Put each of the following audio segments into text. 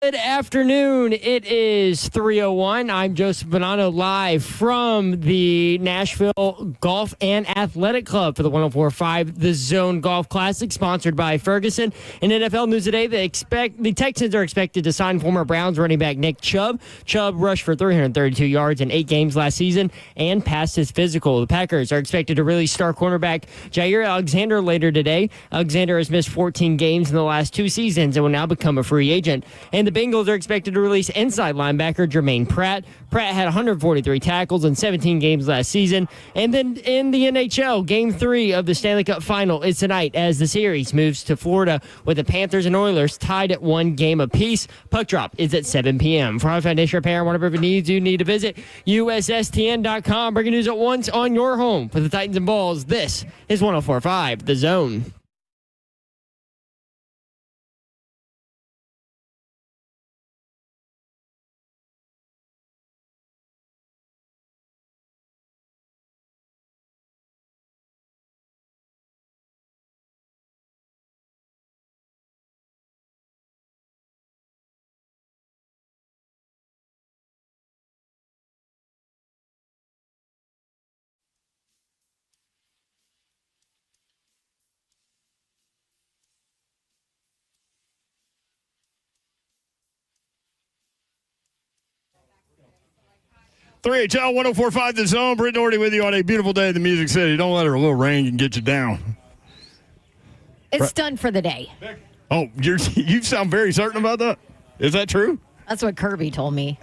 Good afternoon. It is 3:01. I'm Joseph Bonanno live from the Nashville Golf and Athletic Club for the 104.5 The Zone Golf Classic, sponsored by Ferguson. In NFL news today, the Texans are expected to sign former Browns running back Nick Chubb. Chubb rushed for 332 yards in 8 games last season and passed his physical. The Packers are expected to release star cornerback Jair Alexander later today. Alexander has missed 14 games in the last 2 seasons and will now become a free agent. And the Bengals are expected to release inside linebacker Jermaine Pratt. Pratt had 143 tackles in 17 games last season. And then in the NHL, Game 3 of the Stanley Cup Final is tonight as the series moves to Florida with the Panthers and Oilers tied at 1 game apiece. Puck drop is at 7 p.m. For our foundation repair and whatever needs you need to visit USSTN.com. Breaking news at once on your home for the Titans and Balls. This is 104.5 The Zone. HL 104.5 The Zone. Brent Doherty with you on a beautiful day in the Music City. Don't let a little rain get you down. It's done for the day. Oh, you sound very certain about that. Is that true? That's what Kirby told me.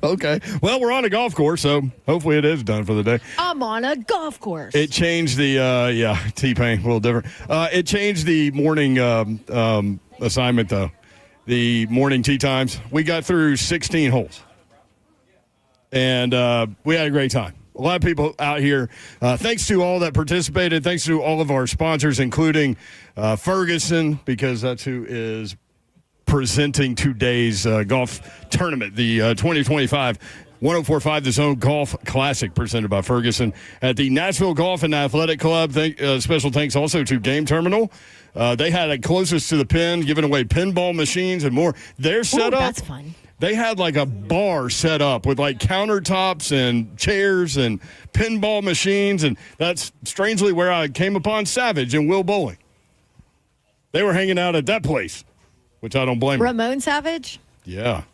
Okay. Well, we're on a golf course, so hopefully it is done for the day. I'm on a golf course. It changed the, T-Pain, a little different. It changed the morning assignment, though. The morning tee times. We got through 16 holes. And we had a great time. A lot of people out here. Thanks to all that participated. Thanks to all of our sponsors, including Ferguson, because that's who is presenting today's golf tournament, the 2025 104.5 The Zone Golf Classic, presented by Ferguson at the Nashville Golf and Athletic Club. Special thanks also to Game Terminal. They had it closest to the pin, giving away pinball machines and more. Their setup. That's fun. They had like a bar set up with like countertops and chairs and pinball machines. And that's strangely where I came upon Savage and Will Bowling. They were hanging out at that place, which I don't blame them. Ramon Savage? Yeah.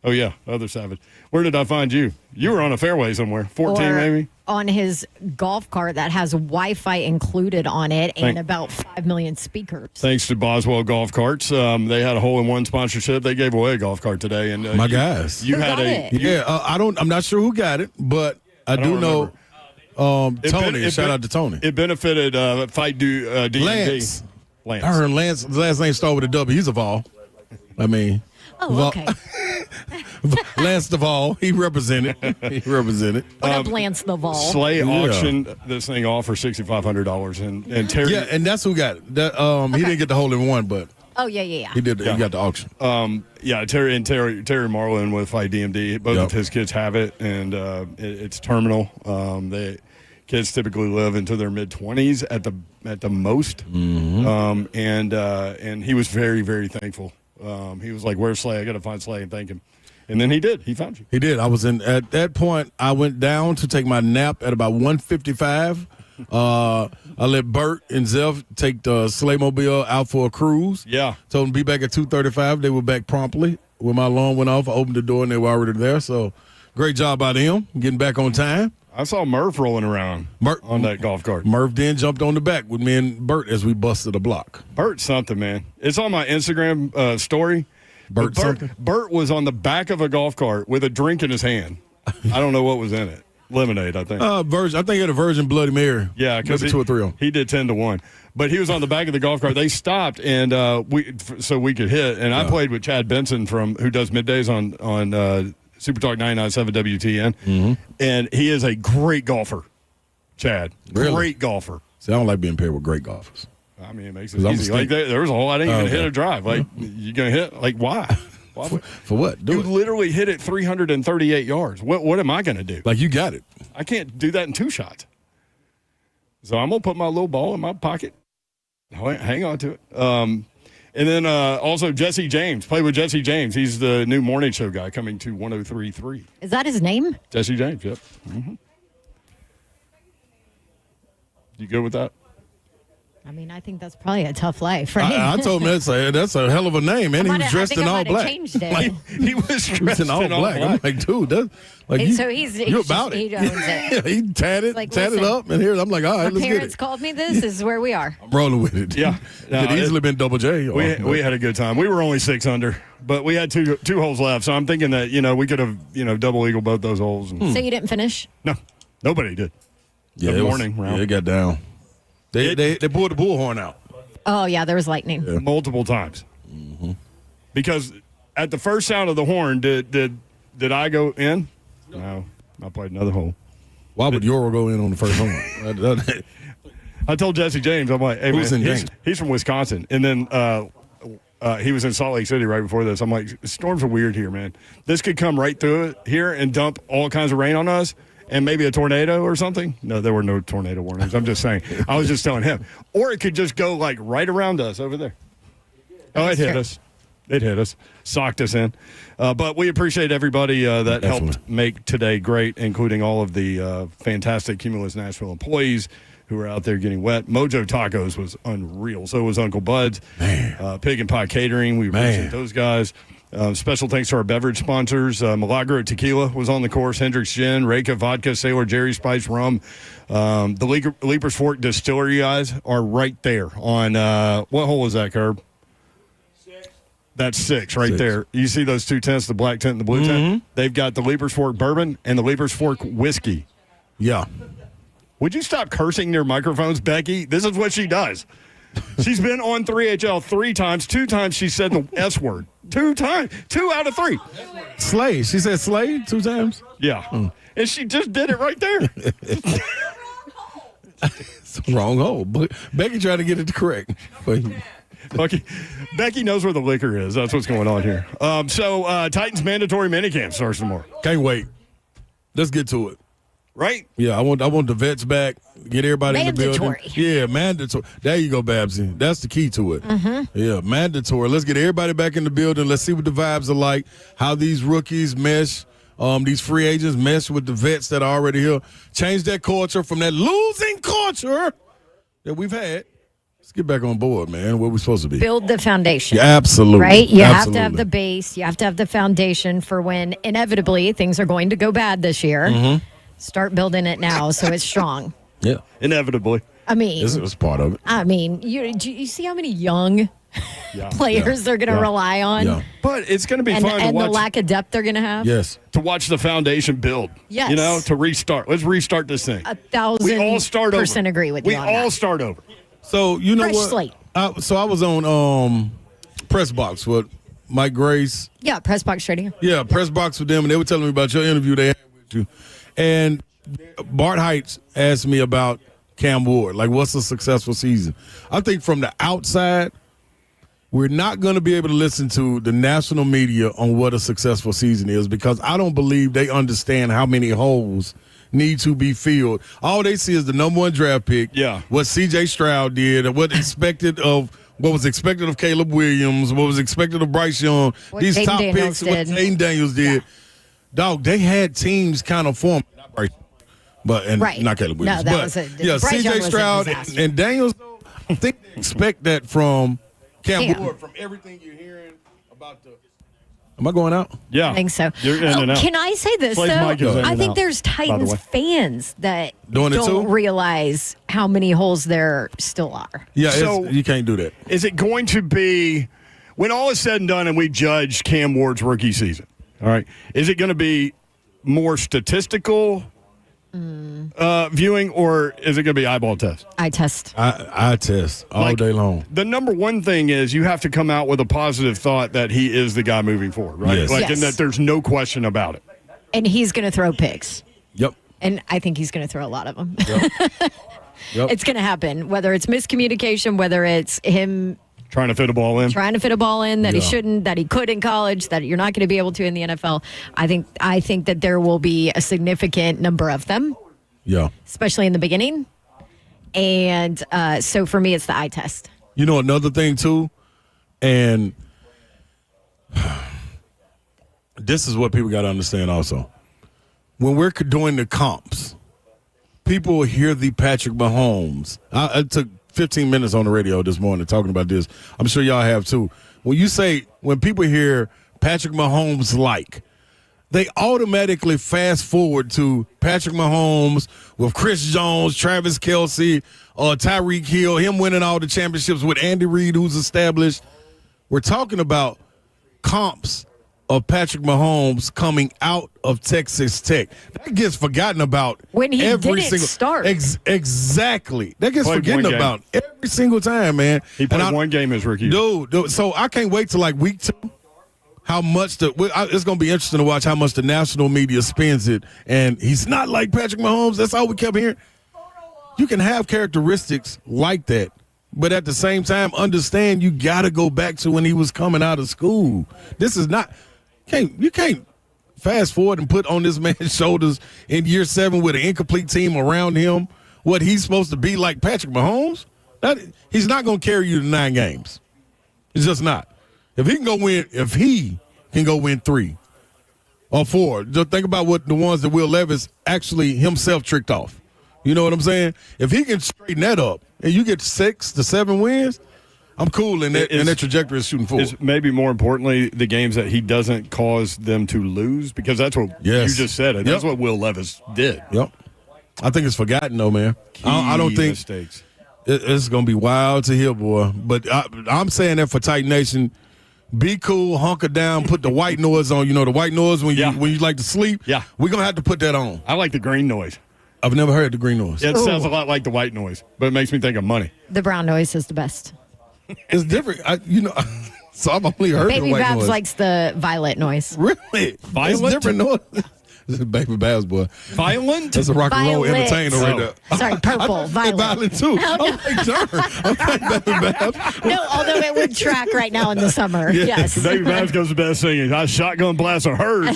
Oh, yeah. Other Savage. Where did I find you? You were on a fairway somewhere. 14 maybe? On his golf cart that has Wi-Fi included on it and about 5 million speakers. Thanks to Boswell Golf Carts. They had a hole-in-one sponsorship. They gave away a golf cart today. And my guys. You had it? I'm not sure who got it, but I do know Tony. Shout out to Tony. It benefited Fight D&D. Lance. I heard Lance, the last name started with a W. He's a Vol. I mean. Oh, okay. Lance Duvall, he represented. What up, Lance Duvall? Slay auctioned this thing off for $6,500, and Terry. Yeah, and that's who got it. He didn't get the hole in one, but. Oh yeah. He did. He got the auction. Terry Marlin with Fight DMD. Both of his kids have it, and it's terminal. The kids typically live into their mid-20s at the most. Mm-hmm. And he was very, very thankful. He was like, "Where's Slay? I got to find Slay and thank him." And then he did. He found you. He did. At that point, I went down to take my nap at about 1:55. I let Bert and Zeph take the Slaymobile out for a cruise. Yeah. Told them to be back at 2:35. They were back promptly. When my alarm went off, I opened the door and they were already there. So great job by them getting back on time. I saw Murph rolling around on that golf cart. Murph then jumped on the back with me and Bert as we busted a block. Bert's something, man. It's on my Instagram story. Bert was on the back of a golf cart with a drink in his hand. I don't know what was in it. Lemonade, I think. Virgin. I think he had a Virgin Bloody Mary. Yeah, because 2 or 3 of them. He did 10-1. But he was on the back of the golf cart. They stopped and so we could hit. And I played with Chad Benson who does middays on Super Talk 99.7 WTN. Mm-hmm. And he is a great golfer, Chad. Really? Great golfer. See, I don't like being paired with great golfers. I mean, it makes it easy. Like there was a hole I didn't even hit a drive. Like, you going to hit? Like, why? For what? You literally hit it 338 yards. What am I going to do? Like, you got it. I can't do that in 2 shots. So I'm going to put my little ball in my pocket. Hang on to it. And then also Jesse James. Play with Jesse James. He's the new morning show guy coming to 103.3. Is that his name? Jesse James, yep. You good with that? I mean, I think that's probably a tough life, right? I told him that's a hell of a name, and he was dressed in all black. Changed it. He was dressed in all black. I'm like, dude, that's like And so he's about he owns it. Yeah, he tatted Listen, up, and here I'm like, all right, My let's get parents it. called me this. This is where we are. I'm rolling with it. Yeah. No, Could easily been Double J. We had a good time. We were only 6 under, but we had two holes left. So I'm thinking that, we could have, double eagle both those holes. And, So you didn't finish? No, nobody did. Yeah, The morning round. Yeah, it got down. They pulled the bullhorn out. Oh, yeah, there was lightning. Multiple times. Because at the first sound of the horn, did I go in? No. I played another hole. Why would Yoro go in on the first horn? I told Jesse James, I'm like, hey, Who's in man, danger? he's from Wisconsin. And then he was in Salt Lake City right before this. I'm like, storms are weird here, man. This could come right through it here and dump all kinds of rain on us. And maybe a tornado or something. No, there were no tornado warnings. I'm just saying. I was just telling him. Or it could just go like right around us over there. Oh, it hit us. It hit us. Socked us in. But we appreciate everybody that helped make today great, including all of the fantastic Cumulus Nashville employees who were out there getting wet. Mojo Tacos was unreal. So was Uncle Bud's. Pig and Pie Catering. We appreciate those guys. Special thanks to our beverage sponsors. Milagro Tequila was on the course. Hendrick's Gin, Reka Vodka, Sailor Jerry Spice Rum. The Leapers Fork Distillery guys are right there on, what hole was that, Curb? 6. That's 6 right there. You see those 2 tents, the black tent and the blue tent? They've got the Leapers Fork Bourbon and the Leapers Fork Whiskey. Yeah. Would you stop cursing near microphones, Becky? This is what she does. She's been on 3HL 3 times. 2 times she said the S word. 2 times. 2 out of 3. Slay. She said slay 2 times? Yeah. And she just did it right there. It's the wrong hole. But Becky tried to get it correct. Becky knows where the liquor is. That's what's going on here. So Titans mandatory minicamp starts tomorrow. Can't wait. Let's get to it. Right? Yeah, I want the vets back. Get everybody in the building. Yeah, mandatory. There you go, Babsy. That's the key to it. Yeah, mandatory. Let's get everybody back in the building. Let's see what the vibes are like, how these rookies mesh, these free agents mesh with the vets that are already here. Change that culture from that losing culture that we've had. Let's get back on board, man, where we're supposed to be. Build the foundation. Yeah, absolutely. Right? You have to have the base. You have to have the foundation for when inevitably things are going to go bad this year. Start building it now so it's strong. Yeah. Inevitably. I mean, This was part of it. I mean, you see how many young players they're going to rely on? Yeah. But it's going to be fun to watch. And the lack of depth they're going to have? Yes. To watch the foundation build. Yes. To restart. Let's restart this thing. 1,000% We all start over. agree with you on We all that. start over. So, you know Fresh what? slate. So I was on Press Box with Mike Grace. Yeah, Press Box Trading. Yeah, Press Box with them, and they were telling me about your interview they had with you. And Bart Heights asked me about Cam Ward, like what's a successful season? I think from the outside, we're not going to be able to listen to the national media on what a successful season is because I don't believe they understand how many holes need to be filled. All they see is the number 1 draft pick, what C.J. Stroud did, and what was expected of Caleb Williams, what was expected of Bryce Young, what these Jaden top Daniels picks, what did. Jaden Daniels did. Dog, they had teams kind of formed. Not Bryce, not Caleb Williams. No, that but, was C.J. Young was a Stroud disaster. and Daniels, I think they expect that from Cam Cam. Ward, from everything you're hearing about the. Am I going out? Yeah. I think so. You're in and out. Can I say this, Slade's though? mic is in I and think out, there's by the Titans way. fans that Doing it don't too? realize how many holes there still are. Yeah, So- you can't do that. Is it going to be, when all is said and done and we judge Cam Ward's rookie season, all right, is it going to be more statistical viewing or is it going to be eyeball test? I test. I test all day long. The number one thing is you have to come out with a positive thought that he is the guy moving forward, right? Yes. Like, Yes. and that there's no question about it. And he's going to throw picks. Yep. And I think he's going to throw a lot of them. Yep. It's going to happen, whether it's miscommunication, whether it's him Trying to fit a ball in. trying to fit a ball in that he Yeah. shouldn't, that he could in college, that you're not going to be able to in the NFL. I think that there will be a significant number of them, Yeah. especially in the beginning. And so for me, it's the eye test. You know another thing too, And this is what people got to understand also. When we're doing the comps, people hear the Patrick Mahomes. I took 15 minutes on the radio this morning talking about this. I'm sure y'all have too. When people hear Patrick Mahomes they automatically fast forward to Patrick Mahomes with Chris Jones, Travis Kelce, Tyreek Hill, him winning all the championships with Andy Reid, who's established. We're talking about comps of Patrick Mahomes coming out of Texas Tech. That gets forgotten about when he every didn't start. Exactly. That gets Played forgotten about every single time, man. He played one game his rookie year. Dude, so I can't wait till week 2. How much it's going to be interesting to watch how much the national media spins it. And he's not like Patrick Mahomes. That's all we kept hearing. You can have characteristics like that, but at the same time, understand you got to go back to when he was coming out of school. This is not you can't fast forward and put on this man's shoulders in year 7 with an incomplete team around him what he's supposed to be like Patrick Mahomes. He's not going to carry you to 9 games. He's just not. If he can go win 3 or 4, just think about what the ones that Will Levis actually himself tricked off. You know what I'm saying? If he can straighten that up and you get 6 to 7 wins, I'm cool in that, and that trajectory is shooting forward. Is maybe more importantly the games that he doesn't cause them to lose, because that's what you just said. It. That's what Will Levis did. Yep. I think it's forgotten though, man. I don't think mistakes. It's going to be wild to hear, boy. But I'm saying that for Titan Nation. Be cool, hunker down, put the white noise on. You know the white noise when you like to sleep? Yeah. We're going to have to put that on. I like the green noise. I've never heard the green noise. It sounds a lot like the white noise, but it makes me think of money. The brown noise is the best. It's different. So I've only heard Baby the white Babs noise. likes the violet noise. Really? Violent? It's different noise. This is Baby Babs, boy. Violent? That's a rock and roll Violet. entertainer right there. Sorry, purple, violet. Violent too. I'm like, darn. I'm like Baby Babs. No, although it would track right now in the summer. Yes. Baby Babs goes the best singing. I shotgun blast a herd.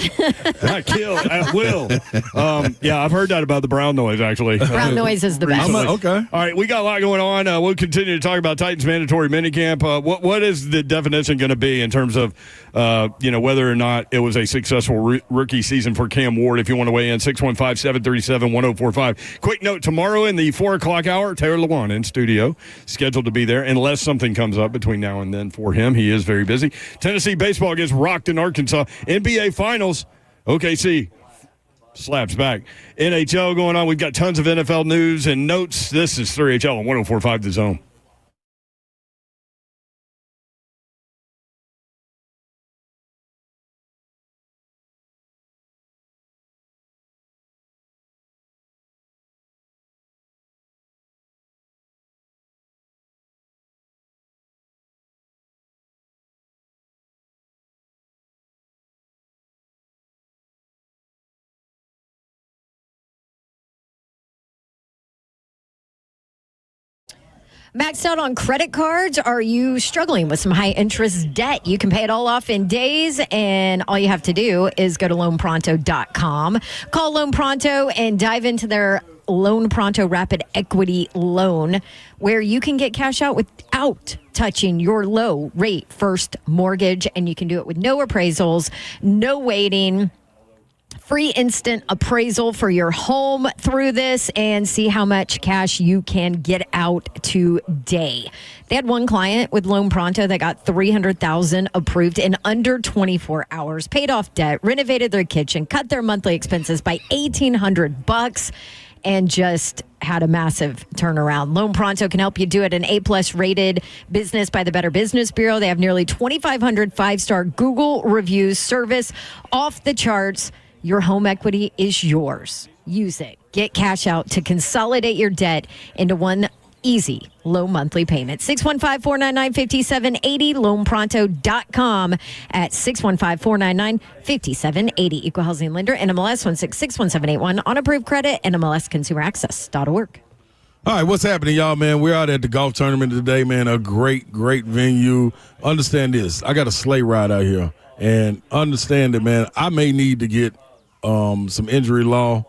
I kill at will. I've heard that about the brown noise, actually. Brown noise is the best. Okay. All right, we got a lot going on. We'll continue to talk about Titans mandatory minicamp. What is the definition going to be in terms of, whether or not it was a successful rookie season for Cam Ward? If you want to weigh in, 615-737-1045. Quick note, tomorrow in the 4 o'clock hour, Taylor Lewan in studio, scheduled to be there, unless something comes up between now and then for him. He is very busy. Tennessee baseball gets rocked in Arkansas. NBA Finals, OKC slaps back. NHL going on. We've got tons of NFL news and notes. This is 3HL on 104.5 The Zone. Maxed out on credit cards? Are you struggling with some high interest debt? You can pay it all off in days, and all you have to do is go to loanpronto.com. Call Loan Pronto and dive into their Loan Pronto Rapid Equity Loan, where you can get cash out without touching your low rate first mortgage, and you can do it with no appraisals, no waiting. Free instant appraisal for your home through this, and see how much cash you can get out today. They had one client with Loan Pronto that got $300,000 approved in under 24 hours, paid off debt, renovated their kitchen, cut their monthly expenses by $1,800, and just had a massive turnaround. Loan Pronto can help you do it. An A+ rated business by the Better Business Bureau. They have nearly 2,500 5-star Google reviews, service off the charts. Your home equity is yours. Use it. Get cash out to consolidate your debt into one easy, low monthly payment. 615-499-5780, loanpronto.com at 615-499-5780. Equal housing lender, NMLS 1661781, on approved credit, NMLSconsumeraccess.org. All right, what's happening, y'all, man? We're out at the golf tournament today, man. A great venue. Understand this. I got a sleigh ride out here. And understand that, man, I may need to get some injury law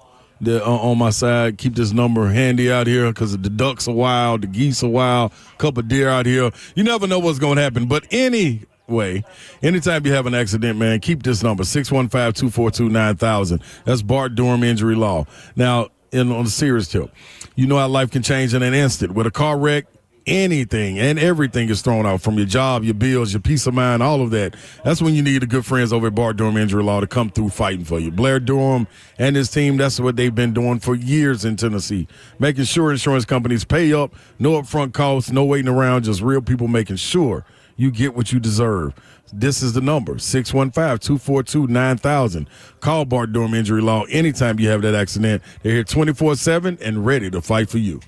on my side. Keep this number handy out here because the ducks are wild, the geese are wild, a couple of deer out here. You never know what's going to happen. But anyway, anytime you have an accident, man, keep this number, 615-242-9000. That's Bart Durham Injury Law. Now, on a serious tip, you know how life can change in an instant. With a car wreck, anything and everything is thrown out, from your job, your bills, your peace of mind, all of that. That's when you need the good friends over at Bart Durham Injury Law to come through fighting for you. Blair Durham and his team, that's what they've been doing for years in Tennessee, making sure insurance companies pay up, no upfront costs, no waiting around, just real people making sure you get what you deserve. This is the number, 615-242-9000. Call Bart Durham Injury Law anytime you have that accident. They're here 24/7 and ready to fight for you.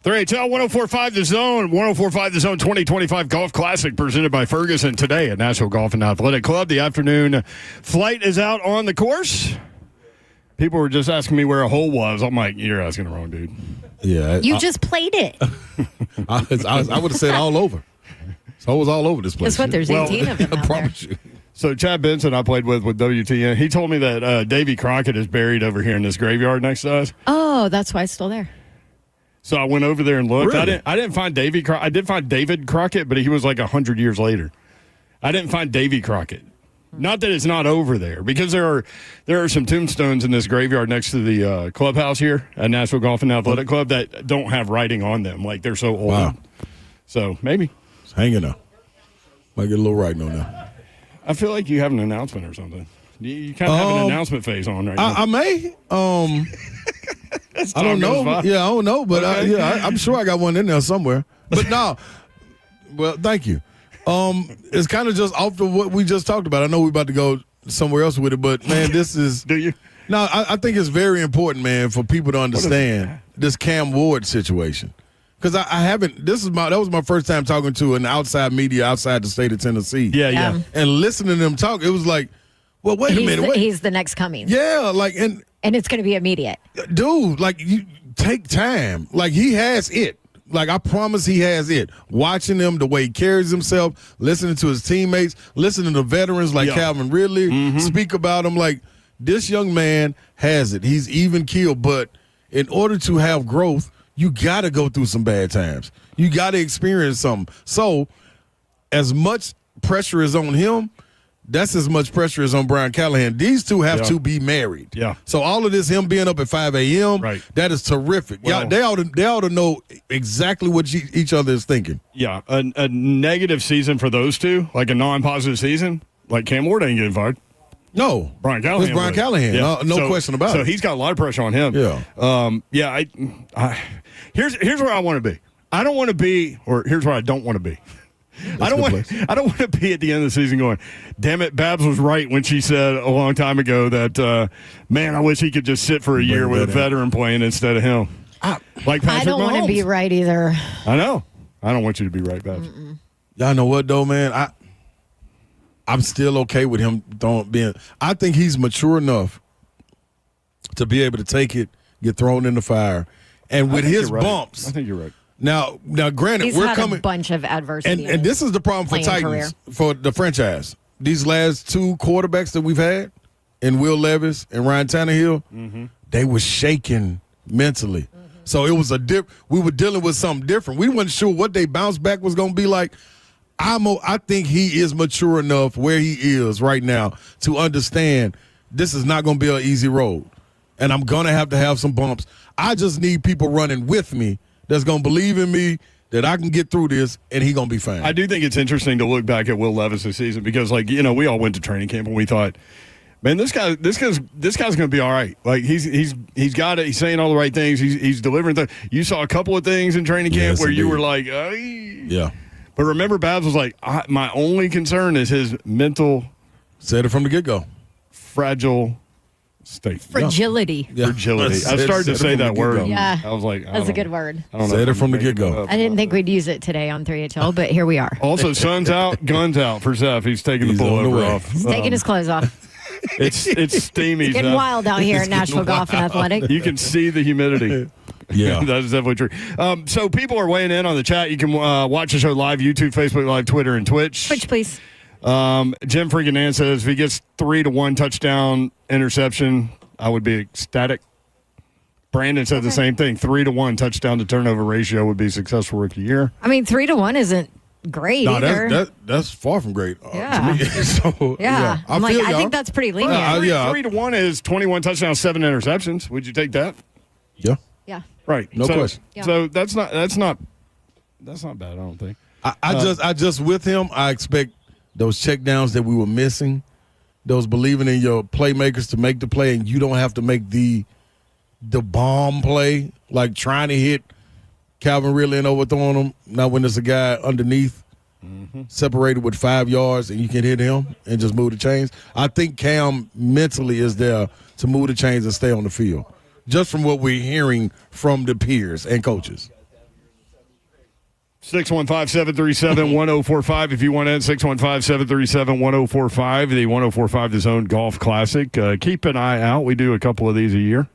3HL 1045 The Zone, 1045 The Zone 2025 Golf Classic presented by Ferguson today at Nashville Golf and Athletic Club. The afternoon flight is out on the course. People were just asking me where a hole was. I'm like, you're asking the wrong dude. Yeah. You just played it. I would have said all over. So it was all over this place. Guess what? There's 18 of them I out there. promise you. So Chad Benson I played with WTN. He told me that Davy Crockett is buried over here in this graveyard next to us. Oh, that's why it's still there. So I went over there and looked. Really? I didn't find Davy Crockett. I did find David Crockett, but he was like 100 years later. I didn't find Davy Crockett. Not that it's not over there, because there are some tombstones in this graveyard next to the clubhouse here at Nashville Golf and Athletic Club that don't have writing on them. Like, they're so old. Wow. So maybe. It's hanging up. Might get a little writing on that. I feel like you have an announcement or something. You kind of have an announcement phase on right now. I may. I don't know. Yeah, I don't know, but Okay. I'm sure I got one in there somewhere. But no. Well, thank you. It's kind of just off of what we just talked about. I know we're about to go somewhere else with it, but man, this is. Do you? No, I think it's very important, man, for people to understand this Cam Ward situation. Because I haven't. That was my first time talking to an outside media outside the state of Tennessee. Yeah. And listening to them talk, it was like, well, wait a minute. He's the next coming. Yeah, like and it's going to be immediate. dude, like you take time. Like he has it. Like I promise he has it. Watching him, the way he carries himself, listening to his teammates, listening to veterans like Calvin Ridley speak about him. Like this young man has it. He's even keeled. But in order to have growth, you got to go through some bad times. You got to experience something. So as much pressure is on him, that's as much pressure as on Brian Callahan. These two have to be married. Yeah. So all of this, him being up at 5 a.m., Right. that is terrific. Well, they ought to know exactly what each other is thinking. Yeah. A negative season for those two, like a non-positive season, like Cam Ward ain't getting fired. No. Brian Callahan. It's Brian would. Callahan. Yeah. No question about it. So he's got a lot of pressure on him. Yeah. Here's where I want to be. I don't want to be, or here's where I don't want to be. I don't want to be at the end of the season going, damn it, Babs was right when she said a long time ago that, man, I wish he could just sit for a year with a veteran playing instead of him. Like Patrick I don't want to Mahomes. be right either. I know. I don't want you to be right, Babs. Y'all know what, though, man? I'm still okay with him being – I think he's mature enough to be able to take it, get thrown in the fire. And with his bumps – I think you're right. Now, granted, He's we're had coming a bunch of adversity. and this is the problem for playing Titans, for the franchise. These last two quarterbacks that we've had, in Will Levis and Ryan Tannehill, they were shaken mentally. So it was we were dealing with something different. We weren't sure what they bounce back was going to be like. I think he is mature enough where he is right now to understand this is not going to be an easy road, and I'm going to have some bumps. I just need people running with me that's going to believe in me, that I can get through this, and he's going to be fine. I do think it's interesting to look back at Will Levis this season because, like, you know, we all went to training camp and we thought, man, this guy's going to be all right. Like, he's got it. He's saying all the right things. He's delivering things. You saw a couple of things in training camp where you were like, ay. Yeah. But remember, Babs was like, my only concern is his mental. Said it from the get-go. Fragile state. Fragility. Yeah. Fragility. I started to say that word. Yeah. I was like, That's a good word. I don't know Said if it I'm from the making get-go. that up. I didn't think we'd use it today on 3HL, but here we are. Also, sun's out, guns out for Seth. He's taking He's the on the pullover way. off. He's taking his clothes off. It's steamy. Getting Seth. wild out here at Nashville Golf and Athletic. You can see the humidity. Yeah. That is definitely true. So people are weighing in on the chat. You can watch the show live, YouTube, Facebook Live, Twitter, and Twitch. Twitch, please. Jim freaking Nan says if he gets 3-1 touchdown interception, I would be ecstatic. Brandon said the same thing. 3-1 touchdown to turnover ratio would be successful rookie year. I mean, 3-1 isn't great No, either. that's far from great. Yeah. To me. So, yeah. I'm like, feel I y'all. think that's pretty lenient. Yeah. 3-1 is 21 touchdowns, 7 interceptions. Would you take that? Yeah. yeah. Right. No question. Yeah. So that's not bad, I don't think. I just with him, I expect those check downs that we were missing, those believing in your playmakers to make the play, and you don't have to make the bomb play, like trying to hit Calvin Ridley and overthrowing him. Not when there's a guy underneath, separated with 5 yards, and you can hit him and just move the chains. I think Cam mentally is there to move the chains and stay on the field, just from what we're hearing from the peers and coaches. 615-737-1045 if you want in. 615-737-1045, the 1045 The Zone Golf Classic. Keep an eye out. We do a couple of these a year.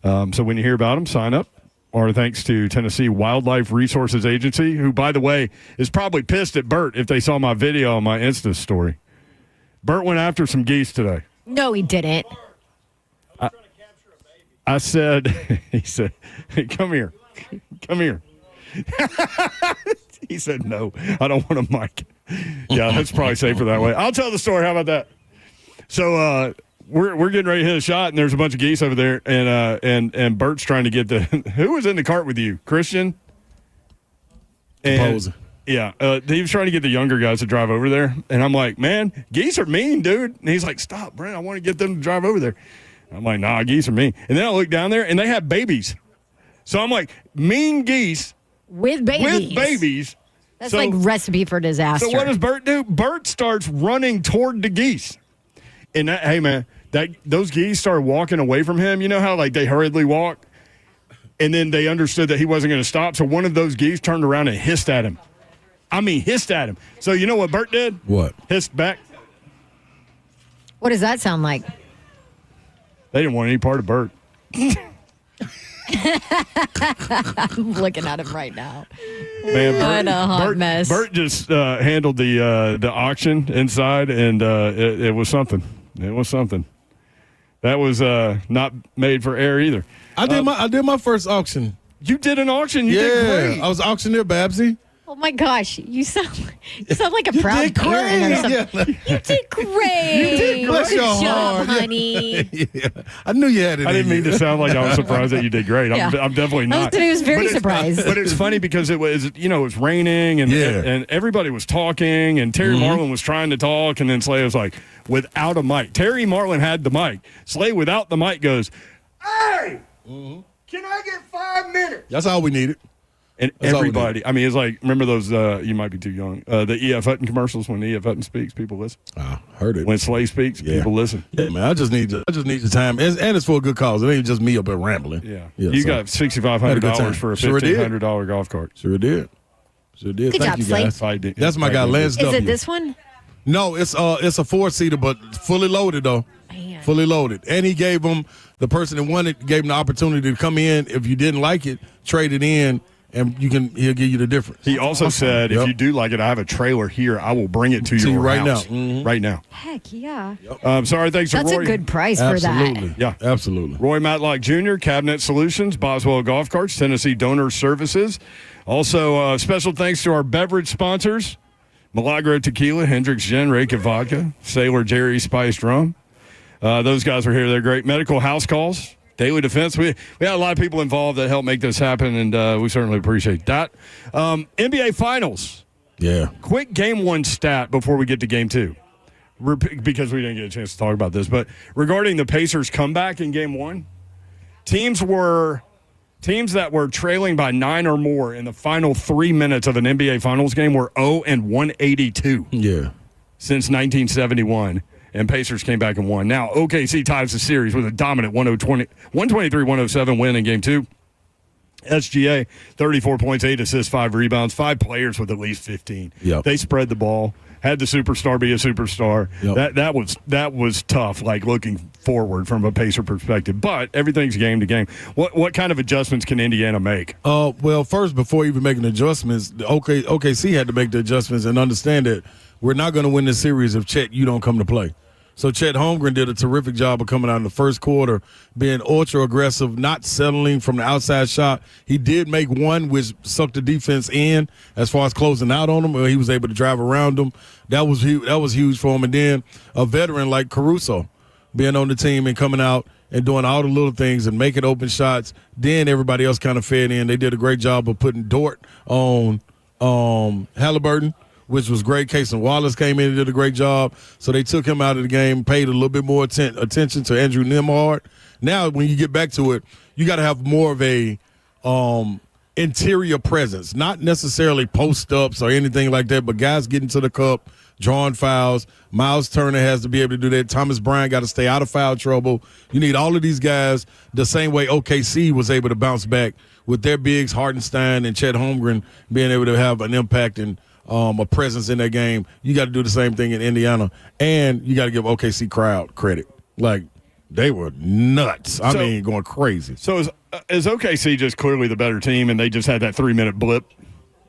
So when you hear about them, sign up. Our thanks to Tennessee Wildlife Resources Agency, who, by the way, is probably pissed at Bert if they saw my video on my Insta story. Bert went after some geese today. No, he didn't. I said, he said, hey, come here. Come here. He said, no, I don't want a mic. Yeah, that's probably safer that way. I'll tell the story. How about that? So we're getting ready to hit a shot, and there's a bunch of geese over there, and Bert's trying to get the – who was in the cart with you? Christian? Poser. Yeah, he was trying to get the younger guys to drive over there, and I'm like, man, geese are mean, dude. And he's like, stop, Brent, I want to get them to drive over there. I'm like, nah, geese are mean. And then I look down there, and they have babies. So I'm like, mean geese – With babies. That's like recipe for disaster. So what does Bert do? Bert starts running toward the geese. And hey, man, those geese started walking away from him. You know how like they hurriedly walk? And then they understood that he wasn't going to stop. So one of those geese turned around and hissed at him. I mean, hissed at him. So you know what Bert did? What? Hissed back. What does that sound like? They didn't want any part of Bert. I'm looking at him right now. Man, What a hot mess. Bert just handled the auction inside, and it was something. It was something. That was not made for air either. I did my first auction. You did an auction. You did great. I was auctioneer Babsy. Oh my gosh, you sound like a proud parent or something. Yeah. You did great. Bless Good your job, heart. honey. Yeah. I knew you had it. I didn't mean to sound like I was surprised that you did great. Yeah. I'm definitely not. He was very surprised. But it's funny because it was raining and everybody was talking and Terry Marlin was trying to talk and then Slay was like without a mic. Terry Marlin had the mic. Slay without the mic goes, "Hey, can I get 5 minutes?" That's all we needed. And That's everybody, I mean, it's like, remember those, you might be too young, the E.F. Hutton commercials when E.F. Hutton speaks, people listen. I heard it. When Slay speaks, people listen. Yeah, man, I just need the time. And it's for a good cause. It ain't just me up there rambling. Yeah. You got $6,500 for a $1,500 golf cart. Sure did. Good Thank job, you, Slay. guys. That's my guy, Lance W. Is it this one? No, it's a 4-seater, but fully loaded, though. Man. Fully loaded. And he gave them, the person that won it, gave him the opportunity to come in. If you didn't like it, trade it in. And he'll give you the difference. He also said, if you do like it, I have a trailer here. I will bring it to your right house. now. Mm-hmm. Right now. Heck yeah. Sorry, thanks to That's Roy. a good price Absolutely. for that. Yeah. Absolutely. Roy Matlock Jr., Cabinet Solutions, Boswell Golf Carts, Tennessee Donor Services. Also, special thanks to our beverage sponsors, Milagro Tequila, Hendricks Gin, Reka Vodka, Sailor Jerry Spiced Rum. Those guys are here. They're great. Medical House Calls. Daily Defense. We had a lot of people involved that helped make this happen, and we certainly appreciate that. NBA Finals. Yeah. Quick Game 1 stat before we get to Game 2, because we didn't get a chance to talk about this. But regarding the Pacers' comeback in Game 1, teams that were trailing by 9 or more in the final 3 minutes of an NBA Finals game were 0-182. Yeah. Since 1971. And Pacers came back and won. Now, OKC ties the series with a dominant 123-107 win in Game 2. SGA, 34 points, 8 assists, 5 rebounds, 5 players with at least 15. Yep. They spread the ball, had the superstar be a superstar. Yep. That was tough, like looking forward from a Pacer perspective. But everything's game to game. What kind of adjustments can Indiana make? Well, first, before even making adjustments, OKC had to make the adjustments and understand that we're not going to win this series if you don't come to play. So Chet Holmgren did a terrific job of coming out in the first quarter, being ultra aggressive, not settling from the outside shot. He did make one which sucked the defense in as far as closing out on him. He was able to drive around him. That was huge for him. And then a veteran like Caruso being on the team and coming out and doing all the little things and making open shots. Then everybody else kind of fed in. They did a great job of putting Dort on Halliburton, which was great. Cason Wallace came in and did a great job. So they took him out of the game, paid a little bit more attention to Andrew Nembhard. Now, when you get back to it, you got to have more of a interior presence, not necessarily post-ups or anything like that, but guys getting to the cup, drawing fouls. Miles Turner has to be able to do that. Thomas Bryant got to stay out of foul trouble. You need all of these guys the same way OKC was able to bounce back with their bigs, Hartenstein and Chet Holmgren being able to have an impact and a presence in that game, you got to do the same thing in Indiana, and you got to give OKC crowd credit. Like, they were nuts. I mean, going crazy. So is OKC just clearly the better team, and they just had that 3-minute blip?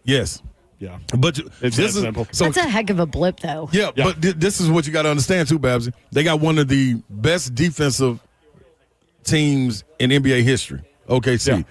Yes. Yeah. But it's that simple. So, that's a heck of a blip, though. Yeah, but this is what you got to understand, too, Babsy. They got one of the best defensive teams in NBA history, OKC. Yeah.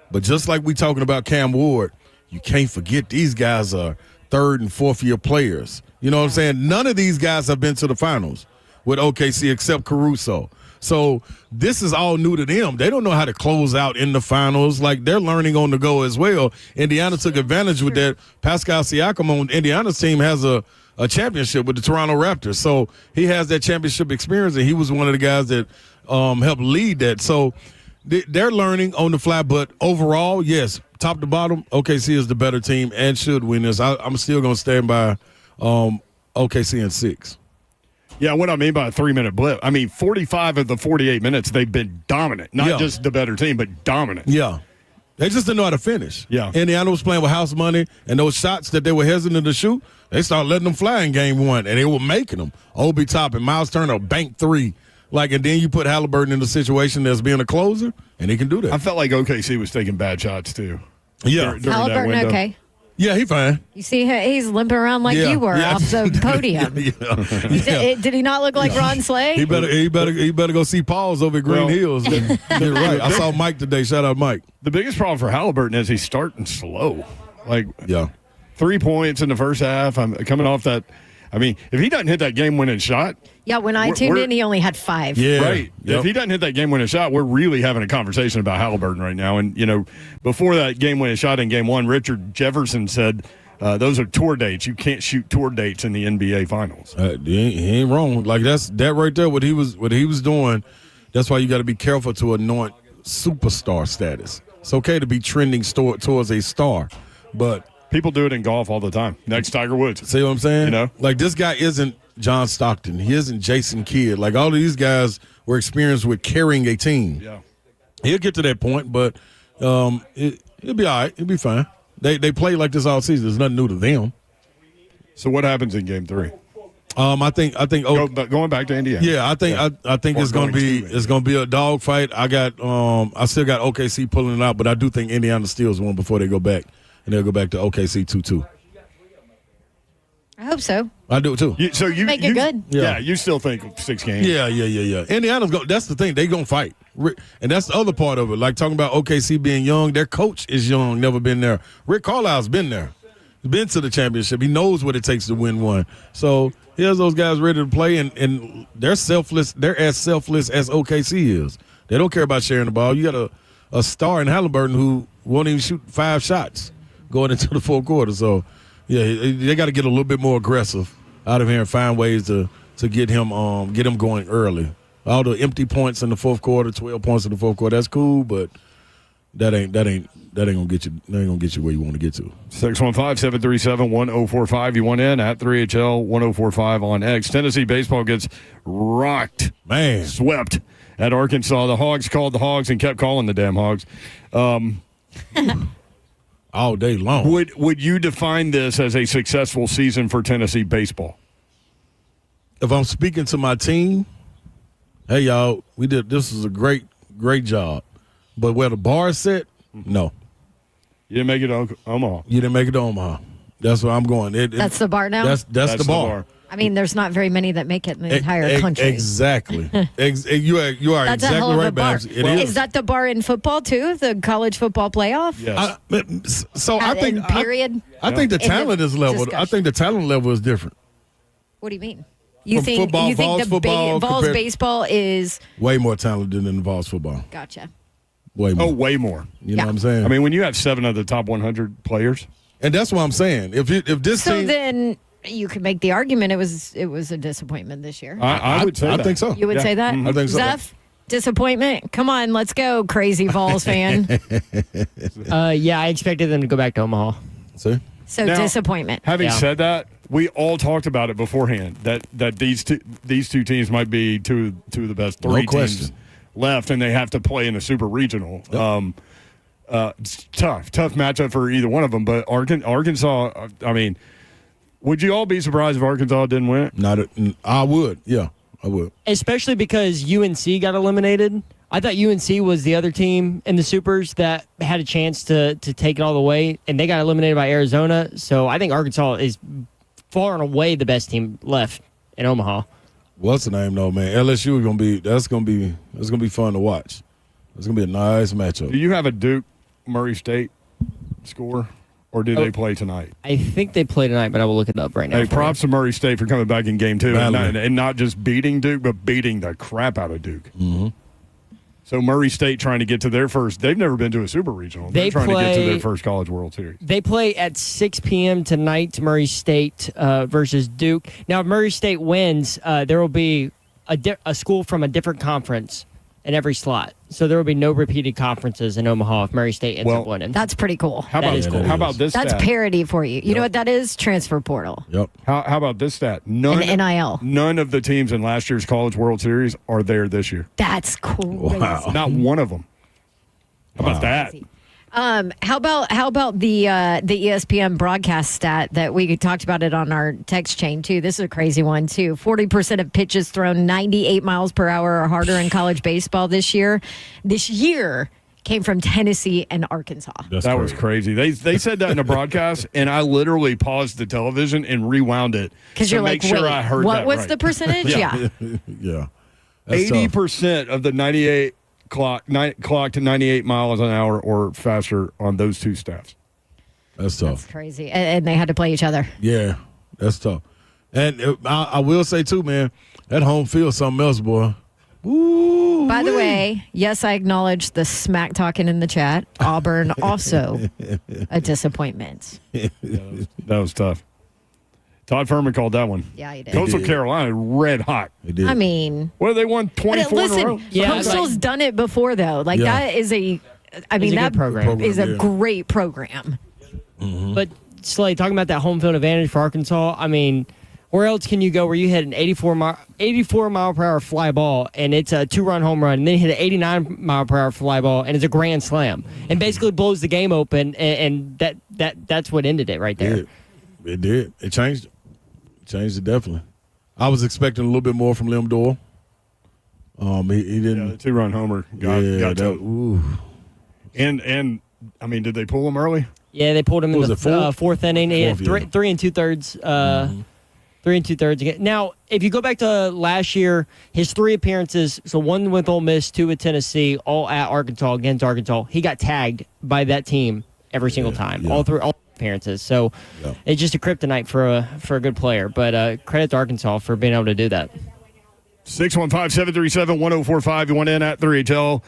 But just like we talking about Cam Ward, you can't forget these guys are third and fourth year players. You know what I'm saying? None of these guys have been to the finals with OKC except Caruso. So this is all new to them. They don't know how to close out in the finals. Like, they're learning on the go as well. Indiana took advantage with that. Pascal Siakam on Indiana's team has a championship with the Toronto Raptors. So he has that championship experience, and he was one of the guys that helped lead that. So they're learning on the fly. But overall, yes, top to bottom, OKC is the better team and should win this. I'm still going to stand by OKC in 6. Yeah, what I mean by a 3-minute blip, I mean 45 of the 48 minutes they've been dominant. Not just the better team, but dominant. Yeah. They just didn't know how to finish. Yeah. Indiana was playing with house money, and those shots that they were hesitant to shoot, they started letting them fly in game 1, and they were making them. Obi Toppin, Miles Turner, bank 3. Like, and then you put Halliburton in the situation as being a closer, and he can do that. I felt like OKC was taking bad shots, too. Yeah. Halliburton, okay. Yeah, he fine. You see, he's limping around like you were off the podium. Did he not look like Ron Slay? He better go see Paul's over at Green Hills. Right. I saw Mike today. Shout out, Mike. The biggest problem for Halliburton is he's starting slow. Like, 3 points in the first half. I'm coming off that. I mean, if he doesn't hit that game-winning shot. Yeah, when I tuned in, he only had 5. Yeah. Right. Yep. If he doesn't hit that game-winning shot, we're really having a conversation about Halliburton right now. And, before that game-winning shot in game 1, Richard Jefferson said those are tour dates. You can't shoot tour dates in the NBA Finals. He ain't wrong. Like, that right there, what he was doing, that's why you got to be careful to anoint superstar status. It's okay to be trending towards a star, but people do it in golf all the time. Next Tiger Woods. See what I'm saying? Like, this guy isn't John Stockton. He isn't Jason Kidd. Like, all of these guys were experienced with carrying a team. Yeah. He'll get to that point, but it'll be all right. It'll be fine. They play like this all season. There's nothing new to them. So what happens in game 3? I think going back to Indiana. Yeah, I think it's going to be a dog fight. I still got OKC pulling it out, but I do think Indiana steals one before they go back. And they'll go back to OKC 2-2. I hope so. I do too. You make it good. Yeah, you still think 6 games. Yeah. Indiana's that's the thing. They going to fight. And that's the other part of it. Like, talking about OKC being young, their coach is young, never been there. Rick Carlisle's been there. He's been to the championship. He knows what it takes to win one. So he has those guys ready to play, and they're selfless. They're as selfless as OKC is. They don't care about sharing the ball. You got a star in Halliburton who won't even shoot 5 shots going into the fourth quarter. So, yeah, they got to get a little bit more aggressive out of here and find ways to get him going early. All the empty points in the fourth quarter, 12 points in the fourth quarter, that's cool, but that ain't gonna get you. That ain't gonna get you where you want to get to. 615-737-1045. You want in at 3HL 1045 on X. Tennessee baseball gets rocked, swept at Arkansas. The Hogs called the Hogs and kept calling the damn Hogs. All day long. Would you define this as a successful season for Tennessee baseball? If I'm speaking to my team, hey, y'all, this is a great job. But where the bar is set, no. You didn't make it to Omaha. You didn't make it to Omaha. That's where I'm going. That's the bar now? That's the bar. I mean, there's not very many that make it in the entire country. Exactly. You are That's exactly right, Babs. Is that the bar in football, too? The college football playoff? Yes. I think the talent is leveled. I think the talent level is different. What do you mean? You think football, the Vols baseball is way more talented than Vols football? Gotcha. Way more. Oh, way more. You know what I'm saying? I mean, when you have 7 of the top 100 players, and that's what I'm saying. If this team, then you could make the argument it was a disappointment this year. I would say that. I think so. You would say that? I think so. Zeph, disappointment? Come on, let's go, crazy Vols fan. Yeah, I expected them to go back to Omaha. See? So now, disappointment. Having said that, we all talked about it beforehand that these two teams might be two of the best 3 teams left, and they have to play in a super regional. Yep. It's tough matchup for either one of them. But Arkansas, I mean, would you all be surprised if Arkansas didn't win it? I would. Yeah, I would. Especially because UNC got eliminated. I thought UNC was the other team in the Supers that had a chance to take it all the way, and they got eliminated by Arizona. So I think Arkansas is far and away the best team left in Omaha. What's the name though, man? LSU is gonna be fun to watch. It's gonna be a nice matchup. Do you have a Duke Murray State score, or do they play tonight? I think they play tonight, but I will look it up right now. Hey, props to Murray State for coming back in game 2 Badly. and not just beating Duke, but beating the crap out of Duke. Mm-hmm. So Murray State trying to get to their first. They've never been to a Super Regional. They're trying to get to their first College World Series. They play at 6 p.m. tonight, Murray State versus Duke. Now, if Murray State wins, there will be a school from a different conference in every slot. So there will be no repeated conferences in Omaha if Murray State ends up winning. That's pretty cool. How about this That's stat? parity for you. You know what that is? Transfer portal. Yep. How about this stat? None, And NIL. None of the teams in last year's College World Series are there this year. That's crazy. Wow. Not one of them. How about that? How about the ESPN broadcast stat that we talked about it on our text chain too? This is a crazy one too. 40% of pitches thrown 98 miles per hour or harder in college baseball this year. This year came from Tennessee and Arkansas. That was crazy. They said that in a broadcast, and I literally paused the television and rewound it Because to you're make like, sure wait, I heard what that was right. the percentage? Yeah. Yeah. That's 80% of the 98 clock to 98 miles an hour or faster on those two staffs. That's tough. That's crazy. And they had to play each other. Yeah, that's tough. And I will say too, man, that home field something else, boy. Ooh. By the way, yes, I acknowledge the smack talking in the chat. Auburn also a disappointment. That was tough. Todd Furman called that one. Yeah, he did. Coastal Carolina, red hot. They did. I mean, Well, they won 24 in a row. listen, Yeah, Coastal's done it before though. Like Yeah. that is a a good that program. is a Yeah. great program. But Slay, talking about that home field advantage for Arkansas, I mean, where else can you go where you hit an 84 mile per hour fly ball and it's a 2-run home run, and then you hit an 89 mile per hour fly ball and it's a grand slam, and basically blows the game open, and that's what ended it right there. It did. It changed it. Changed it definitely. I was expecting a little bit more from Lim Doyle. He didn't. The 2-run homer got that, to. ooh. And I mean, did they pull him early? Yeah, they pulled him in Was the it fourth? fourth inning. He had Fourth, yeah. 3 2/3. 3 2/3 again. Now, if you go back to last year, his 3 appearances, so 1 with Ole Miss, 2 with Tennessee, all at Arkansas against Arkansas, he got tagged by that team every single time. yeah. All appearances. So Yeah. it's just a kryptonite for a good player. But credit to Arkansas for being able to do that. 615-737-1045. You want in at 3HL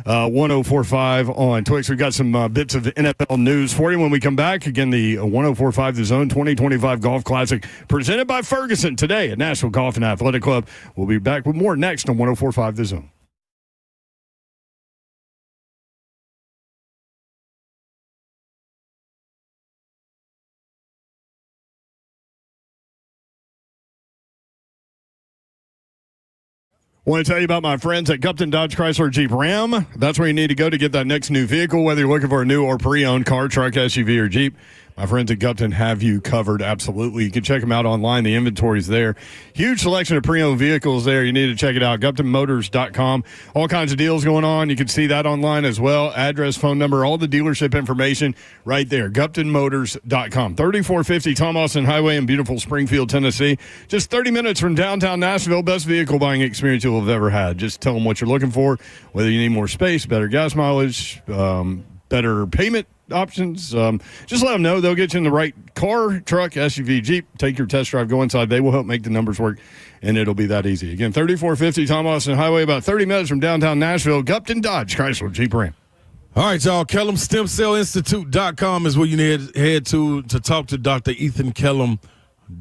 1045 on Twix. We've got some bits of NFL news for you when we come back. Again, the 1045 The Zone 2025 Golf Classic presented by Ferguson today at Nashville Golf and Athletic Club. We'll be back with more next on 1045 The Zone. I want to tell you about my friends at Gupton Dodge Chrysler Jeep Ram. That's where you need to go to get that next new vehicle, whether you're looking for a new or pre-owned car, truck, SUV, or Jeep. My friends at Gupton have you covered, absolutely. You can check them out online. The inventory's there. Huge selection of pre-owned vehicles there. You need to check it out, GuptonMotors.com. All kinds of deals going on. You can see that online as well. Address, phone number, all the dealership information right there, GuptonMotors.com. 3450 Tom Austin Highway in beautiful Springfield, Tennessee. Just 30 minutes from downtown Nashville. Best vehicle buying experience you'll have ever had. Just tell them what you're looking for, whether you need more space, better gas mileage, better payment options. Just let them know. They'll get you in the right car, truck, SUV, Jeep. Take your test drive, go inside. They will help make the numbers work, and it'll be that easy. Again, 3450 Tom Austin Highway, about 30 minutes from downtown Nashville. Gupton Dodge Chrysler Jeep Ram. All right, y'all. KellumStemCellInstitute.com is where you need head to talk to Dr. Ethan Kellum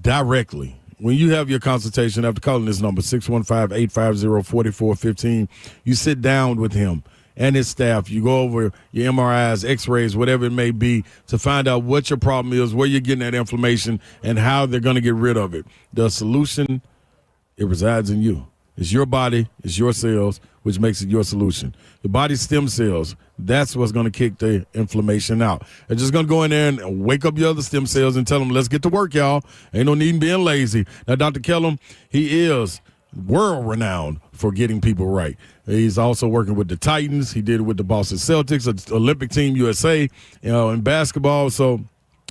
directly. When you have your consultation, after calling this number, 615-850-4415, you sit down with him and his staff. You go over your MRIs, X-rays, whatever it may be, to find out what your problem is, where you're getting that inflammation, and how they're going to get rid of it. The solution, it resides in you. It's your body, it's your cells, which makes it your solution. The body's stem cells, that's what's going to kick the inflammation out. It's just going to go in there and wake up your other stem cells and tell them, let's get to work, y'all. Ain't no need in being lazy. Now, Dr. Kellum, he is world-renowned for getting people right. He's also working with the Titans. He did it with the Boston Celtics, Olympic Team USA, in basketball. So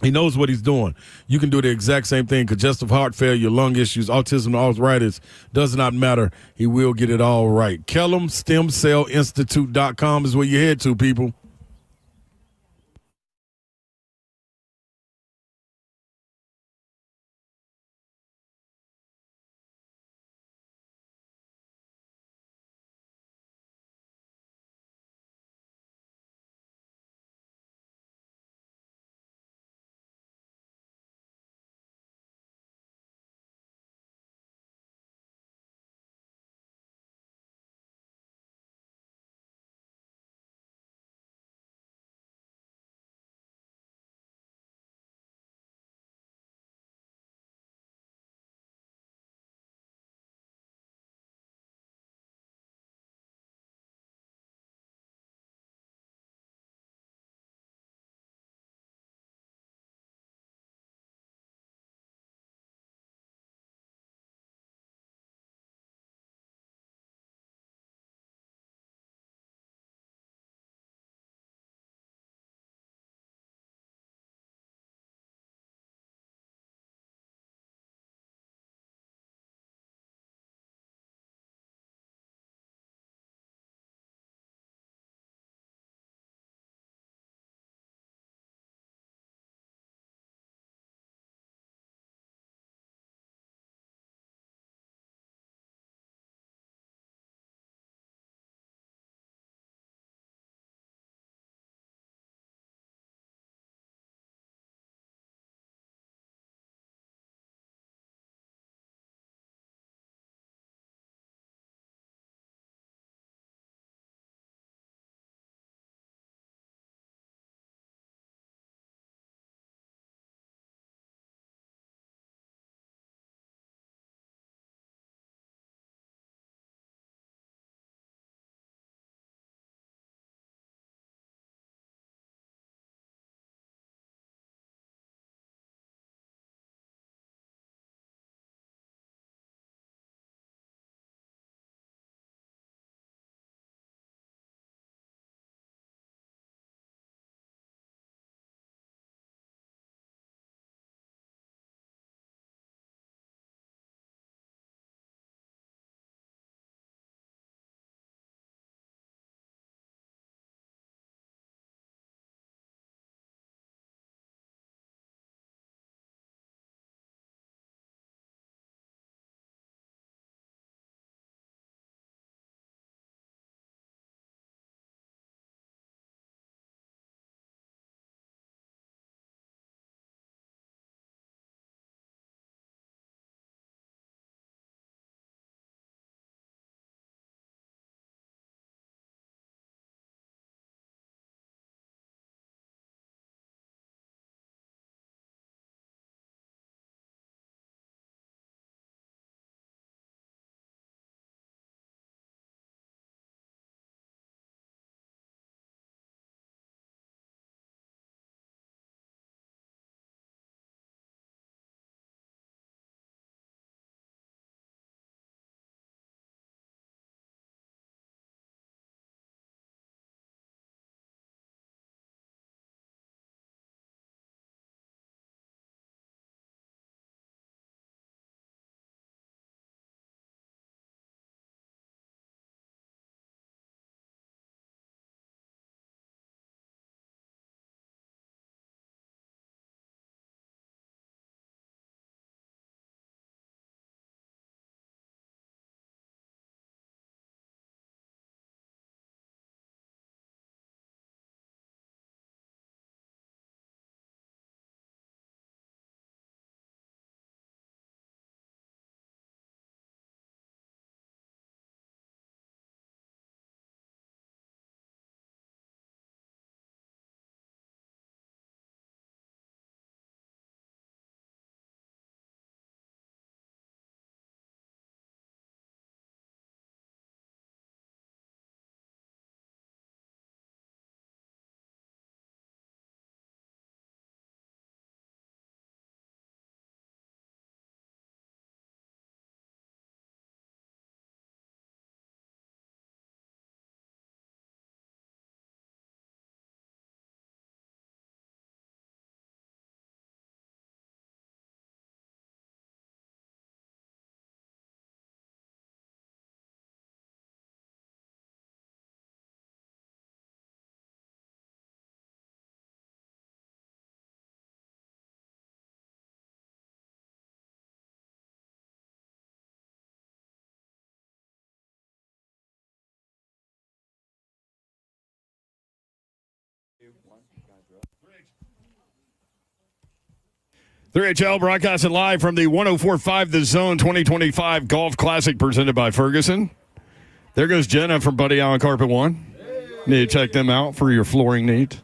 he knows what he's doing. You can do the exact same thing. Congestive heart failure, lung issues, autism, arthritis, does not matter. He will get it all right. KellumStemCellInstitute.com is where you head to, people. 3HL broadcasting live from the 104.5 The Zone 2025 Golf Classic presented by Ferguson. There goes Jenna from Buddy Allen Carpet One. Need to check them out for your flooring needs.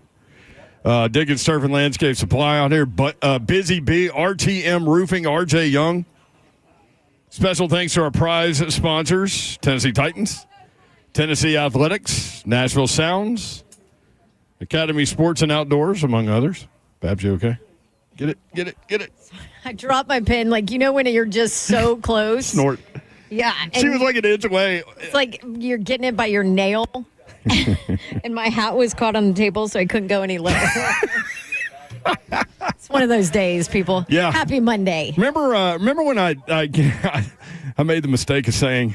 Dickens Turf and Landscape Supply out here. But Busy Bee, RTM Roofing, RJ Young. Special thanks to our prize sponsors, Tennessee Titans, Tennessee Athletics, Nashville Sounds, Academy Sports and Outdoors, among others. Babs, you okay? Get it. I dropped my pen, like, you know when you're just so close? Snort. Yeah. She was like an inch away. It's like you're getting it by your nail. And my hat was caught on the table, so I couldn't go any lower. It's one of those days, people. Yeah. Happy Monday. Remember when I made the mistake of saying,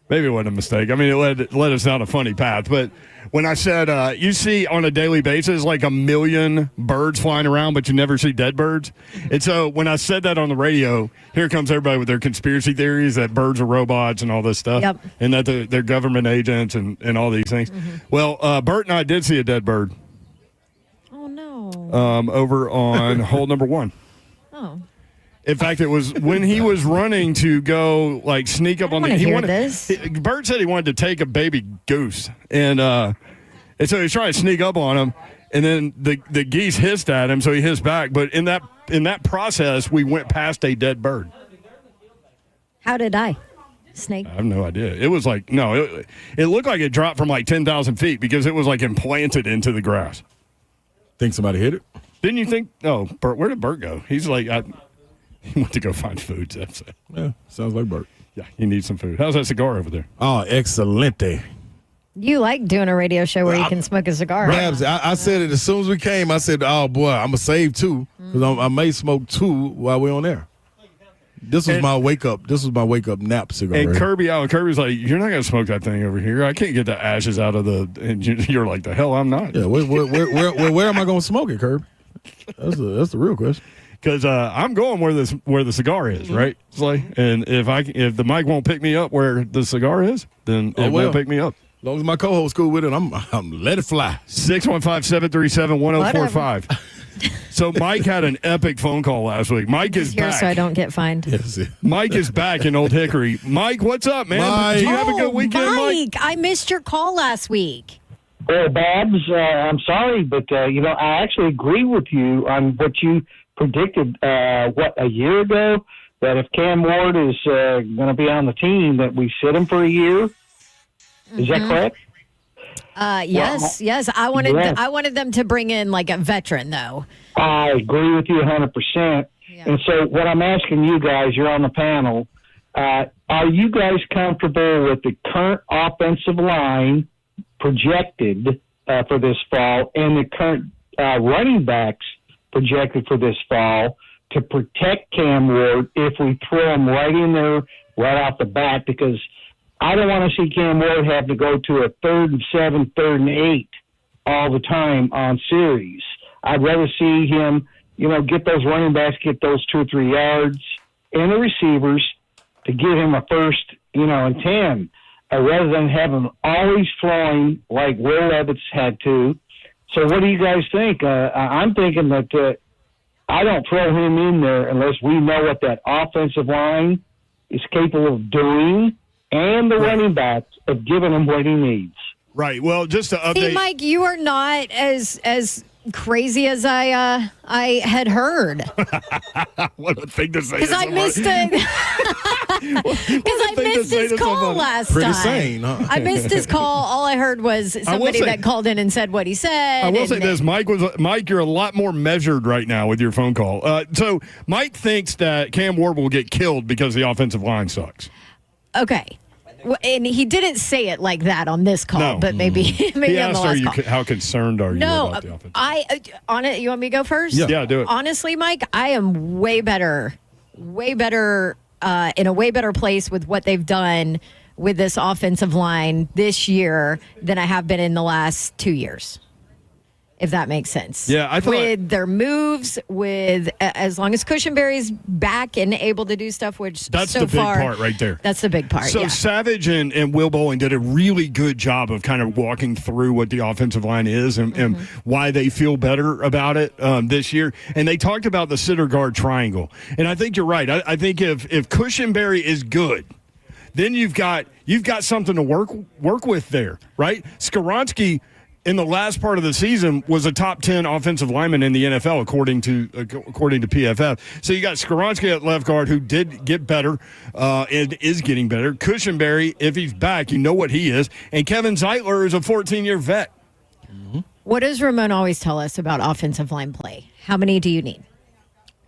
maybe it wasn't a mistake. I mean, it led us down a funny path. But when I said, you see on a daily basis like 1 million birds flying around, but you never see dead birds. And so when I said that on the radio, here comes everybody with their conspiracy theories that birds are robots and all this stuff. Yep. And that they're government agents and all these things. Mm-hmm. Well, Bert and I did see a dead bird. Oh, no. Over on hole number 1. Oh. In fact, it was when he was running to go like sneak up on the. Bert said he wanted to take a baby goose, and so he's trying to sneak up on him, and then the geese hissed at him, so he hissed back. But in that process, we went past a dead bird. How did I? Snake? I have no idea. It was like it looked like it dropped from like 10,000 feet because it was like implanted into the grass. Think somebody hit it? Didn't you think? Oh, Bert, where did Bert go? He's like he went to go find food. That's it. Yeah, sounds like Bert. Yeah, he needs some food. How's that cigar over there? Oh, excelente. You like doing a radio show where you can smoke a cigar. Rabs, I said it as soon as we came. I said, oh, boy, I'm going to save 2 because I may smoke 2 while we're on air. This was my wake up. This was my wake up nap cigar. And Kirby's like, you're not going to smoke that thing over here. I can't get the ashes out of the. And you're like, the hell, I'm not. Yeah, where am I going to smoke it, Kirby? That's the real question. Because I'm going where the cigar is, right? It's like, and if the mic won't pick me up where the cigar is, then it won't pick me up. As long as my co-host cool with it, I'm let it fly. 615-737-1045. So Mike had an epic phone call last week. Mike is here back. so I don't get fined. Yes. Mike is back in Old Hickory. Mike, what's up, man? Mike. Do you have a good weekend, Mike? I missed your call last week. Well, Babs, I'm sorry, but, I actually agree with you on what you predicted, a year ago, that if Cam Ward is going to be on the team, that we sit him for a year. Is that correct? Yes. I wanted them to bring in like a veteran, though. I agree with you 100%. Yeah. And so what I'm asking you guys, you're on the panel, are you guys comfortable with the current offensive line projected for this fall and the current running backs projected for this fall to protect Cam Ward if we throw him right in there right off the bat? Because I don't want to see Cam Ward have to go to a 3rd and 7, 3rd and 8 all the time on series. I'd rather see him, get those running backs, get those 2 or 3 yards, and the receivers to give him a first, and 10, rather than have him always flowing like Will Levis had to. So what do you guys think? I'm thinking that I don't throw him in there unless we know what that offensive line is capable of doing and the running backs of giving him what he needs. Right. Well, just to update. See, Mike, you are not as crazy as I had heard. What a thing to say. Because I missed it. Because I missed his call last time. Pretty sane, huh? I missed his call. All I heard was somebody that called in and said what he said. I will say this, Mike, you're a lot more measured right now with your phone call. So Mike thinks that Cam Ward will get killed because the offensive line sucks. Okay. And he didn't say it like that on this call, but maybe he on the asked, last call. How concerned are you about the offense? You want me to go first? Yeah, do it. Honestly, Mike, I am way better, in a way better place with what they've done with this offensive line this year than I have been in the last 2 years. if that makes sense. Yeah, I thought with their moves, with as long as Cushenberry's back and able to do stuff, which that's so the big far, part right there. That's the big part. So yeah. Savage and Will Bowling did a really good job of kind of walking through what the offensive line is and why they feel better about it this year. And they talked about the center guard triangle. And I think you're right. I think if Cushenberry is good, then you've got something to work with there, right? Skoronski in the last part of the season was a top 10 offensive lineman in the NFL according to PFF. So you got Skoronski at left guard who did get better and is getting better. Cushenberry, if he's back, you know what he is. And Kevin Zeitler is a 14-year vet. What does Ramon always tell us about offensive line play? How many do you need?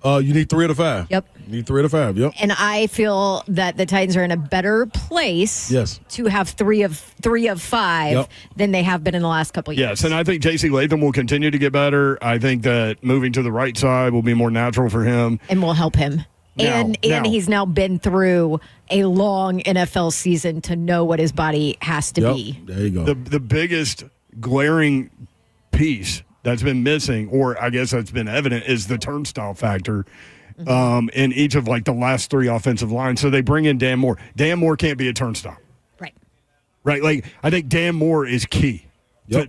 You need 3 out of 5. Yep. You need 3 out of 5, yep. And I feel that the Titans are in a better place to have 3 of 5 than they have been in the last couple of years. Yes, and I think J.C. Latham will continue to get better. I think that moving to the right side will be more natural for him. And will help him. And he's now been through a long NFL season to know what his body has to be. There you go. The biggest glaring piece that's been missing, or I guess that's been evident, is the turnstile factor in each of like the last 3 offensive lines. So they bring in Dan Moore. Dan Moore can't be a turnstile. Right. Like I think Dan Moore is key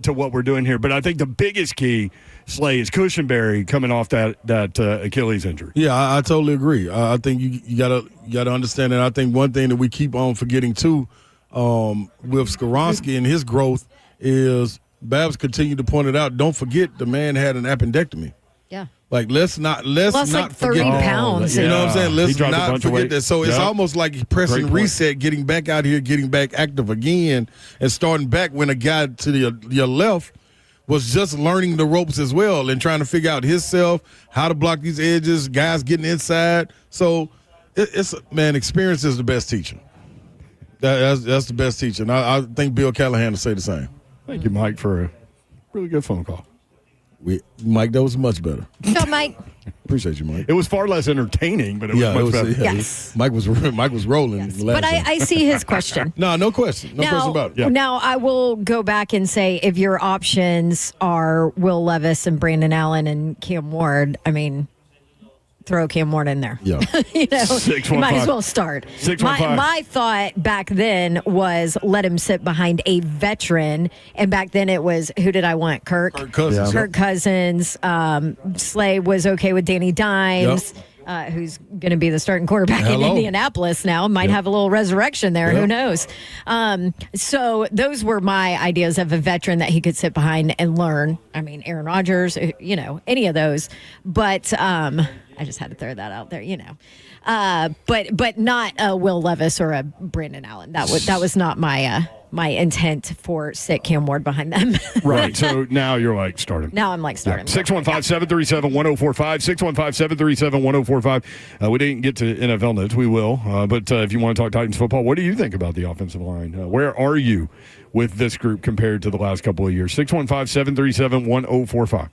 to what we're doing here. But I think the biggest key, Slay, is Cushenberry coming off that Achilles injury. Yeah, I totally agree. I think you gotta understand that. I think one thing that we keep on forgetting too, with Skoronski and his growth is Babs continued to point it out. Don't forget the man had an appendectomy. Yeah. Like let's not like 30 forget. pounds. You know what I'm saying? Let's not forget that. So it's Yep. almost like pressing reset, getting back out here, getting back active again, and starting back when a guy to your left was just learning the ropes as well and trying to figure out himself, how to block these edges, guys getting inside. So experience is the best teacher. That's the best teacher. And I think Bill Callahan will say the same. Thank you, Mike, for a really good phone call. Mike, that was much better. So, Mike. Appreciate you, Mike. It was far less entertaining, but it was much better. Yes. Mike was rolling. Yes. But I see his question. No question. No question about it. Yeah. Now, I will go back and say if your options are Will Levis and Brandon Allen and Cam Ward, I mean, throw Cam Ward in there. Yeah. You might as well start. 615. My thought back then was let him sit behind a veteran. And back then it was, who did I want? Kirk Cousins. Yeah. Kirk Cousins. Slay was okay with Danny Dimes. Yep. Who's going to be the starting quarterback in Indianapolis now. Might have a little resurrection there. Who knows? So those were my ideas of a veteran that he could sit behind and learn. I mean, Aaron Rodgers, any of those. But I just had to throw that out there, but not a Will Levis or a Brandon Allen. That was not my intent for sit Cam Ward behind them. Right. So now you're like starting. Now I'm like starting. 615-737-1045. 615-737-1045. We didn't get to NFL notes. We will. But if you want to talk Titans football, what do you think about the offensive line? Where are you with this group compared to the last couple of years? 615-737-1045.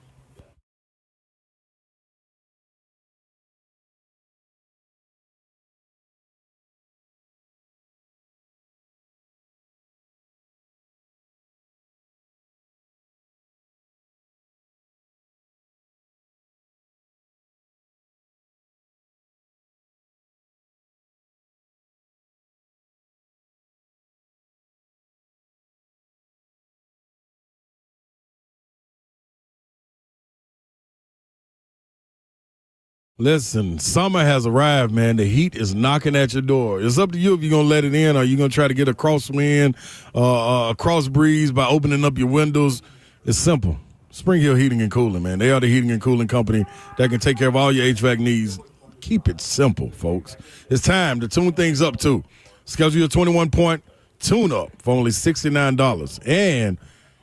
Listen, summer has arrived, man. The heat is knocking at your door. It's up to you if you're going to let it in or you're going to try to get a crosswind, a cross breeze by opening up your windows. It's simple. Spring Hill Heating and Cooling, man. They are the heating and cooling company that can take care of all your HVAC needs. Keep it simple, folks. It's time to tune things up, too. Schedule your 21-point tune-up for only $69. And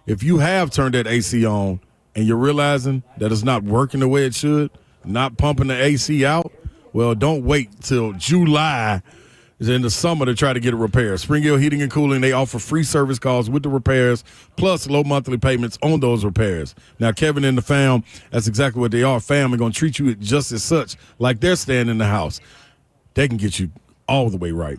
if you have turned that AC on and you're realizing that it's not working the way it should, not pumping the AC out, well, don't wait till July in the summer to try to get a repair. Spring Hill Heating and Cooling, they offer free service calls with the repairs, plus low monthly payments on those repairs. Now, Kevin and the fam, that's exactly what they are. Fam are going to treat you just as such, like they're staying in the house. They can get you all the way right.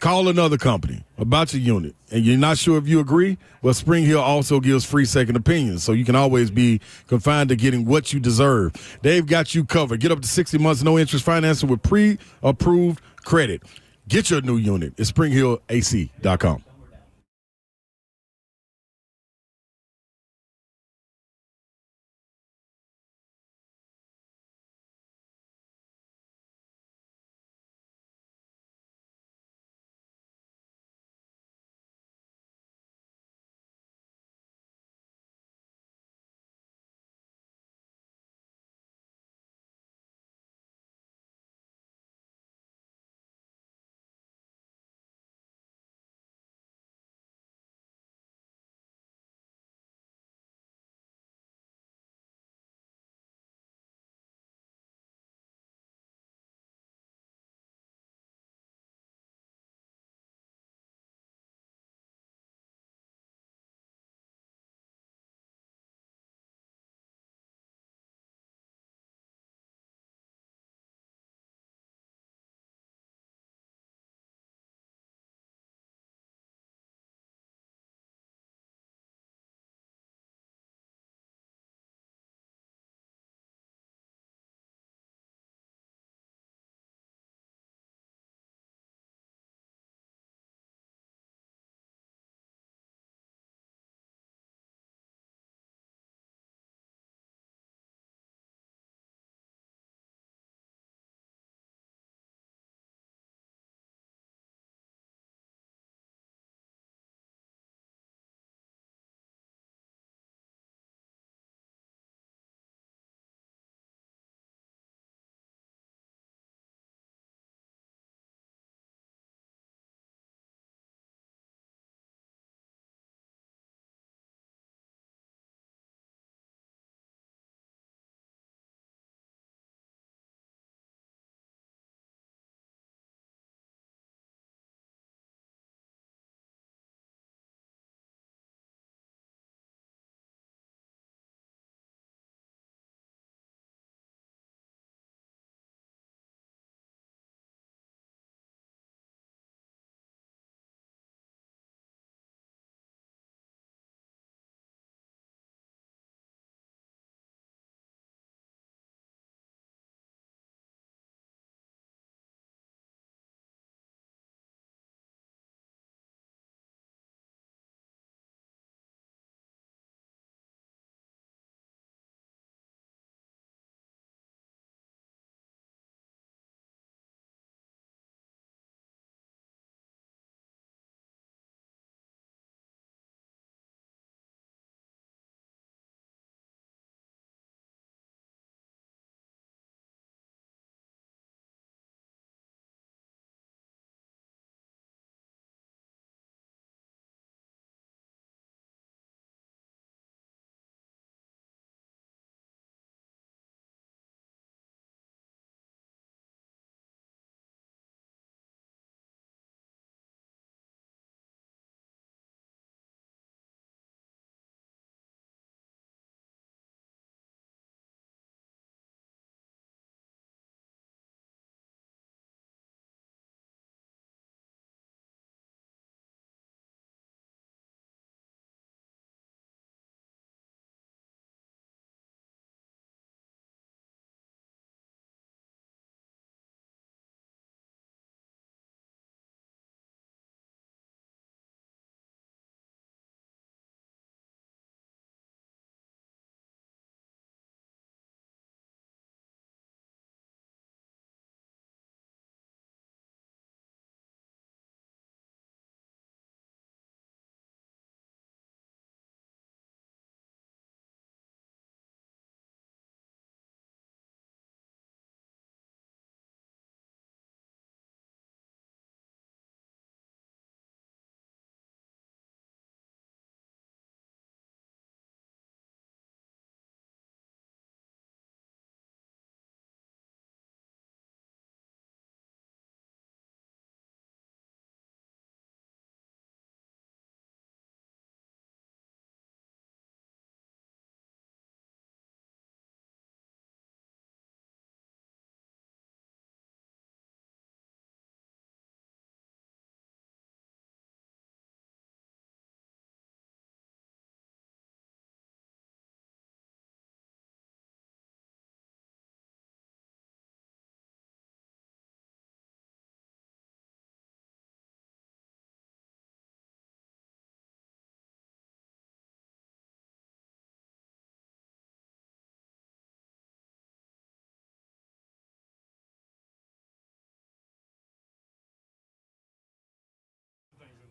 call another company about your unit and you're not sure if you agree, well, Spring Hill also gives free second opinions, so you can always be confined to getting what you deserve. They've got you covered. Get up to 60 months, no interest financing with pre-approved credit. Get your new unit at springhillac.com.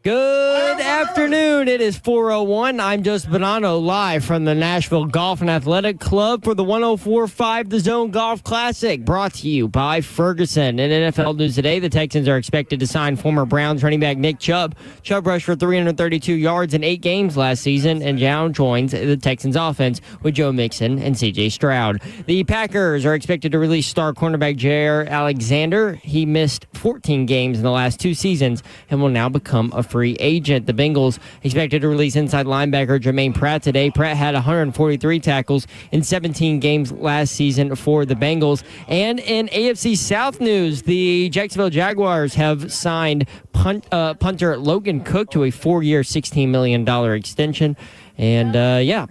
Good afternoon. It is 4:01. I'm Joseph Bonanno live from the Nashville Golf and Athletic Club for the 104.5 The Zone Golf Classic, brought to you by Ferguson. In NFL news today, the Texans are expected to sign former Browns running back Nick Chubb. Chubb rushed for 332 yards in 8 games last season, and now joins the Texans offense with Joe Mixon and C.J. Stroud. The Packers are expected to release star cornerback Jair Alexander. He missed 14 games in the last 2 seasons and will now become a free agent. The Bengals expected to release inside linebacker Jermaine Pratt today. Pratt had 143 tackles in 17 games last season for the Bengals. And in AFC South news, the Jacksonville Jaguars have signed punter Logan Cook to a 4-year, $16 million extension. And,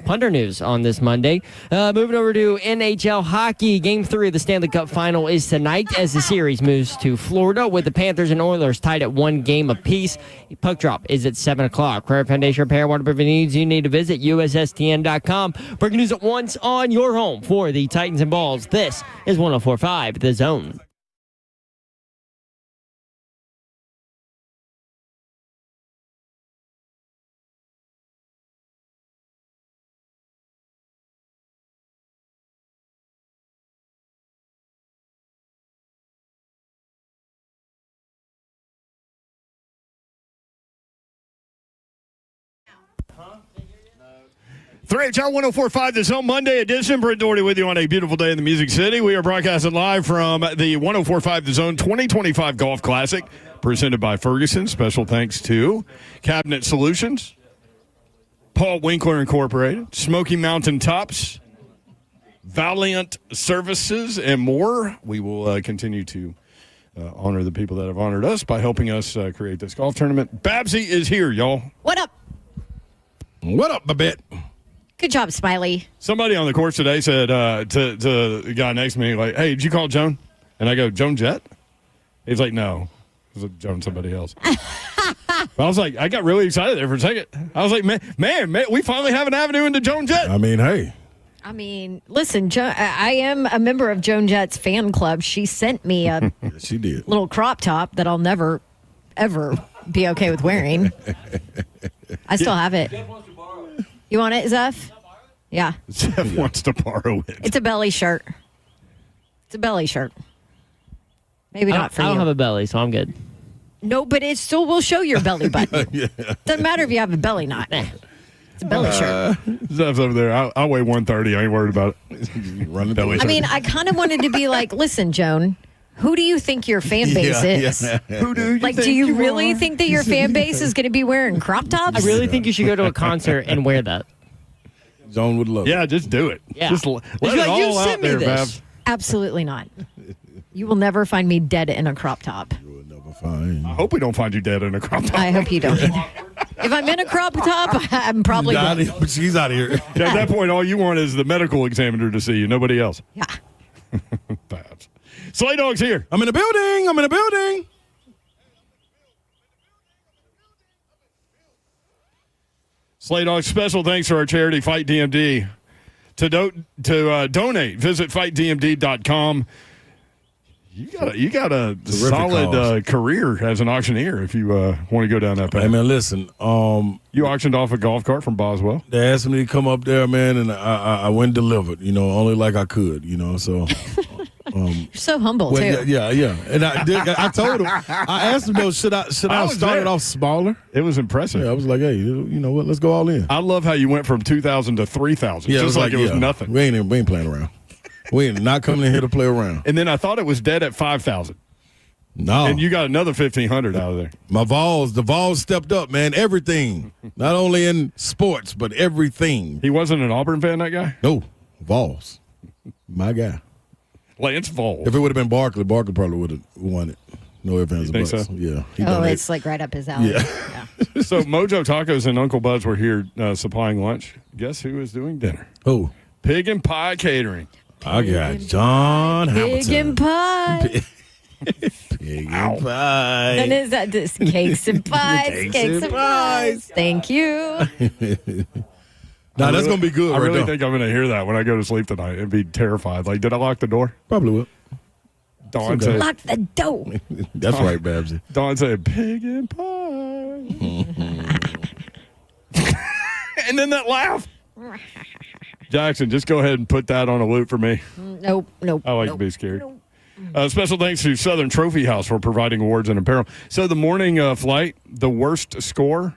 punter news on this Monday. Moving over to NHL hockey. Game 3 of the Stanley Cup Final is tonight as the series moves to Florida with the Panthers and Oilers tied at 1 game apiece. Puck drop is at 7 o'clock. Prayer Foundation Repair, whatever needs you need to visit USSTN.com. Breaking news at once on your home for the Titans and Balls. This is 104.5 The Zone. HVAC 104.5 The Zone Monday edition. Brent Doherty with you on a beautiful day in the Music City. We are broadcasting live from the 104.5 The Zone 2025 Golf Classic presented by Ferguson. Special thanks to Cabinet Solutions, Paul Winkler Incorporated, Smoky Mountain Tops, Valiant Services, and more. We will continue to honor the people that have honored us by helping us create this golf tournament. Babsy is here, y'all. What up? What up, Babette? Good job, Smiley. Somebody on the course today said to the guy next to me, like, hey, did you call Joan? And I go, Joan Jett? He's like, no. It was Joan somebody else. I was like, I got really excited there for a second. I was like, man, we finally have an avenue into Joan Jett. I mean, hey. Listen, I am a member of Joan Jett's fan club. She sent me a She did. little crop top that I'll never, ever be okay with wearing. I still have it. You want it, Zeph? Yeah. Jeff wants to borrow it. It's a belly shirt. It's a belly shirt. Maybe not for you. I don't have a belly, so I'm good. No, but it still will show your belly button. Yeah. Doesn't matter if you have a belly knot. It's a belly shirt. Zeff's over there. I weigh 130. I ain't worried about it. Running belly. I mean, I kind of wanted to be like, listen, Joan, who do you think your fan base is? Who do you Like, think do you really are? think that your fan base is going to be wearing crop tops? I really think you should go to a concert and wear that. Joan would love it. Yeah, just do it. Yeah. Just let Just it like, you all out sent me there, this. Babs. Absolutely not. You will never find me dead in a crop top. You would never find. I hope we don't find you dead in a crop top. I hope you don't. If I'm in a crop top, I'm probably Out dead. of here. She's out of here. At that point, all you want is the medical examiner to see you, nobody else. Yeah. Babs. Slay Dog's here. I'm in the building. Slay Dog, special thanks to our charity, Fight DMD. To donate, visit fightdmd.com. You got a solid career as an auctioneer if you want to go down that path. Hey, man, listen. You auctioned off a golf cart from Boswell. They asked me to come up there, man, and I went delivered, only like I could, so. You're so humble, too. Yeah. And I told him, I asked him, though, should I start it off smaller? It was impressive. Yeah, I was like, hey, you know what, let's go all in. I love how you went from 2,000 to 3,000. Yeah, just like it was nothing. We ain't playing around. We ain't not coming in here to play around. And then I thought it was dead at 5,000. No. And you got another 1,500 out of there. The Vols stepped up, man. Everything. Not only in sports, but everything. He wasn't an Auburn fan, that guy? No, Vols. My guy. Lance Vols. If it would have been Barkley probably would have won it. No ifs, ands, or think buts. so? Yeah. It's like right up his alley. Yeah. So Mojo Tacos and Uncle Bud's were here supplying lunch. Guess who is doing dinner? Oh, Pig and Pie Catering. I got John Pig Hamilton. and pie. Pig and pie. Then is that just cakes and pies? Cakes and pies. Thank you. Now that's gonna be good. I really right think I'm going to hear that when I go to sleep tonight and be terrified. Like, did I lock the door? Probably will. Dawn Okay. said, Lock the door. That's right, Babsy. Dawn said, Pig and Pie. And then that laugh. Jackson, just go ahead and put that on a loop for me. Nope. I like to be scared. Special thanks to Southern Trophy House for providing awards and apparel. So the morning flight, the worst score,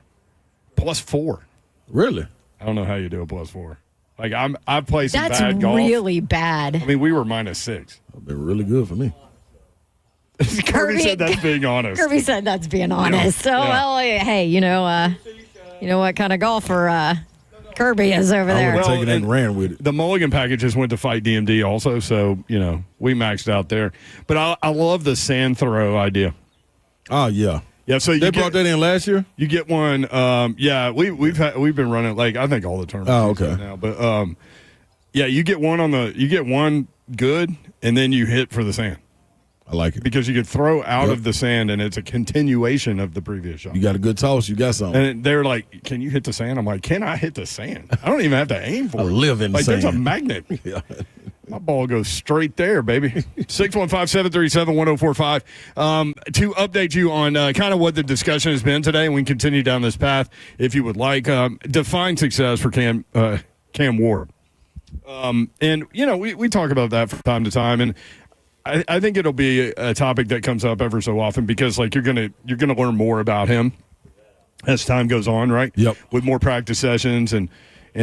+4. Really? I don't know how you do a +4. Like I've played some That's bad golf. really bad. I mean, we were -6. That'd been really good for me. Kirby said that's being honest. Kirby said that's being honest. So, well, hey, you know what kind of golfer Kirby is over I there. would have taken that and and ran with it. The Mulligan packages went to Fight DMD also, so, we maxed out there. But I love the sand throw idea. Oh, yeah. Yeah, so They brought that in last year? You get one. We've been running I think all the tournaments. Oh, okay. Now, but you get one good, and then you hit for the sand I like it. because you could throw out Yep. of the sand, and it's a continuation of the previous shot. You got a good toss. You got something. And they're like, "Can you hit the sand?" I'm like, "Can I hit the sand? I don't even have to aim for I it. live in the There's a sand." magnet. Yeah. My ball goes straight there, baby. 615-737-1045. To update you on kind of what the discussion has been today, and we can continue down this path if you would like. Define success for Cam Ward. And, we talk about that from time to time, and I think it'll be a topic that comes up ever so often because, like, you're gonna learn more about him as time goes on, right? Yep. With more practice sessions and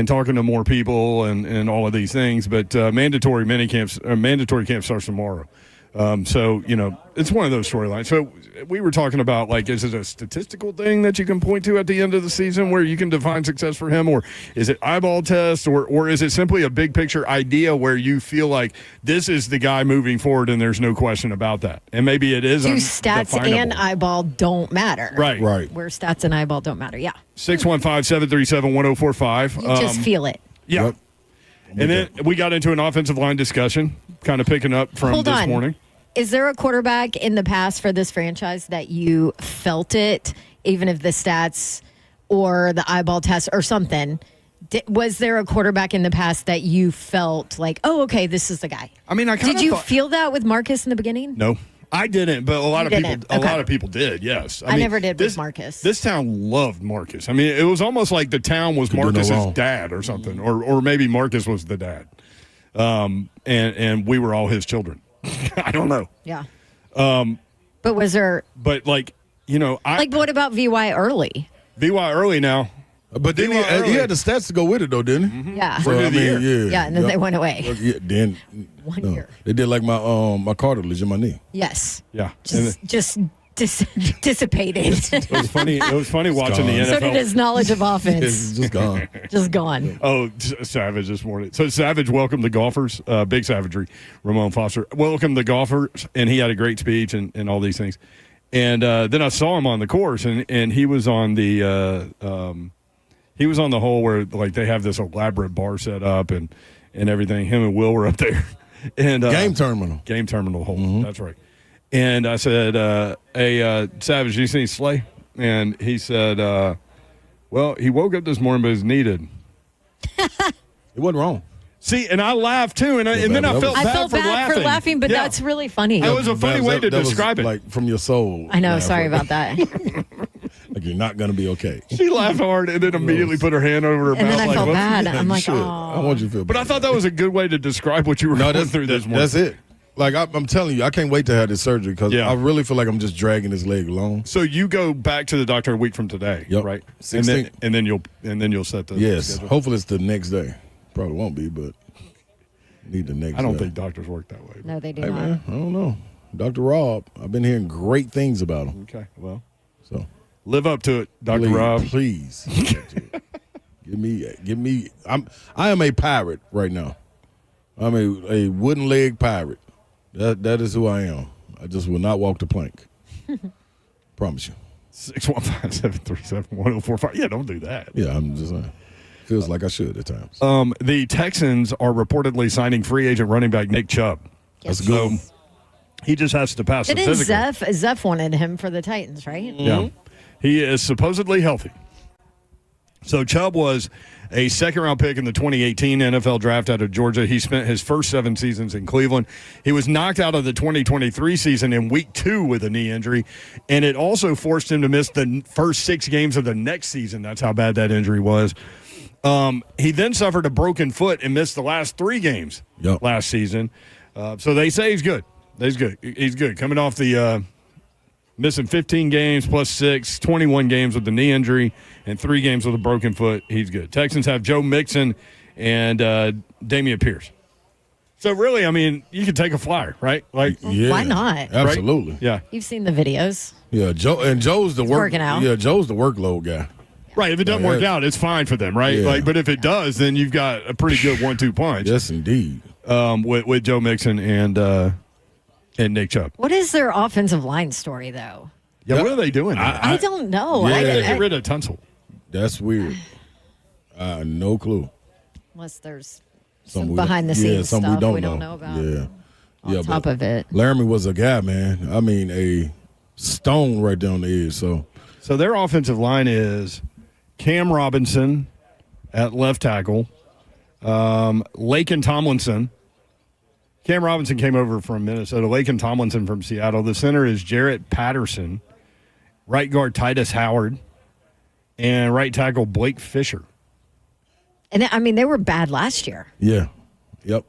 talking to more people and all of these things. But mandatory camp starts tomorrow. So, it's one of those storylines. So we were talking about, like, is it a statistical thing that you can point to at the end of the season where you can define success for him? Or is it eyeball test? Or is it simply a big picture idea where you feel like this is the guy moving forward and there's no question about that? And maybe it is Stats and eyeball don't matter. Right. Where stats and eyeball don't matter. Yeah. 615-737-1045. You just feel it. Yeah. Yep. And then we got into an offensive line discussion, kind of picking up from this morning. Is there a quarterback in the past for this franchise that you felt it, even if the stats or the eyeball test or something? Was there a quarterback in the past that you felt like, oh, okay, this is the guy? I mean, Did you feel that with Marcus in the beginning? No. I didn't, but a lot of people did. Yes, I never did with Marcus. This town loved Marcus. I mean, it was almost like the town was Marcus's dad or something, or maybe Marcus was the dad, and we were all his children. I don't know. Yeah. But was there? But what about VY early? VY early now. But then he had the stats to go with it, though, didn't he? Mm-hmm. Yeah. So, Yeah, and then they went away. Yeah, then 1 year. They did like my cartilage in my knee. Yes. Yeah. Just dissipated. It was funny. It was funny watching the NFL. So did his knowledge of offense. It's just gone. Just gone. Oh, Savage this morning. So Savage welcomed the golfers, big savagery, Ramon Foster. Welcomed the golfers, and he had a great speech and all these things. And then I saw him on the course, and he was on the hole where, like, they have this elaborate bar set up and everything. Him and Will were up there. And Game terminal hole. Mm-hmm. That's right. And I said, hey, Savage, you seen Slay? And he said, well, he woke up this morning, but he's needed. It wasn't wrong. See, and I laughed too, and then I felt bad for laughing. But Yeah. that's really funny. It was a funny way to describe it. Like from your soul. I know. Sorry about that. Like you're not going to be okay. She laughed hard and then immediately put her hand over her And mouth. then I like, felt "What?" bad. I'm You like, should. oh. I want you to feel bad. But I thought that was a good way to describe what you were going through this morning. That's it. Like I'm telling you, I can't wait to have this surgery because I really feel like I'm just dragging this leg along. So you go back to the doctor a week from today, right? 16th. And then you'll set the schedule. Hopefully it's the next day. Probably won't be, but need the next. I don't think doctors work that way. No, they do Hey not. man, I don't know. Dr. Rob, I've been hearing great things about him. Okay, well, So live up to it, Dr. please, Rob. Please, give me. I am a pirate right now. I'm a wooden leg pirate. That is who I am. I just will not walk the plank. Promise you. 615-737-1045. Yeah, don't do that. Yeah, I'm just saying. Feels like I should at times. The Texans are reportedly signing free agent running back Nick Chubb. Yes. That's good. So he just has to pass the Didn't physical. Zeph wanted him for the Titans, right? Yeah. He is supposedly healthy. So Chubb was a second-round pick in the 2018 NFL Draft out of Georgia. He spent his first 7 seasons in Cleveland. He was knocked out of the 2023 season in Week 2 with a knee injury, and it also forced him to miss the first 6 games of the next season. That's how bad that injury was. He then suffered a broken foot and missed the last 3 games last season. So they say he's good. He's good. He's good. Coming off the missing 15 games plus 6, 21 games with the knee injury, and 3 games with a broken foot. He's good. Texans have Joe Mixon and Dameon Pierce. So really, I mean, you could take a flyer, right? Like, why not? Absolutely. Right? Yeah. You've seen the videos. Yeah, Joe's the working out. Yeah, Joe's the workload guy. Right. If it doesn't work out, it's fine for them, right? Yeah. Like, but if it does, then you've got a pretty good 1-2 punch. Yes, indeed. With Joe Mixon and Nick Chubb. What is their offensive line story, though? Yeah, what are they doing? I don't know. Yeah. Why did they get rid of Tunsil? That's weird. No clue. Unless there's Some some behind the scenes some stuff we don't know about. Yeah. On top of it. Laramie was a guy, man. I mean, a stone right there on the edge. So their offensive line is Cam Robinson at left tackle, Laken Tomlinson. Cam Robinson came over from Minnesota. Laken Tomlinson from Seattle. The center is Jarrett Patterson. Right guard Titus Howard. And right tackle Blake Fisher. And I mean, they were bad last year. Yeah. Yep.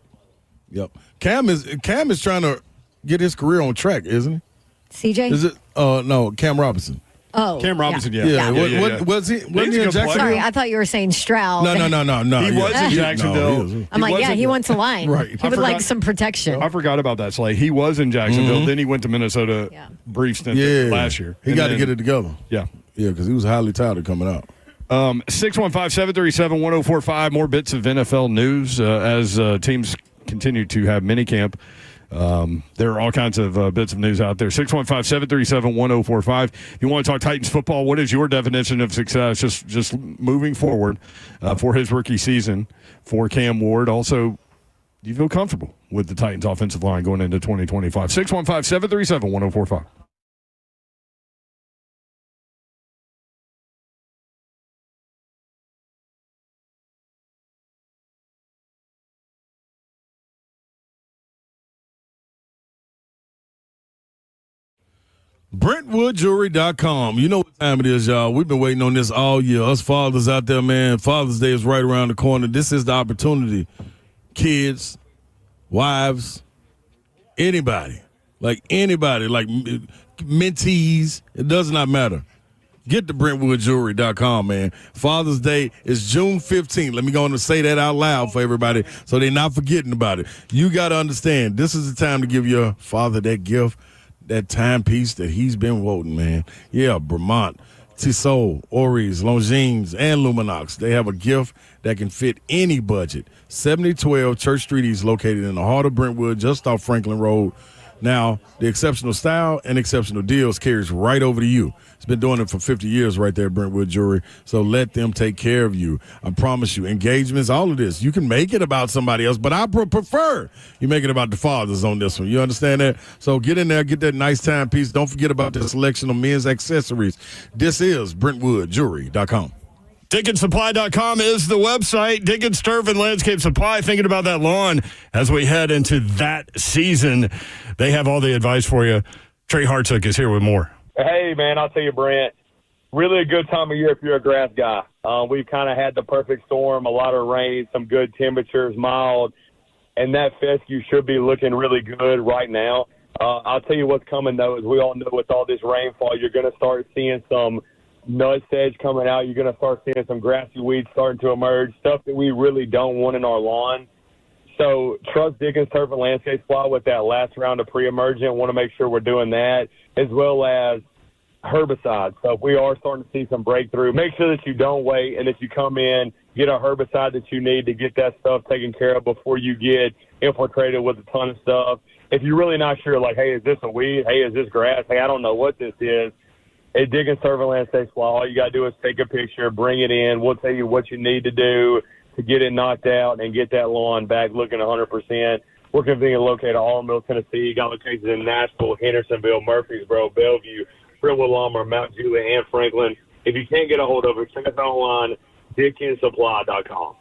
Cam is trying to get his career on track, isn't he? CJ? Is it? No, Cam Robinson. Oh, Cam Robinson, yeah. Yeah. Yeah. What was he? Wasn't he in good player. Jacksonville? Sorry, I thought you were saying Stroud. No. He was in Jacksonville. No, I'm like, yeah, he wants a line. Right. He I would like forgot- some protection. I forgot about that, Slay. He was in Jacksonville. Then he went to Minnesota brief stint last year. He got to get it together. Yeah. Yeah, because he was highly touted coming out. 615-737-1045. More bits of NFL news as teams continue to have minicamp. There are all kinds of bits of news out there. 615-737-1045. If you want to talk Titans football, what is your definition of success? Just moving forward for his rookie season for Cam Ward. Also, do you feel comfortable with the Titans offensive line going into 2025? 615-737-1045. BrentwoodJewelry.com. You know what time it is, y'all. We've been waiting on this all year. Us fathers out there, man. Father's Day is right around the corner. This is the opportunity. Kids, wives, anybody, like mentees, it does not matter. Get to BrentwoodJewelry.com, man. Father's Day is June 15th. Let me go on and say that out loud for everybody so they're not forgetting about it. You got to understand, this is the time to give your father that gift, that timepiece that he's been wanting, man. Yeah, Bremont, Tissot, Oris, Longines, and Luminox. They have a gift that can fit any budget. 7012 Church Street is located in the heart of Brentwood, just off Franklin Road. Now, the exceptional style and exceptional deals carries right over to you. It's been doing it for 50 years right there at Brentwood Jewelry, so let them take care of you. I promise you, engagements, all of this, you can make it about somebody else, but I prefer you make it about the fathers on this one. You understand that? So get in there, get that nice timepiece. Don't forget about the selection of men's accessories. This is BrentwoodJewelry.com. DickensSupply.com is the website. Dickens Turf and Landscape Supply. Thinking about that lawn as we head into that season. They have all the advice for you. Trey Hartsook is here with more. Hey, man, I'll tell you, Brent, really a good time of year if you're a grass guy. We've kind of had the perfect storm, a lot of rain, some good temperatures, mild, and that fescue should be looking really good right now. I'll tell you what's coming, though, as we all know with all this rainfall, you're going to start seeing some nut sedge coming out. You're going to start seeing some grassy weeds starting to emerge, stuff that we really don't want in our lawn. So trust Dickens Turf and Landscape Supply with that last round of pre-emergent. Want to make sure we're doing that, as well as herbicides. So if we are starting to see some breakthrough, make sure that you don't wait and that you come in, get a herbicide that you need to get that stuff taken care of before you get infiltrated with a ton of stuff. If you're really not sure, like, hey, is this a weed? Hey, is this grass? Hey, I don't know what this is. At Dickens Turf and Landscape Supply, all you got to do is take a picture, bring it in. We'll tell you what you need to do to get it knocked out and get that lawn back looking 100%. We're convenient located in Allenville, Tennessee. Got locations in Nashville, Hendersonville, Murfreesboro, Bellevue, Brentwood, Lamar, Mount Juliet, and Franklin. If you can't get a hold of it, check us online, DickensSupply.com.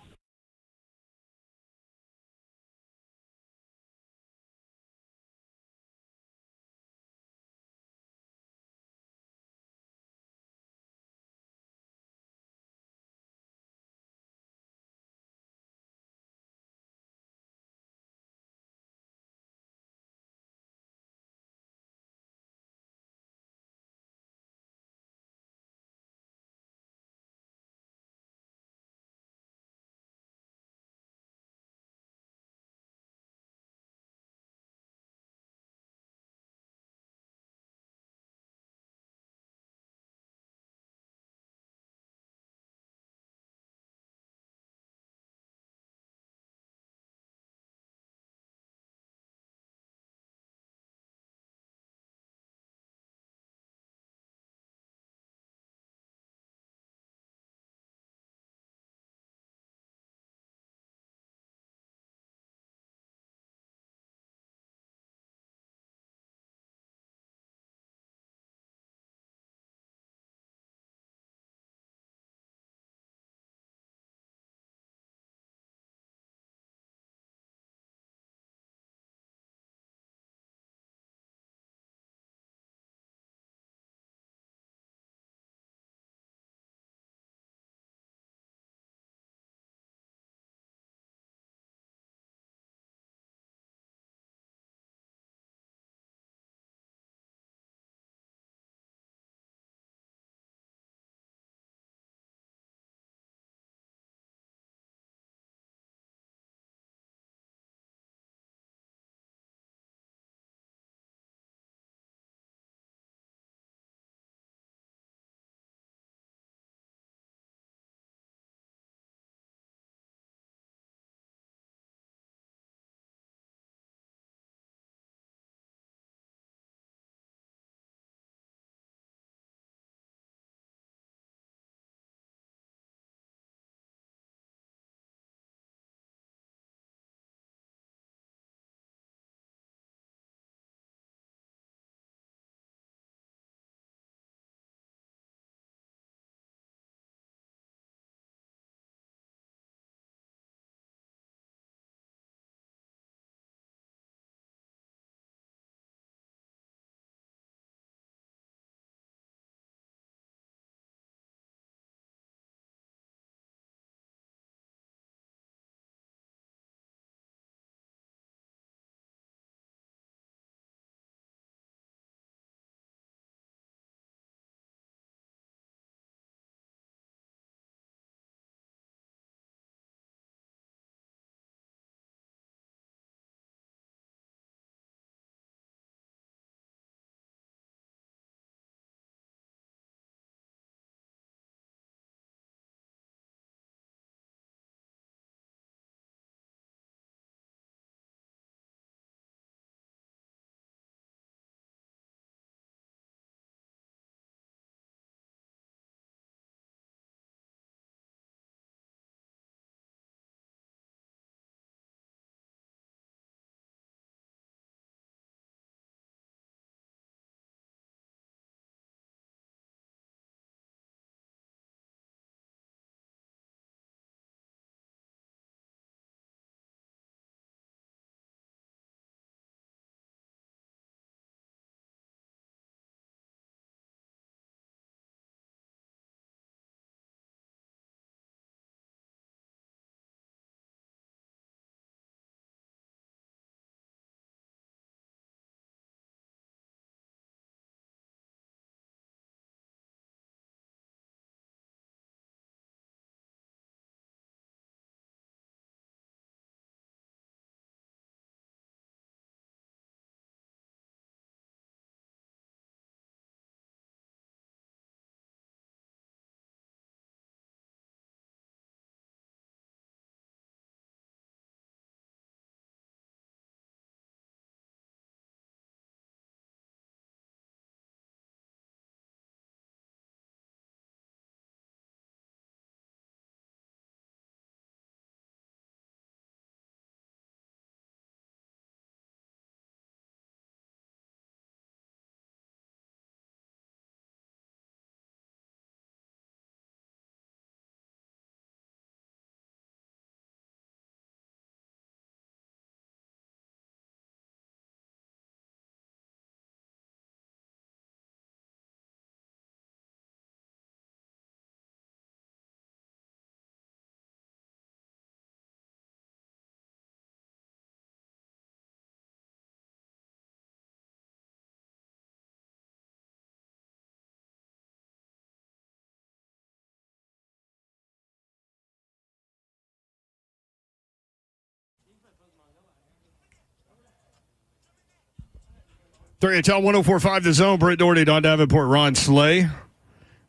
3HL 104.5 The Zone. Britt Doherty, Don Davenport, Ron Slay.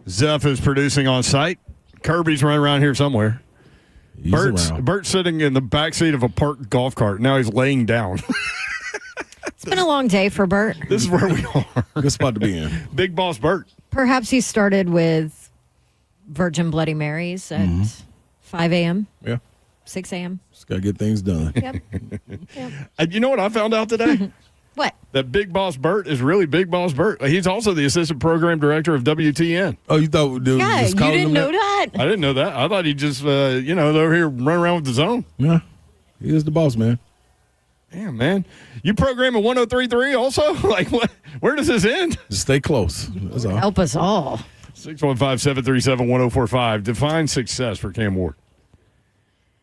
Zeph is producing on site. Kirby's running around here somewhere. Bert's sitting in the backseat of a parked golf cart. Now he's laying down. It's been a long day for Bert. This is where we are. Good spot to be in. Big Boss Bert. Perhaps he started with Virgin Bloody Marys at 5 a.m., Yeah. 6 a.m. Just got to get things done. Yep. You know what I found out today? What? That Big Boss Bert is really Big Boss Bert. He's also the assistant program director of WTN. Oh, you thought dude Yeah, just you calling didn't him know that? I didn't know that. I thought he just, over here running around with the zone. Yeah. He is the boss, man. Damn, man. You program at 103.3 also? Like, what? Where does this end? Just stay close. That's all. Help us all. 615-737-1045. Define success for Cam Ward.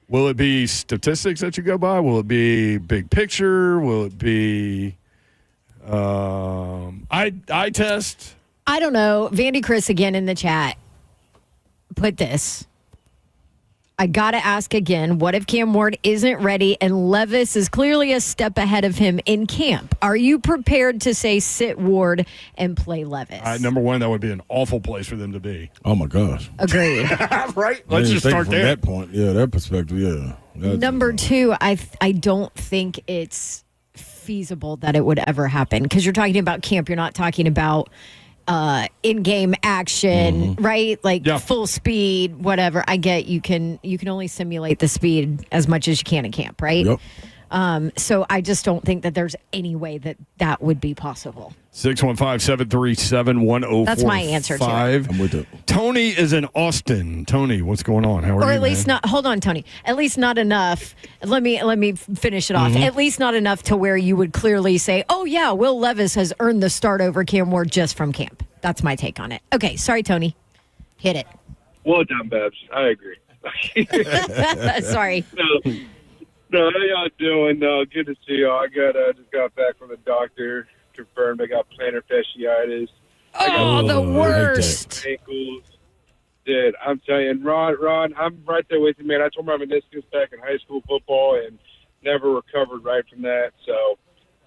Will it be statistics that you go by? Will it be big picture? Will it be eye test? I don't know. Vandy Chris again in the chat put this. I got to ask again, what if Cam Ward isn't ready and Levis is clearly a step ahead of him in camp? Are you prepared to say sit Ward and play Levis? Number one, that would be an awful place for them to be. Oh, my gosh. Agreed. Right? Let's just start from there. that point. Yeah, that perspective, yeah. Number two, I don't think it's feasible that it would ever happen because you're talking about camp. You're not talking about in-game action, right? Like full speed, whatever. I get you can only simulate the speed as much as you can in camp, right? Yep. So I just don't think that there's any way that would be possible. 615-737-1045. That's my answer to it. I'm with it. Tony is in Austin. Tony, what's going on? How are you? Or at least man? not. Hold on, Tony. At least not enough. Let me finish it off. At least not enough to where you would clearly say, "Oh yeah, Will Levis has earned the start over Cam Ward just from camp." That's my take on it. Okay, sorry, Tony. Hit it. Well done, Babs. I agree. Sorry. No, how y'all doing? Good to see y'all. I just got back from the doctor. Confirmed I got plantar fasciitis. Oh, the worst. Ankles. Dude, I'm telling you, and Ron, I'm right there with you, man. I tore my meniscus back in high school football and never recovered right from that. So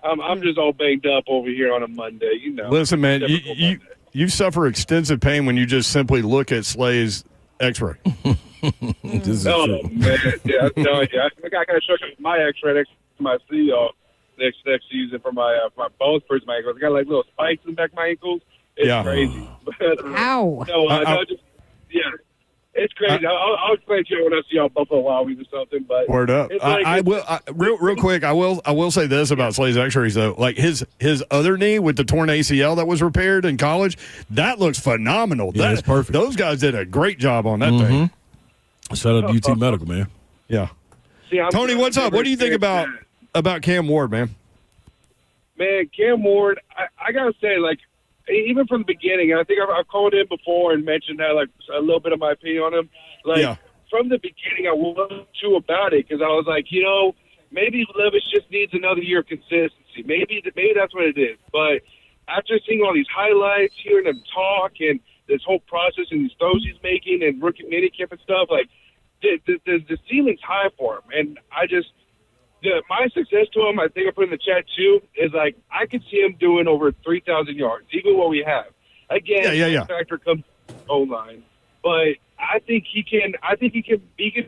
I'm just all banged up over here on a Monday, you know. Listen, man, Monday. you suffer extensive pain when you just simply look at Slay's X-ray. This is Oh, true. man. Yeah, I'm telling you. I think I got to show you my X-ray next time I see y'all next season for my bones for my ankles. I got like little spikes in the back of my ankles. It's crazy. Ow. It's crazy. I'll explain to you when I see y'all Buffalo Wild Wings or something. But Word up. it's like- I will real quick. I will say this about Slay's X-rays though. Like his other knee with the torn ACL that was repaired in college, that looks phenomenal. Yeah, it's perfect. Those guys did a great job on that thing. Shout out to UT Medical, man. Yeah. See, I'm Tony, what's up? What do you think about Cam Ward, man? Man, Cam Ward, I got to say, like, even from the beginning, and I think I've called in before and mentioned that, like, a little bit of my opinion on him. Like, from the beginning, I wasn't too about it because I was like, maybe Levis just needs another year of consistency. Maybe that's what it is. But after seeing all these highlights, hearing him talk, and this whole process and these throws he's making and rookie minicamp and stuff, like, the ceiling's high for him. And my success to him, I think I put in the chat too, is like I could see him doing over 3,000 yards, even what we have. Again, the factor comes O-line, but I think he can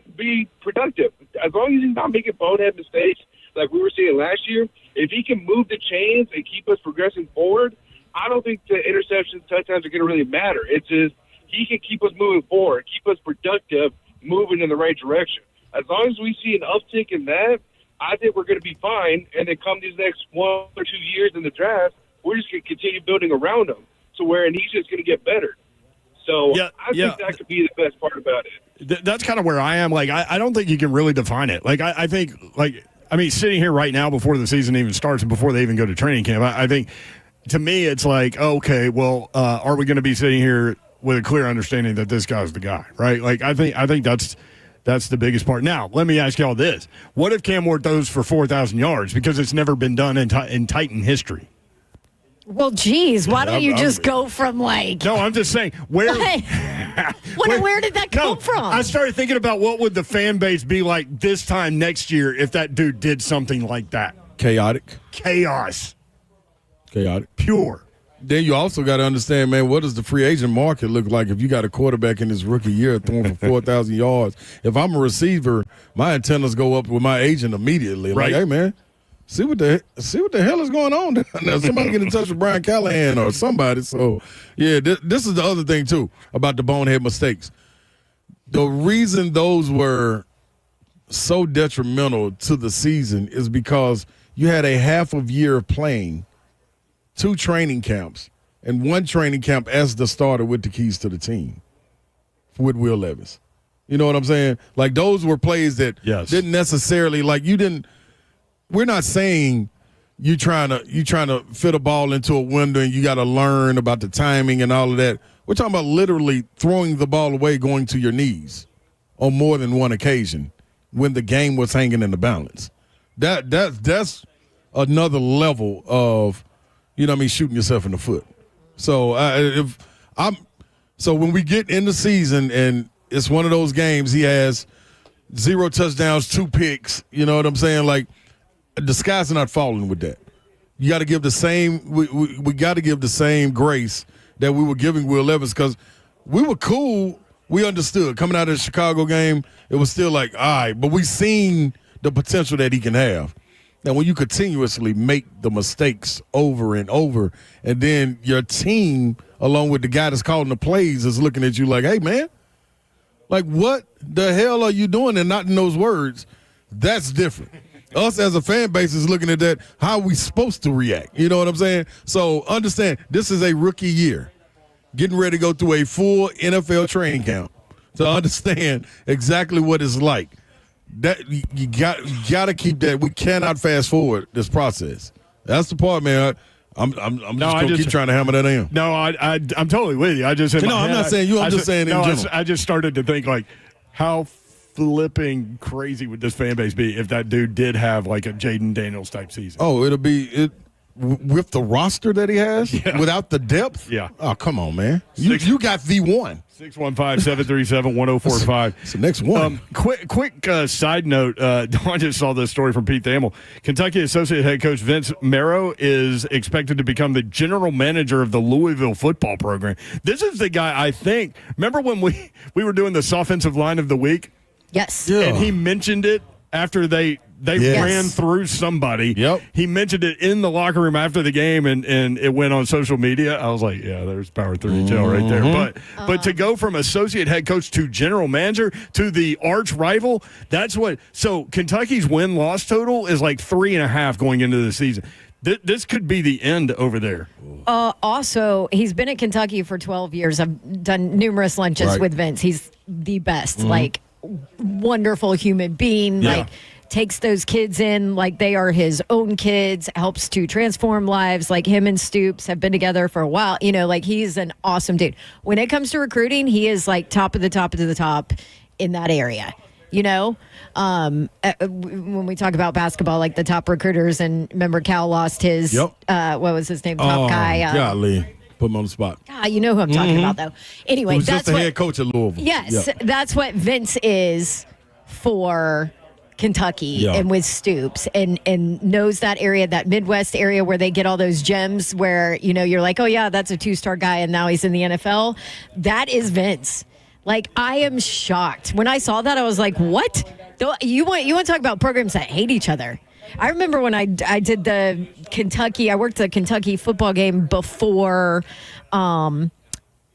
be productive as long as he's not making bonehead mistakes like we were seeing last year. If he can move the chains and keep us progressing forward, I don't think the interceptions, touchdowns are going to really matter. It's just he can keep us moving forward, keep us productive, moving in the right direction. As long as we see an uptick in that, I think we're going to be fine. And then come these next 1 or 2 years in the draft, we're just going to continue building around him and he's just going to get better. So I think that could be the best part about it. That's kind of where I am. Like, I don't think you can really define it. Like, I think, sitting here right now before the season even starts and before they even go to training camp, I think, to me, it's like, okay, well, are we going to be sitting here with a clear understanding that this guy's the guy, right? Like, I think that's the biggest part. Now, let me ask y'all this. What if Cam Ward throws for 4,000 yards? Because it's never been done in Titan history. Well, geez, why don't you just go from like... No, I'm just saying. Where did that come from? I started thinking about what would the fan base be like this time next year if that dude did something like that. Chaotic. Chaos. chaotic. Pure. Then you also got to understand, man, what does the free agent market look like if you got a quarterback in his rookie year throwing for 4,000 yards? If I'm a receiver, my antennas go up with my agent immediately. Right. Like, hey, man, see what the hell is going on down there. Somebody get in touch with Brian Callahan or somebody. So, yeah, this is the other thing, too, about the bonehead mistakes. The reason those were so detrimental to the season is because you had a half of year of playing, 2 training camps, and 1 training camp as the starter with the keys to the team with Will Levis. You know what I'm saying? Like, those were plays that didn't necessarily, like, we're not saying you trying to fit a ball into a window and you got to learn about the timing and all of that. We're talking about literally throwing the ball away, going to your knees on more than one occasion when the game was hanging in the balance. That's another level of, you know what I mean, shooting yourself in the foot. So when we get in the season and it's one of those games, he has 0 touchdowns, 2 picks. You know what I'm saying? Like, the sky's not falling with that. You got to give the same. We got to give the same grace that we were giving Will Levis, because we were cool. We understood coming out of the Chicago game. It was still like, all right, but we seen the potential that he can have. Now, when you continuously make the mistakes over and over, and then your team, along with the guy that's calling the plays, is looking at you like, hey, man, like, what the hell are you doing? And not in those words, that's different. Us as a fan base is looking at that, how are we supposed to react? You know what I'm saying? So understand, this is a rookie year, getting ready to go through a full NFL training camp to understand exactly what it's like. That you got to keep that. We cannot fast forward this process. That's the part, man. I'm just going to keep trying to hammer that in. No, I'm totally with you. I just I'm not saying you. I'm just saying in general. I just started to think, like, how flipping crazy would this fan base be if that dude did have like a Jaden Daniels type season? Oh, it'll be with the roster that he has, without the depth. Yeah. Oh, come on, man. You got the one. 615-737-1045. It's the next one. Quick side note. Dawn just saw this story from Pete Thamel. Kentucky Associate Head Coach Vince Marrow is expected to become the general manager of the Louisville football program. This is the guy, I think. Remember when we were doing the offensive line of the week? Yes. Yeah. And he mentioned it after they ran through somebody. Yep. He mentioned it in the locker room after the game, and it went on social media. I was like, yeah, there's Power 3HL right there. But to go from associate head coach to general manager to the arch rival, that's what – so Kentucky's win-loss total is like 3.5 going into the season. This could be the end over there. Also, he's been at Kentucky for 12 years. I've done numerous lunches with Vince. He's the best, like, wonderful human being, like takes those kids in like they are his own kids, helps to transform lives. Like, him and Stoops have been together for a while. You know, like, he's an awesome dude. When it comes to recruiting, he is like top of the top in that area. You know, when we talk about basketball, like the top recruiters, and remember Cal lost his what was his name, top guy? Golly. Put him on the spot. You know who I'm talking about, though. Anyway, was that's just the head coach at Louisville. Yes, that's what Vince is for Kentucky and with Stoops, and knows that area, that Midwest area where they get all those gems where, you know, you're like, oh, yeah, that's a 2-star guy, and now he's in the NFL. That is Vince. Like, I am shocked. When I saw that, I was like, what? You want to talk about programs that hate each other? I remember when I did the Kentucky, I worked the Kentucky football game before the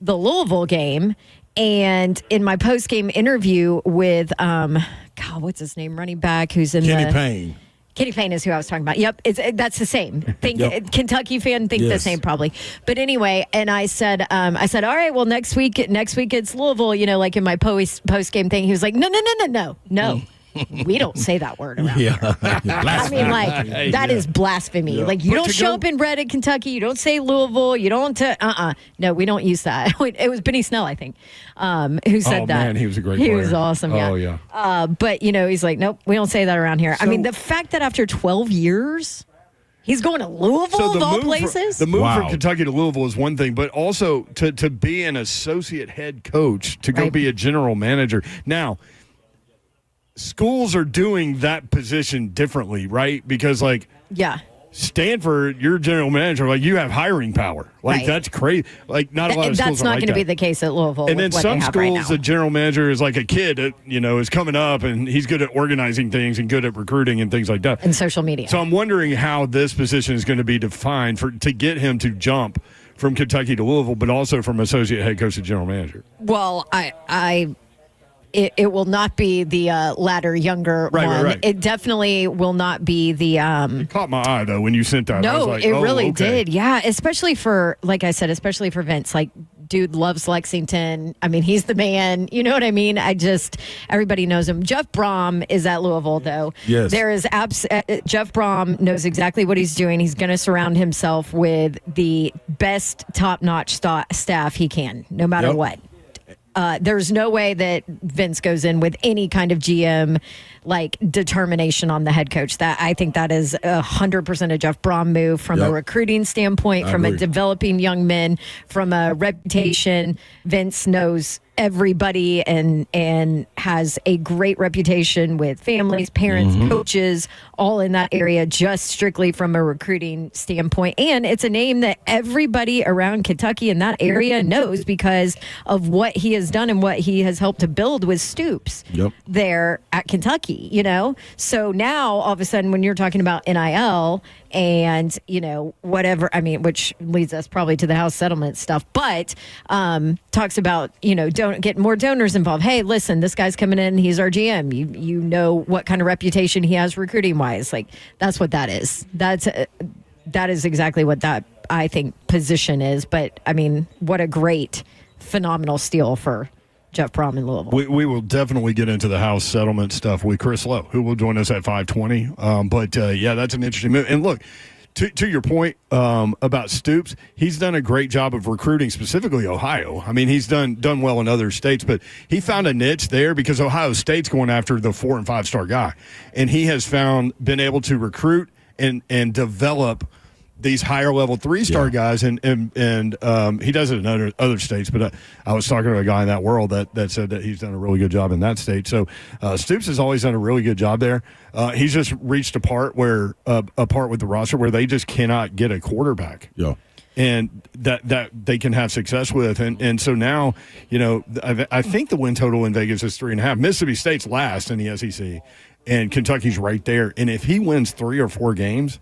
Louisville game. And in my post-game interview with, what's his name? Running back who's in Kenny Payne. Kenny Payne is who I was talking about. Yep, that's the same. Kentucky fan think the same probably. But anyway, and I said, all right, well, next week it's Louisville. You know, like in my post game thing, he was like, no. We don't say that word around here. I mean, like, that is blasphemy. Yeah. Like, you don't show up in red at Kentucky. You don't say Louisville. You don't. No, we don't use that. It was Benny Snell, I think, who said that. Oh, man, he was a great player. He was awesome, yeah. Oh, yeah. But, you know, he's like, nope, we don't say that around here. So, I mean, the fact that after 12 years, he's going to Louisville, of all places? The move from Kentucky to Louisville is one thing, but also to be an associate head coach, to go be a general manager. Now, schools are doing that position differently, right? Because, like, Stanford, your general manager, like you have hiring power. Like Right. that's crazy. Like not a lot of schools That's are not like going to be that. the case at Louisville. And then with what some they have right schools, now. the general manager is like a kid that, is coming up and he's good at organizing things and good at recruiting and things like that. And social media. So I'm wondering how this position is going to be defined to get him to jump from Kentucky to Louisville, but also from associate head coach to general manager. Well, it will not be the latter younger one. Right. It definitely will not be the. Caught my eye though when you sent that. I was No, like, it oh, really okay. did. Yeah, especially for, like I said, especially for Vince. Like, dude loves Lexington. I mean, he's the man. You know what I mean? Everybody knows him. Jeff Brom is at Louisville, though. Yes. There is Jeff Brom knows exactly what he's doing. He's going to surround himself with the best top-notch staff he can, no matter Yep. what. There's no way that Vince goes in with any kind of GM like determination on the head coach. That I think that is 100% a Jeff Brom move from a Yep. recruiting standpoint, I from a agree. developing young men, from a reputation. Vince knows everybody and has a great reputation with families, parents, coaches, all in that area, just strictly from a recruiting standpoint. And it's a name that everybody around Kentucky in that area knows because of what he has done and what he has helped to build with Stoops Yep. there at Kentucky, So now all of a sudden when you're talking about NIL and, whatever, I mean, which leads us probably to the house settlement stuff, but talks about, don't get more donors involved. Hey, listen, this guy's coming in. He's our GM. You know what kind of reputation he has recruiting wise. Like that's what that is. That is exactly what that I think position is. But I mean, what a great, phenomenal steal for Jeff Brom in Louisville. We will definitely get into the house settlement stuff with Chris Lowe, who will join us at 5:20. But that's an interesting move. And look, to your point about Stoops, he's done a great job of recruiting, specifically Ohio. I mean, he's done well in other states, but he found a niche there because Ohio State's going after the 4- and 5-star guy, and he has been able to recruit and develop these higher level 3-star guys, and he does it in other states. But I was talking to a guy in that world that said that he's done a really good job in that state. So Stoops has always done a really good job there. He's just reached a part with the roster where they just cannot get a quarterback. Yeah. And that they can have success with, and so now I think the win total in Vegas is 3.5. Mississippi State's last in the SEC, and Kentucky's right there. And if he wins 3 or 4 games,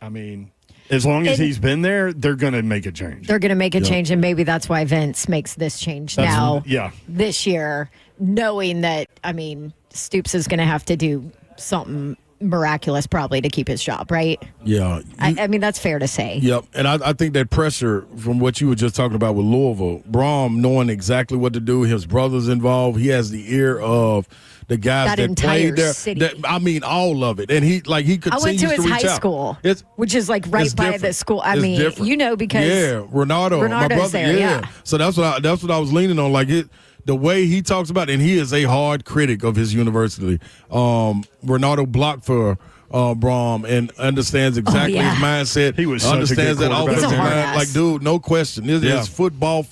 I mean, as long as he's been there, they're going to make a change. They're going to make a change, and maybe that's why Vince makes this change this year, knowing that, I mean, Stoops is going to have to do something miraculous probably to keep his job, right? Yeah. I mean, that's fair to say. Yep, and I think that pressure from what you were just talking about with Louisville, Brom knowing exactly what to do, his brother's involved, he has the ear of the guys that played there. City. I mean, all of it, and he continues I went to his reach high out. school, which is like right by the school. I mean, different. because Renato's my brother. there, yeah. So that's what I was leaning on, like it. The way he talks about it, and he is a hard critic of his university. Renato blocked for Brom and understands exactly his mindset. He was such understands a good that quarterback. offensive He's a hard mind. ass. Like, dude, no question. This is football,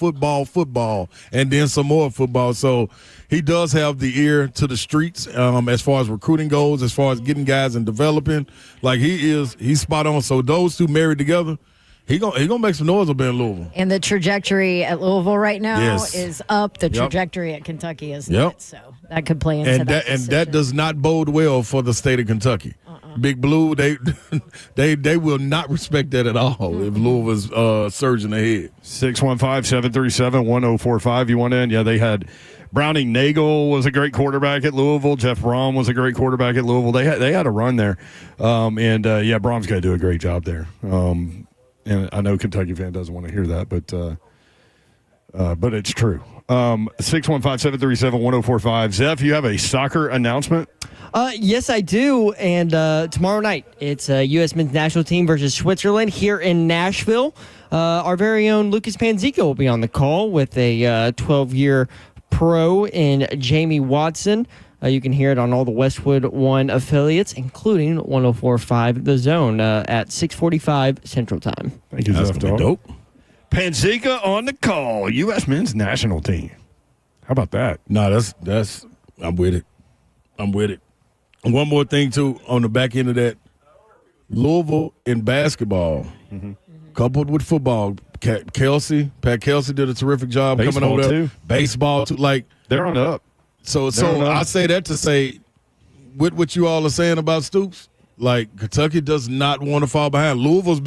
and then some more football. So he does have the ear to the streets as far as recruiting goes, as far as getting guys and developing. Like he's spot on. So those two married together, he gonna make some noise up in Louisville. And the trajectory at Louisville right now Yes. is up. The trajectory at Kentucky is not. So that could play into that. And that does not bode well for the state of Kentucky. Big Blue, they will not respect that at all if Louisville's surging ahead. 615-737-1045. You want in? Yeah, they had Browning Nagel was a great quarterback at Louisville. Jeff Brom was a great quarterback at Louisville. They had a run there. Brom's got to do a great job there. And I know Kentucky fan doesn't want to hear that, but it's true. 615-737-1045. Zeph, you have a soccer announcement? Yes, I do. And tomorrow night, it's U.S. men's national team versus Switzerland here in Nashville. Our very own Lucas Panzico will be on the call with a 12-year pro in Jamie Watson. You can hear it on all the Westwood One affiliates, including 104.5 The Zone at 6:45 Central Time. Thank you, That's Zeph. gonna be dope. Panzica on the call. U.S. men's national team. How about that? No, that's I'm with it. And one more thing too on the back end of that. Louisville in basketball, coupled with football. Pat Kelsey did a terrific job Baseball, coming over there. too. Baseball, too. Like, They're on the up. so No. I say that to say, with what you all are saying about Stoops, like Kentucky does not want to fall behind. Louisville's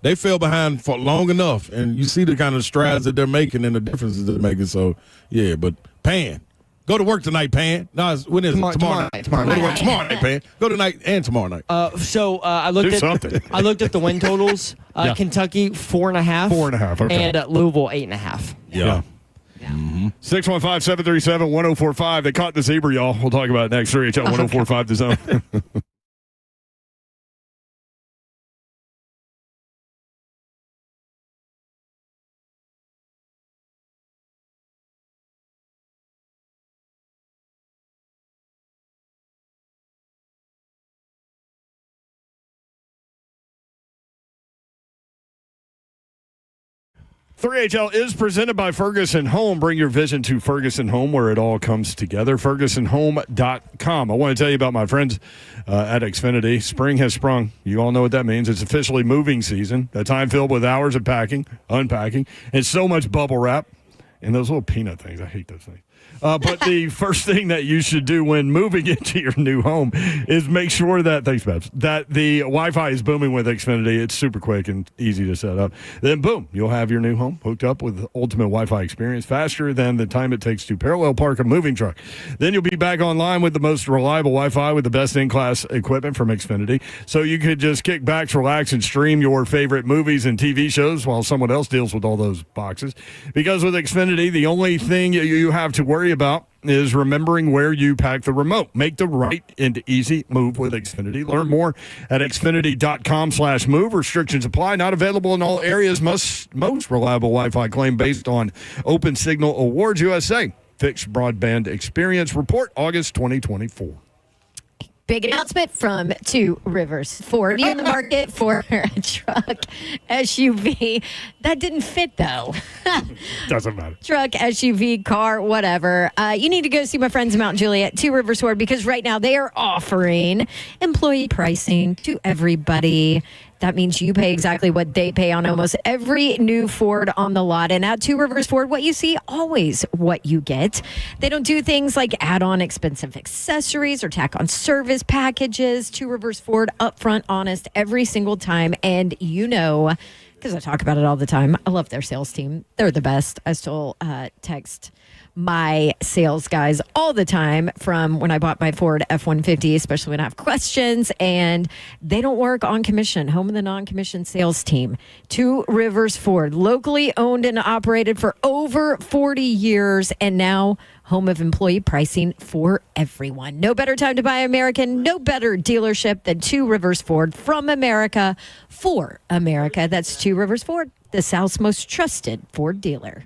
they fell behind for long enough, and you see the kind of strides that they're making and the differences they're making. So yeah, but Pan, go to work tonight, Pan. No, when is it? Tomorrow night. Tomorrow Go to night. work tomorrow night, Pan. Go tonight and tomorrow night. I Do looked at something. I looked at the win totals. Yeah. Kentucky 4.5. 4.5, okay. And Louisville 8.5. Yeah. 615-737-1045. They caught the zebra, y'all. We'll talk about it next. 3HL 1045 The Zone. HL is presented by Ferguson Home. Bring your vision to Ferguson Home, where it all comes together. FergusonHome.com. I want to tell you about my friends at Xfinity. Spring has sprung. You all know what that means. It's officially moving season, a time filled with hours of packing, unpacking, and so much bubble wrap. And those little peanut things. I hate those things. But the first thing that you should do when moving into your new home is make sure that, thanks, Babs, that the Wi-Fi is booming with Xfinity. It's super quick and easy to set up. Then, boom, you'll have your new home hooked up with ultimate Wi-Fi experience faster than the time it takes to parallel park a moving truck. Then you'll be back online with the most reliable Wi-Fi with the best in-class equipment from Xfinity. So you could just kick back, relax, and stream your favorite movies and TV shows while someone else deals with all those boxes. Because with Xfinity, the only thing you have to worry about is remembering where you pack the remote. Make the right and easy move with Xfinity. Learn more at xfinity.com/move. Restrictions apply. Not available in all areas. Most reliable Wi-Fi claim based on Open Signal Awards USA. Fixed broadband experience report August 2024. Big announcement from Two Rivers Ford. You in the market for a truck, SUV. That didn't fit, though. Doesn't matter. Truck, SUV, car, whatever. You need to go see my friends in Mount Juliet, Two Rivers Ford, because right now they are offering employee pricing to everybody. That means you pay exactly what they pay on almost every new Ford on the lot. And at Two Rivers Ford, what you see, always what you get. They don't do things like add on expensive accessories or tack on service packages. Two Rivers Ford, upfront, honest every single time. And you know, because I talk about it all the time, I love their sales team. They're the best. I still text my sales guys all the time from when I bought my Ford F-150, especially when I have questions, and they don't work on commission. Home of the non-commissioned sales team. Two Rivers Ford, locally owned and operated for over 40 years, and now home of employee pricing for everyone. No better time to buy American, no better dealership than Two Rivers Ford, from America for America. That's Two Rivers Ford, the South's most trusted Ford dealer.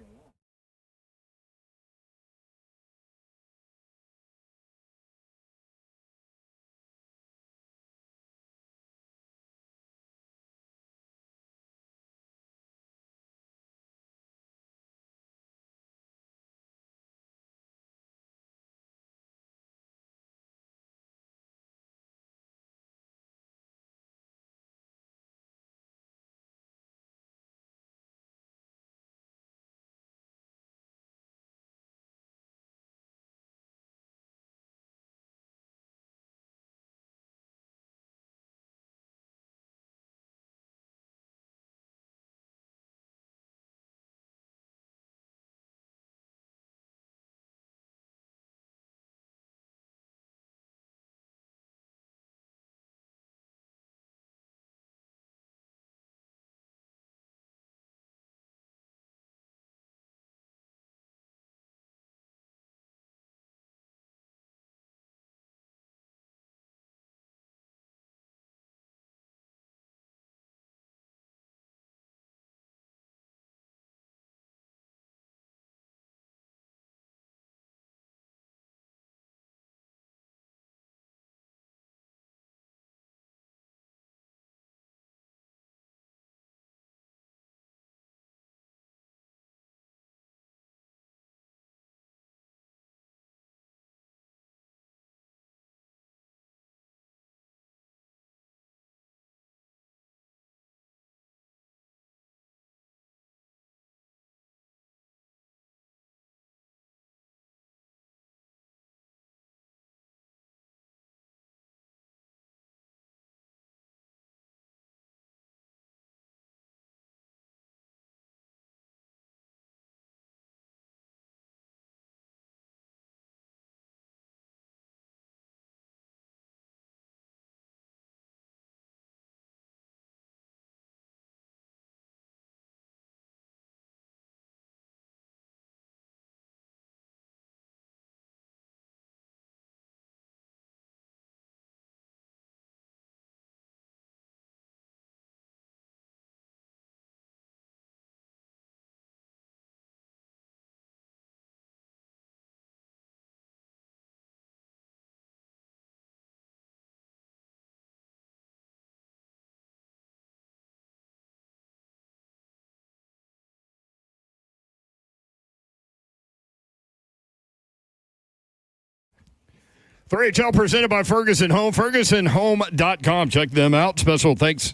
3HL presented by Ferguson Home, fergusonhome.com. Check them out. Special thanks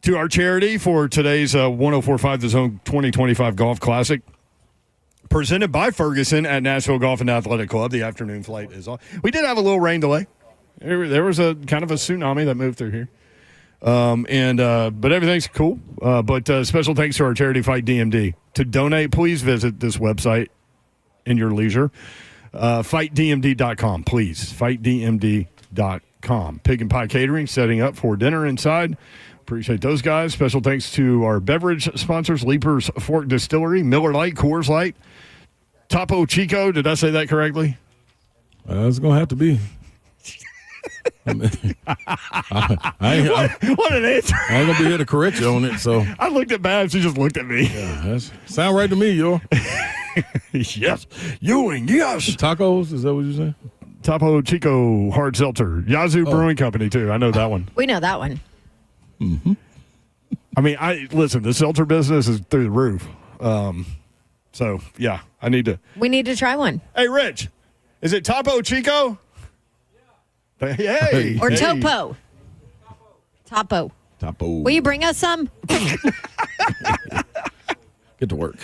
to our charity for today's 1045 The Zone 2025 Golf Classic. Presented by Ferguson at Nashville Golf and Athletic Club. The afternoon flight is on. We did have a little rain delay. There was a kind of a tsunami that moved through here. But everything's cool. But special thanks to our charity, Fight DMD. To donate, please visit this website in your leisure. FightDMD.com, please. FightDMD.com. Pig and Pie Catering setting up for dinner inside. Appreciate those guys. Special thanks to our beverage sponsors, Leapers Fork Distillery, Miller Lite, Coors Light, Topo Chico. Did I say that correctly? It's going to have to be. What an answer. I ain't going to be here to correct you on it. So I looked at Babs. He just looked at me. Yeah, sound right to me, yo. Yes. Ewing, yes. Tacos, is that what you're saying? Topo Chico Hard Seltzer. Yazoo Brewing Company, too. I know that one. We know that one. Mm-hmm. I mean, listen, the seltzer business is through the roof. So, yeah, We need to try one. Hey, Rich, is it Topo Chico? Hey. Or hey. Topo. Topo. Will you bring us some? Get to work.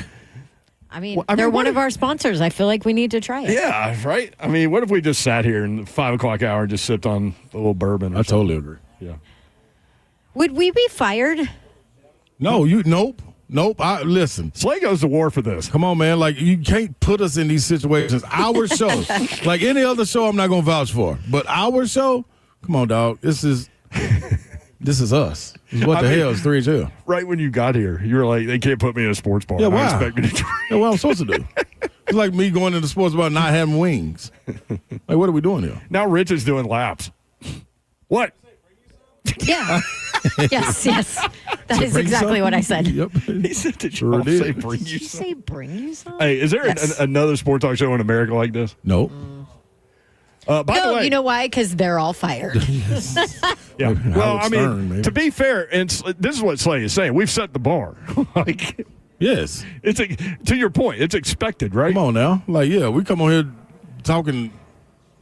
I mean, they're one of our sponsors. I feel like we need to try it. Yeah, right? I mean, what if we just sat here in the 5 o'clock hour and just sipped on a little bourbon? I totally agree. Yeah. Would we be fired? No, nope. Listen. Slay goes to war for this. Come on, man. Like, you can't put us in these situations. Our show, like any other show, I'm not going to vouch for. But our show, come on, dog. This is us. What the hell is 3HL? Right when you got here, you were like, they can't put me in a sports bar. Yeah, why? I expect me to drink. Yeah, what I'm supposed to do. It's like me going into sports bar and not having wings. Like, what are we doing here? Now Rich is doing laps. What? Yeah. yes. That is exactly what I said. Yep. He said, did Sure you did. say bring you Did you some? say bring you some? Hey, is there Yes. another sports talk show in America like this? Nope. By the No, way, you know why? Because they're all fired. yeah. Well, I Howard mean, Stern, maybe. to be fair, and this is what Slay is saying. We've set the bar. Like, Yes. to your point, it's expected, right? Come on now. Like, yeah, we come on here talking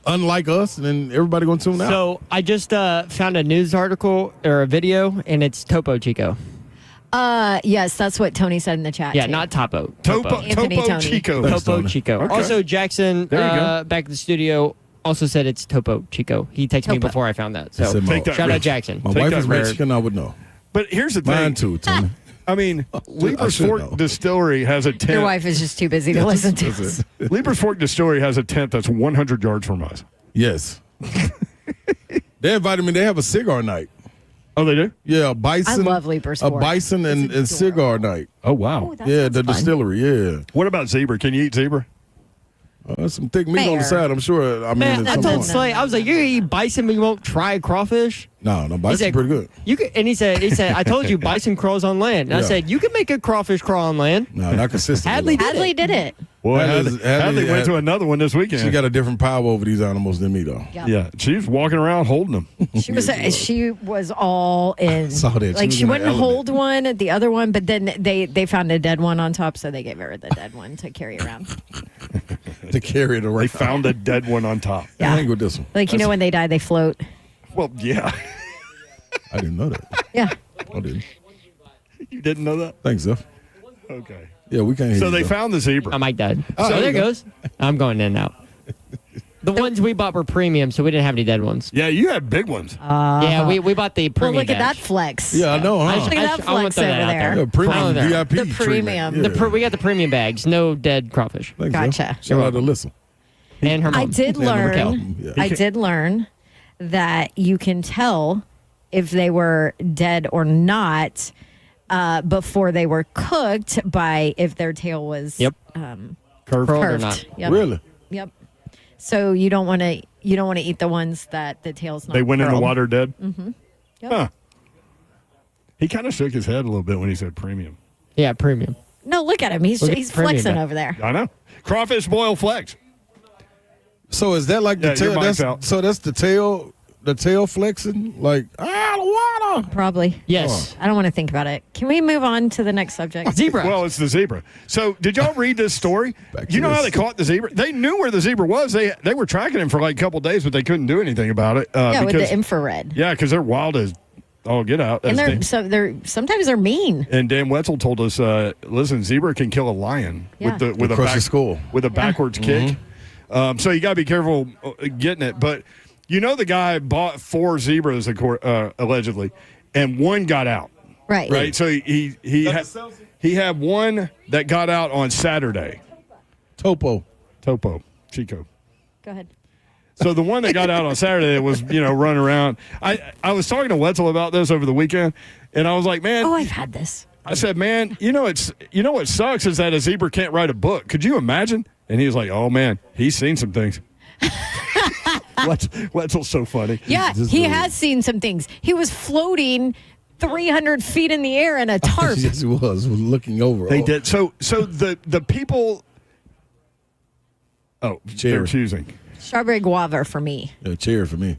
unlike us, and then everybody going to tune out. So I just found a news article or a video, and it's Topo Chico. Yes, that's what Tony said in the chat. Yeah, too. not Topo. Anthony Topo Tony. Chico. Thanks, Topo Tony. Chico. Okay. Also, Jackson, There you go. back at the studio, also said it's Topo Chico. He texted me Topo. before I found that. I So said Take that, shout out Rich. Jackson. My Take wife that, is Rich. Mexican, I would know. But here's the thing. Mine too, Tony. I mean, Leapers should Fork know. Distillery has a tent. Your wife is just too busy to listen to That's us. it. Leapers Fork Distillery has a tent that's 100 yards from us. Yes. They invited me. They have a cigar night. Oh, they do? Yeah, a bison. I love Leapers A Fork. bison and cigar night. Oh, wow. Oh, that Yeah, sounds the fun. distillery. Yeah. What about zebra? Can you eat zebra? That's some thick meat on the Fair. side. I'm sure. I mean, Man, at I some told point. Slay, I was like, you're going to eat bison, but you won't try crawfish? No, bison's said- pretty good. You could, and he said, I told you bison crawls on land. And I Yeah. said, you can make a crawfish crawl on land. No, not consistent. Hadley did Hadley did it. Boy, Hadley- Hadley went had- to another one this weekend. She got a different power over these animals than me, though. yeah, she was walking around holding them. She was all in. Saw that. She Like was she in her wouldn't element. hold one, the other one, but then they found a dead one on top, so they gave her the dead one to carry around. To carry it around. They found a dead one on top. Yeah. I ain't with this one. Like when they die, they float. Well, yeah. I didn't know that. Yeah. I didn't. You didn't know that? Thanks, Zeph. Okay. Yeah, we can't hear So you, they Zeph. found the zebra. My mic died. Oh, So there there you go. goes. I'm going in and out. The ones we bought were premium, so we didn't have any dead ones. Yeah, you had big ones. Yeah, we bought the Well, premium. look at that batch. flex. Yeah, I know, huh? Look at that I want flex to throw over that out there. Yeah, premium Oh, there. VIP The treatment. premium. Yeah. We got the premium bags, no dead crawfish. Thanks, Gotcha. Zeph. Shout out to Alyssa. And her mom. I did Yeah, Raquel. learn. Yeah. I did learn that you can tell if they were dead or not before they were cooked by if their tail was Yep. Curved. Curled or curved. not. Yep. Really? Yep. So you don't want to eat the ones that the tail's not. They went in the curled. water dead? Yep. Huh. He kind of shook his head a little bit when he said premium. Yeah, premium. No, look at him. He's Look at he's premium flexing bag. over there. I know. Crawfish boil flex. So is that like the Yeah, your tail? mic's out. So that's the tail flexing? Like, the water. Probably. Yes. I don't want to think about it. Can we move on to the next subject? Zebra. Well, it's the zebra. So, did y'all read this story? Back to You know how this. they caught the zebra? They knew where the zebra was. They were tracking him for like a couple of days, but they couldn't do anything about it. Yeah, with because, the infrared. Yeah, because they're wild as all get out. And as Dan- they're sometimes they're mean. And Dan Wetzel told us, listen, zebra can kill a lion Yeah. with a Crush the skull. with a backwards kick. So you got to be careful getting it. But you know the guy bought 4 zebras allegedly, and one got out. Right. So he had one that got out on Saturday. Topo. Chico. Go ahead. So the one that got out on Saturday was, running around. I was talking to Wetzel about this over the weekend, and I was like, man. Oh, I've had this. I said, man, what sucks is that a zebra can't write a book. Could you imagine? And he was like, oh, man, he's seen some things. Wetzel's so funny. Yeah, he has seen some things. He was floating 300 feet in the air in a tarp. Yes, he was looking over. They did. So the people. Oh, they're Cheers. choosing. Strawberry guava for me. Yeah, cheer for me.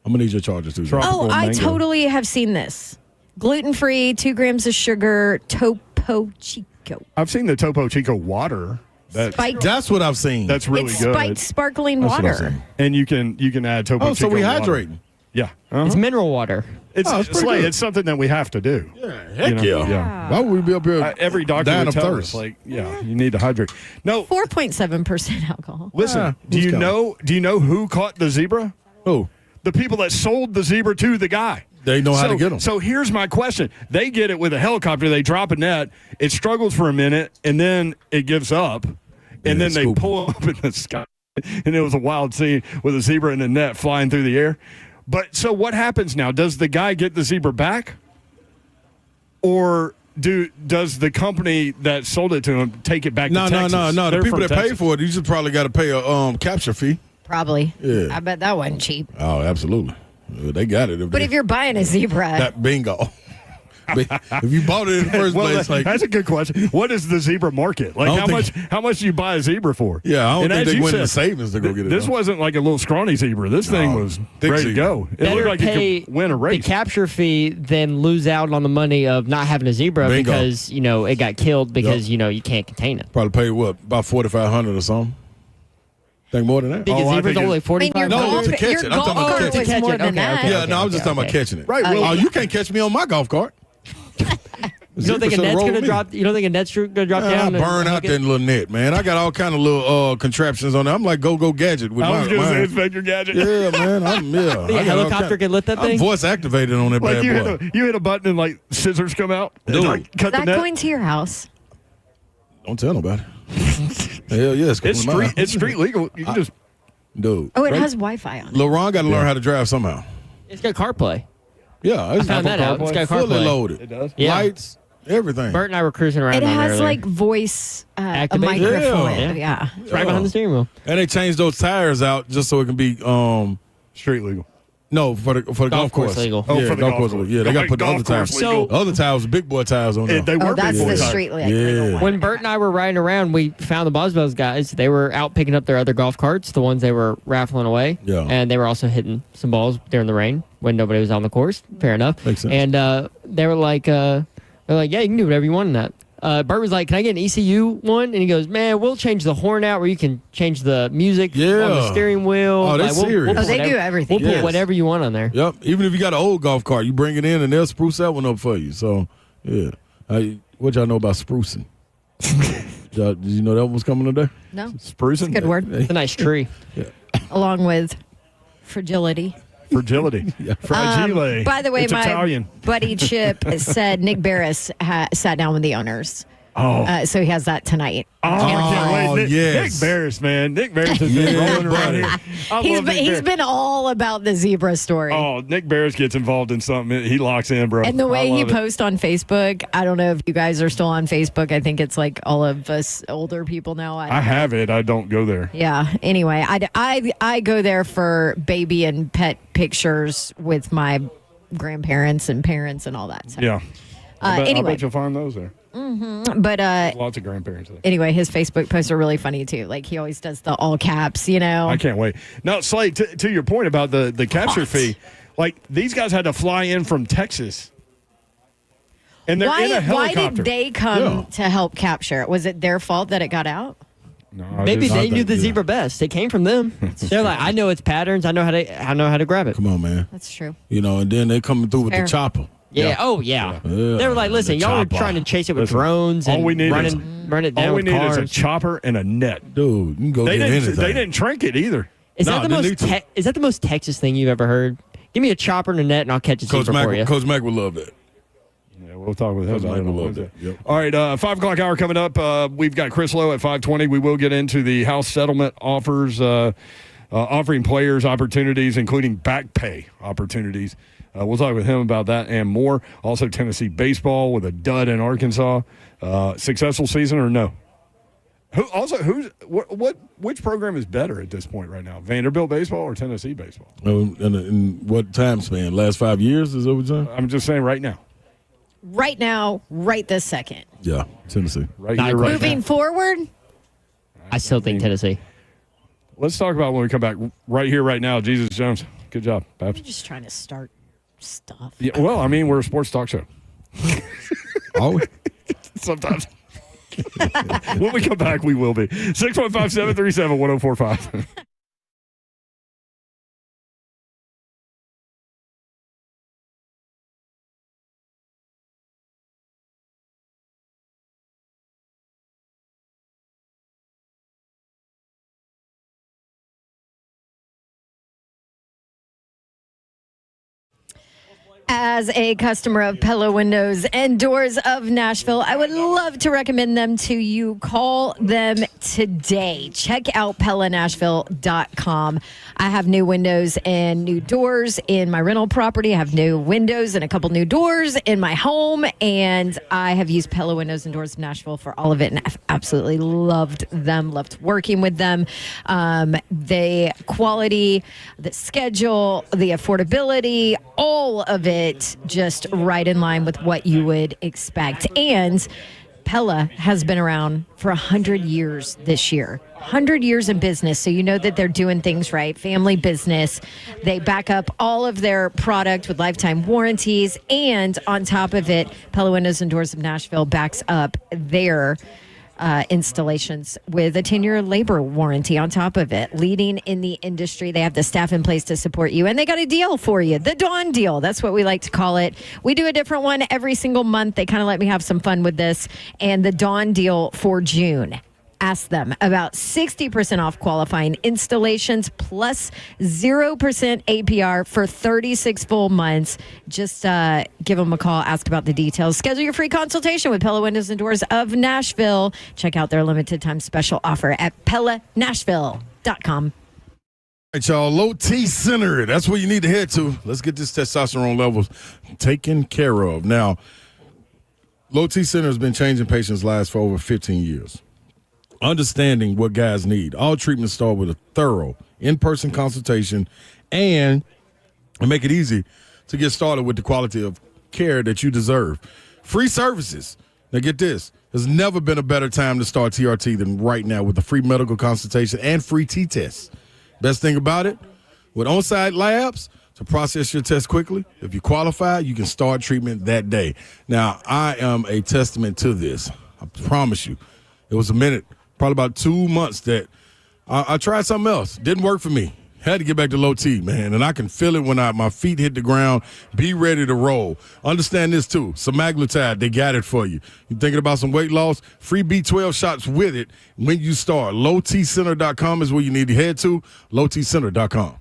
I'm going to need your charges, too. Tropical Oh, I mango. totally have seen this. Gluten-free, 2 grams of sugar, Topo Chico. I've seen the Topo Chico water. Spiked. That's what I've seen. That's really It's good. spiked sparkling That's what I've water. seen. And you can add Topo Oh, Chico so we water. hydrating. Yeah. Uh-huh. It's mineral water. It's Oh, it's pretty Slay, good. it's something that we have to do. Heck Yeah. Why would we be up here Every doctor dying would of tell thirst? us, like, you need to hydrate. No, 4.7% alcohol. listen. Do who's you counting? know who caught the zebra? Who? The people that sold the zebra to the guy. They know how to get them. So here's my question. They get it with a helicopter. They drop a net. It struggles for a minute, and then it gives up. And then they scoop. pull up in the sky. And it was a wild scene with a zebra and a net flying through the air. But so what happens now? Does the guy get the zebra back? Or does the company that sold it to him take it back to Texas? No. The They're people from that pay Texas. for it, you just probably got to pay a capture fee. Probably. Yeah. I bet that wasn't cheap. Oh, absolutely. They got it. But if you're buying a zebra, that bingo. If you bought it in the first Well, place, like that's a good question. What is the zebra market? Like, I how don't much do you buy a zebra for? yeah, I don't And think as they you went in the said, savings to go get it. This though. wasn't like a little scrawny zebra. This thing No, was thick ready to zebra. go. It Better looked like pay it could win a race. the capture fee than lose out on the money of not having a zebra Bingo. because it got killed because you can't contain it. Probably paid what, about $4,500 or something. Think more than that. Think a I zebra's think only it's- 45. No, golf, to catch your it. I'm talking golf about cart catch it. was To catch more it. than Okay, that. okay. Yeah, no, I was just talking about catching it. Right, well- you can't catch me on my golf cart. You don't think a net's gonna drop? You don't think a net's gonna drop I down? and burn out hook it? that little net, man. I got all kind of little contraptions on there. I'm like go gadget with I was going to say mine. Inspector Gadget. Yeah, man. Think a I got all helicopter kind- can lift that I'm thing? voice activated on that Like bad boy. you hit a button and like scissors come out. And, Dude. like, cut Is the that net. going to your house? Don't tell nobody. Hell yeah, it's, It's coming to mine. street. It's street legal. You can just. Dude. Oh, it has Wi-Fi on it. LeRon got to learn how to drive somehow. It's got CarPlay. Yeah, it's found that out. It's got fully CarPlay. loaded. It does? Yeah. Lights, everything. Bert and I were cruising around. It on has there like voice, a Activate? microphone. Yeah. Yeah. It's right behind the steering wheel. And they changed those tires out just so it can be Street legal. no for the golf course course legal. Oh, yeah, for the golf golf course. course. Yeah, they got to put the Golf other course tires. legal. The other tires, big boy tires on there. They were Oh, that's big boy the tires. street legal Yeah. one. When Bert and I were riding around, we found the Boswell's guys. They were out picking up their other golf carts, the ones they were raffling away. Yeah. And they were also hitting some balls during the rain when nobody was on the course. Fair enough. Makes sense. And they were like, yeah, you can do whatever you want in that. Bert was like, can I get an ECU one? And he goes, man, we'll change the horn out where you can change the music on the Yeah. steering wheel. Oh, they're Like, we'll serious. put Oh, they do whatever- everything. We'll put Yes. whatever you want on there. Yep. Even if you got an old golf cart, you bring it in and they'll spruce that one up for you. So yeah. What y'all know about sprucing? Did you know that one was coming today? No, Sprucing. good word. It's a nice tree. Along with fragility. Fragility. Fragile. By the way, it's my Italian. buddy Chip said Nick Barris sat down with the owners. Oh. So he has that tonight. Oh, I can't wait. Nick, yes. Nick Barris, man. Nick Barris has been Yeah, rolling around buddy. here. I He's love Nick he's Barris. been all about the zebra story. Oh, Nick Barris gets involved in something. He locks in, bro. And the way I he love it. posts on Facebook, I don't know if you guys are still on Facebook. I think it's like all of us older people now. I have it. I don't go there. Yeah. Anyway, I go there for baby and pet pictures with my grandparents and parents and all that. So. Yeah. I Anyway, bet you'll find those there. but Lots of grandparents there. anyway, his Facebook posts are really funny too. Like he always does the all caps, I can't wait. Now, Slade, to your point about the capture fee, Like, these guys had to fly in from Texas. And they're in a helicopter. Why did they come to help capture it? Was it their fault that it got out? No, Maybe they knew the zebra best. It came from them. They're like, I know its patterns. I know how to grab it. Come on, man. That's true. And then they coming through with Fair. the chopper. Yeah. Oh, yeah. They were like, listen, y'all were trying to chase it with drones and run it down all we with need cars. is a chopper and a net. Dude, you can go get anything. They didn't trink it either. Is that the most Texas thing you've ever heard? Give me a chopper and a net, and I'll catch a zebra for you. Coach Mack would love that. Yeah, we'll talk with him about it. Yep. All right, 5 o'clock hour coming up. We've got Chris Lowe at 5:20. We will get into the house settlement offers, offering players opportunities, including back pay opportunities. We'll talk with him about that and more. Also, Tennessee baseball with a dud in Arkansas. Successful season or no? Which program is better at this point right now? Vanderbilt baseball or Tennessee baseball? In what time span? Last 5 years is over time? I'm just saying right now. Right now, right this second. Yeah, Tennessee. Right here, right Moving now. forward, I still think Tennessee. Let's talk about when we come back. Right here, right now. Jesus Jones. Good job, Babs. I'm just trying to start stuff. Yeah, well, I mean, we're a sports talk show. Are we? Sometimes. When we come back, we will be. 615-737-1045. As a customer of Pella Windows and Doors of Nashville, I would love to recommend them to you. Call them today. Check out PellaNashville.com. I have new windows and new doors in my rental property. I have new windows and a couple new doors in my home, and I have used Pella Windows and Doors of Nashville for all of it, and I've absolutely loved them, loved working with them. The quality, the schedule, the affordability, all of it just right in line with what you would expect. And Pella has been around for 100 years this year. 100 years in business, so you know that they're doing things right. Family business. They back up all of their product with lifetime warranties, and on top of it, Pella Windows and Doors of Nashville backs up their installations with a 10-year labor warranty on top of it. Leading in the industry, they have the staff in place to support you, and they got a deal for you. The Dawn deal, that's what we like to call it. We do a different one every single month. They kind of let me have some fun with this, and the Dawn deal for June. Ask them about 60% off qualifying installations plus 0% APR for 36 full months. Just give them a call, ask about the details. Schedule your free consultation with Pella Windows and Doors of Nashville. Check out their limited time special offer at PellaNashville.com. All right, y'all. Low T Center. That's where you need to head to. Let's get this testosterone levels taken care of. Now, Low T Center has been changing patients' lives for over 15 years. Understanding what guys need. All treatments start with a thorough in-person consultation and make it easy to get started with the quality of care that you deserve. Free services. Now get this. There's never been a better time to start TRT than right now with a free medical consultation and free T-tests. Best thing about it, with on-site labs to process your test quickly, if you qualify, you can start treatment that day. Now, I am a testament to this. I promise you. It was a minute. Probably about 2 months that I tried something else. Didn't work for me. Had to get back to Low T, man. And I can feel it when my feet hit the ground. Be ready to roll. Understand this, too. Semaglutide, they got it for you. You thinking about some weight loss? Free B12 shots with it when you start. LowTCenter.com is where you need to head to. LowTCenter.com.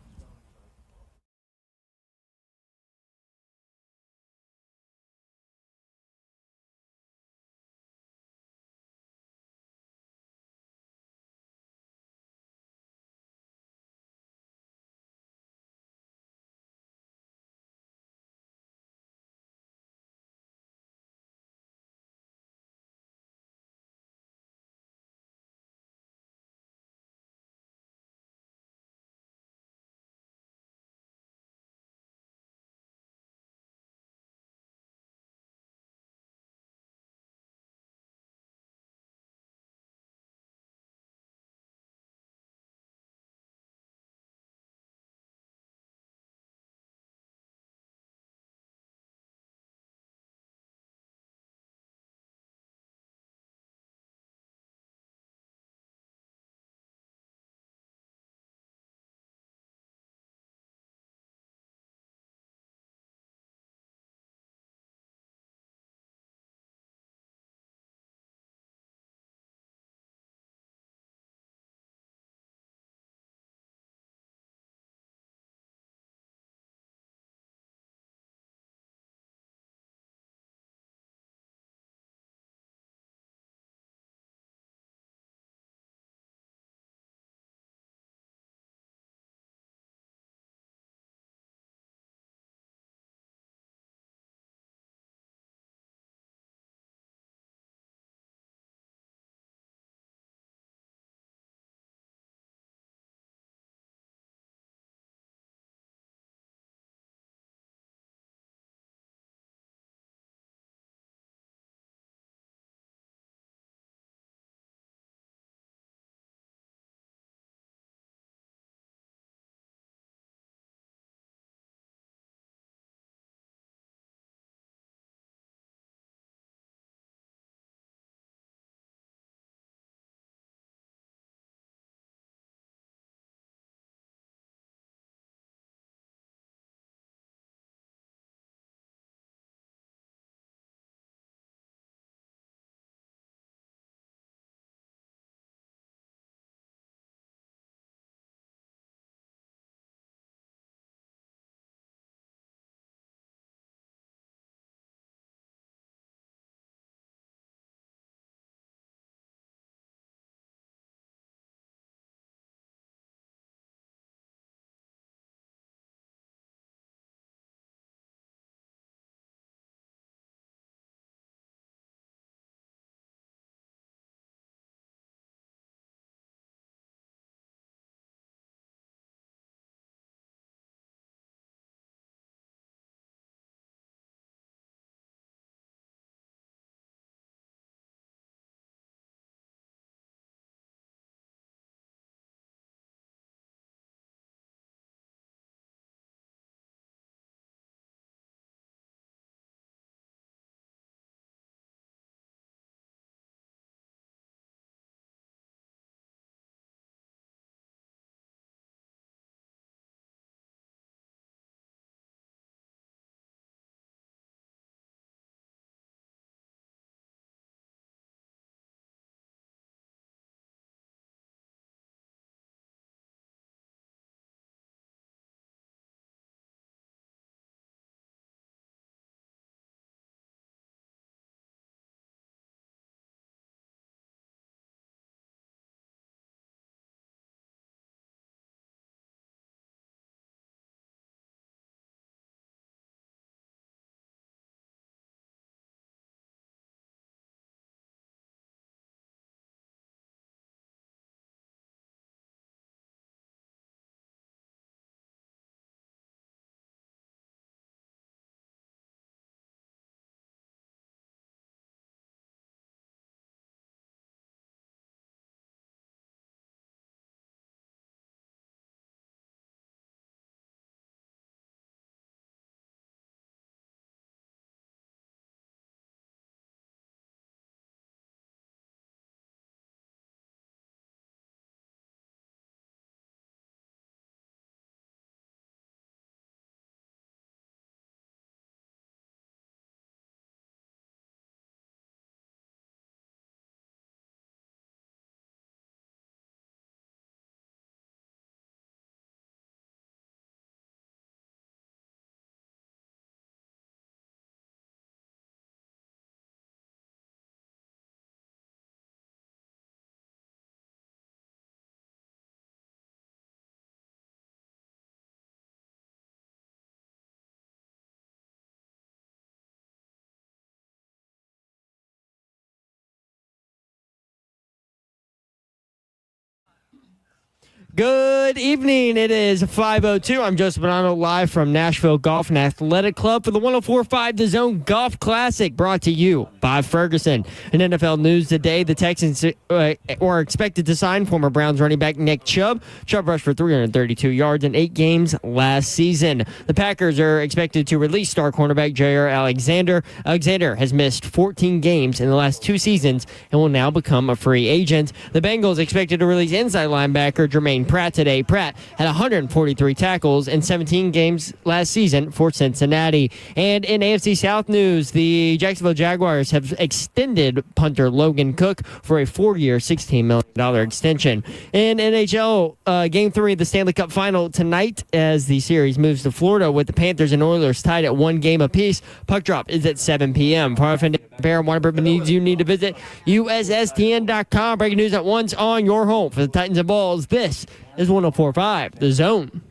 Good evening. It is 5:02. I'm Joseph Bonanno live from Nashville Golf and Athletic Club for the 104.5 The Zone Golf Classic, brought to you by Ferguson. In NFL news today, the Texans are expected to sign former Browns running back Nick Chubb. Chubb rushed for 332 yards in 8 games last season. The Packers are expected to release star cornerback Jair Alexander. Alexander has missed 14 games in the last 2 seasons and will now become a free agent. The Bengals expected to release inside linebacker Jermaine Pratt today. Pratt had 143 tackles in 17 games last season for Cincinnati. And in AFC South news, the Jacksonville Jaguars have extended punter Logan Cook for a 4-year, $16 million extension. In NHL, Game 3 of the Stanley Cup Final tonight as the series moves to Florida with the Panthers and Oilers tied at 1 game apiece. Puck drop is at 7 p.m. For Bear and Waterbury needs, you need to visit USSTN.com. Breaking news at once on your home for the Titans and Balls. This is 104.5 The Zone.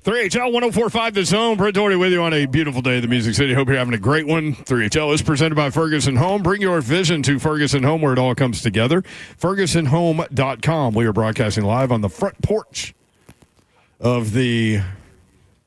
HL 104.5 The Zone. Brent Doherty with you on a beautiful day in the Music City. Hope you're having a great one. 3HL is presented by Ferguson Home. Bring your vision to Ferguson Home where it all comes together. FergusonHome.com. We are broadcasting live on the front porch of the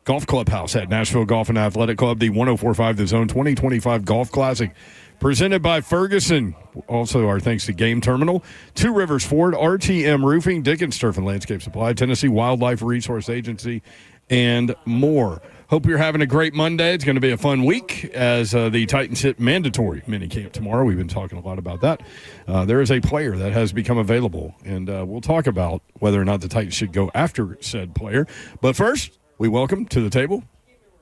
Golf Clubhouse at Nashville Golf and Athletic Club, the 104.5 The Zone 2025 Golf Classic. Presented by Ferguson. Also, our thanks to Game Terminal, Two Rivers Ford, RTM Roofing, Dickens Turf and Landscape Supply, Tennessee Wildlife Resource Agency, and more. Hope you're having a great Monday. It's going to be a fun week as the Titans hit mandatory minicamp tomorrow. We've been talking a lot about that. There is a player that has become available, and we'll talk about whether or not the Titans should go after said player. But first, we welcome to the table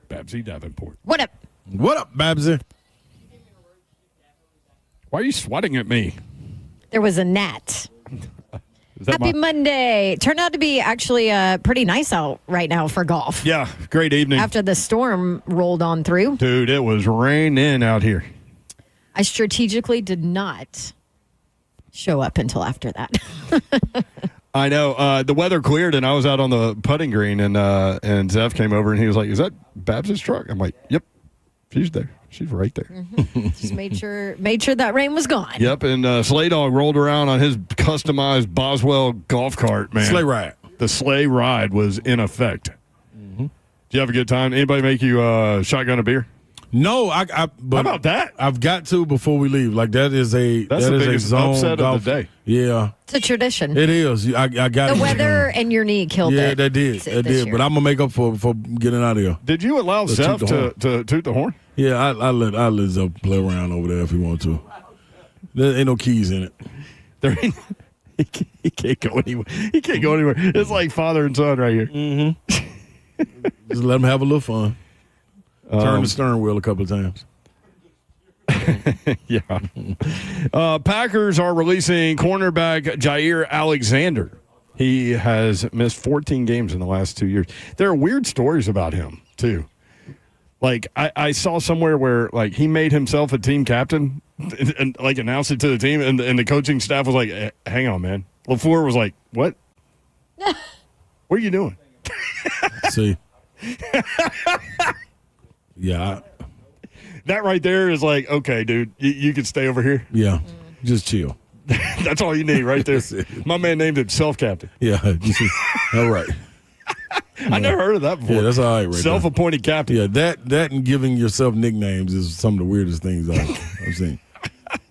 Babsy Davenport. What up? What up, Babsy? Why are you swatting at me? There was a gnat. Happy Monday. Turned out to be actually pretty nice out right now for golf. Yeah, great evening. After the storm rolled on through. Dude, it was raining out here. I strategically did not show up until after that. I know. The weather cleared, and I was out on the putting green, and Zeph came over, and he was like, "Is that Babs' truck?" I'm like, "Yep, she's there. She's right there." Mm-hmm. Just made sure that rain was gone. Yep, and Sleigh Dog rolled around on his customized Boswell golf cart, man. Sleigh ride. The sleigh ride was in effect. Mm-hmm. Did you have a good time? Anybody make you shotgun a beer? No, but how about that? I've got to before we leave. Like that's the biggest zone upset golf. of the day. Yeah, it's a tradition. it is. I got the weather and your knee killed it. Yeah, that did. That did. But I'm gonna make up for getting out of here. Did you allow Zeph to toot the horn? Yeah, I let Zeph play around over there if he wants to. There ain't no keys in it. There ain't. He can't go anywhere. He can't go anywhere. It's like father and son right here. Mm-hmm. Just let him have a little fun. Turn the steering wheel a couple of times. Yeah. Packers are releasing cornerback Jair Alexander. He has missed 14 games in the last 2 years. There are weird stories about him, too. Like, I saw somewhere where, like, he made himself a team captain and like, announced it to the team, and the coaching staff was like, hang on, man. LaFleur was like, what? What are you doing? See. Yeah. That right there is like, okay, dude, you can stay over here. Yeah. Just chill. That's all you need right there. My man named him self-captain. Yeah. All right. I never heard of that before. Yeah, that's all right right Self-appointed captain. Yeah, that and giving yourself nicknames is some of the weirdest things I've seen.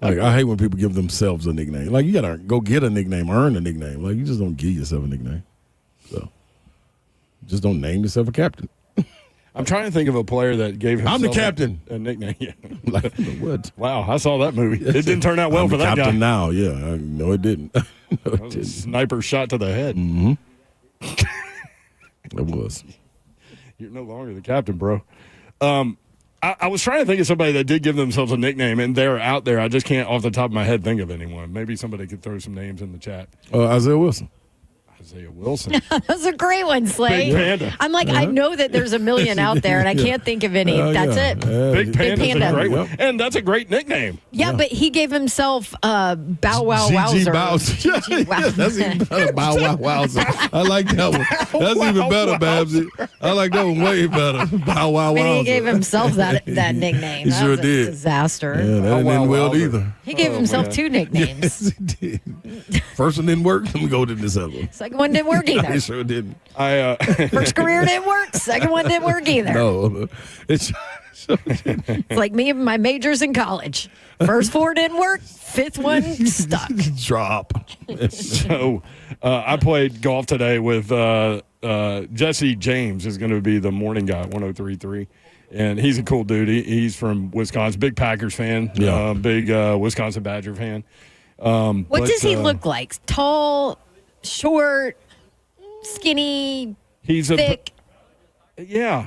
Like, I hate when people give themselves a nickname. Like, you got to go get a nickname, earn a nickname. Like, you just don't give yourself a nickname. So, just don't name yourself a captain. I'm trying to think of a player that gave himself I'm the captain. A nickname. Yeah. Like, what? Wow, I saw that movie. It didn't turn out well I'm for the that captain guy. now, yeah. No, it didn't. No, it A didn't. sniper shot to the head. Mm-hmm. It was. You're no longer the captain, bro. I was trying to think of somebody that did give themselves a nickname, and they're out there. I just can't, off the top of my head, think of anyone. Maybe somebody could throw some names in the chat. Isaiah Wilson. Isaiah Wilson. That's a great one, Slay. Big Panda. I'm like, I know that there's a million out there, and I can't think of any. That's it. Big Panda's Panda. a great one. And that's a great nickname. Yeah, but he gave himself Bow Wow GG Wowzer. Bowser. GG Wow. That's even better. Bow Wow Wowzer. I like that one. That's even better, Babsy. I like that one way better. Bow Wow I Wowzer. mean, he gave himself that nickname. He That sure was a did. disaster. Yeah, that didn't end well either. He gave himself man. 2 nicknames. Yes, he did. First one didn't work. Let me go to this other one. Second one didn't work either. He sure didn't. First career didn't work. Second one didn't work either. No, it's It's like me and my majors in college. First 4 didn't work. 5th one stuck. drop. So I played golf today with Jesse James is going to be the morning guy at 103.3. And he's a cool dude. He's from Wisconsin. Big Packers fan. Yeah. Big Wisconsin Badger fan. What does he look like? Tall, short, skinny, He's thick? Yeah.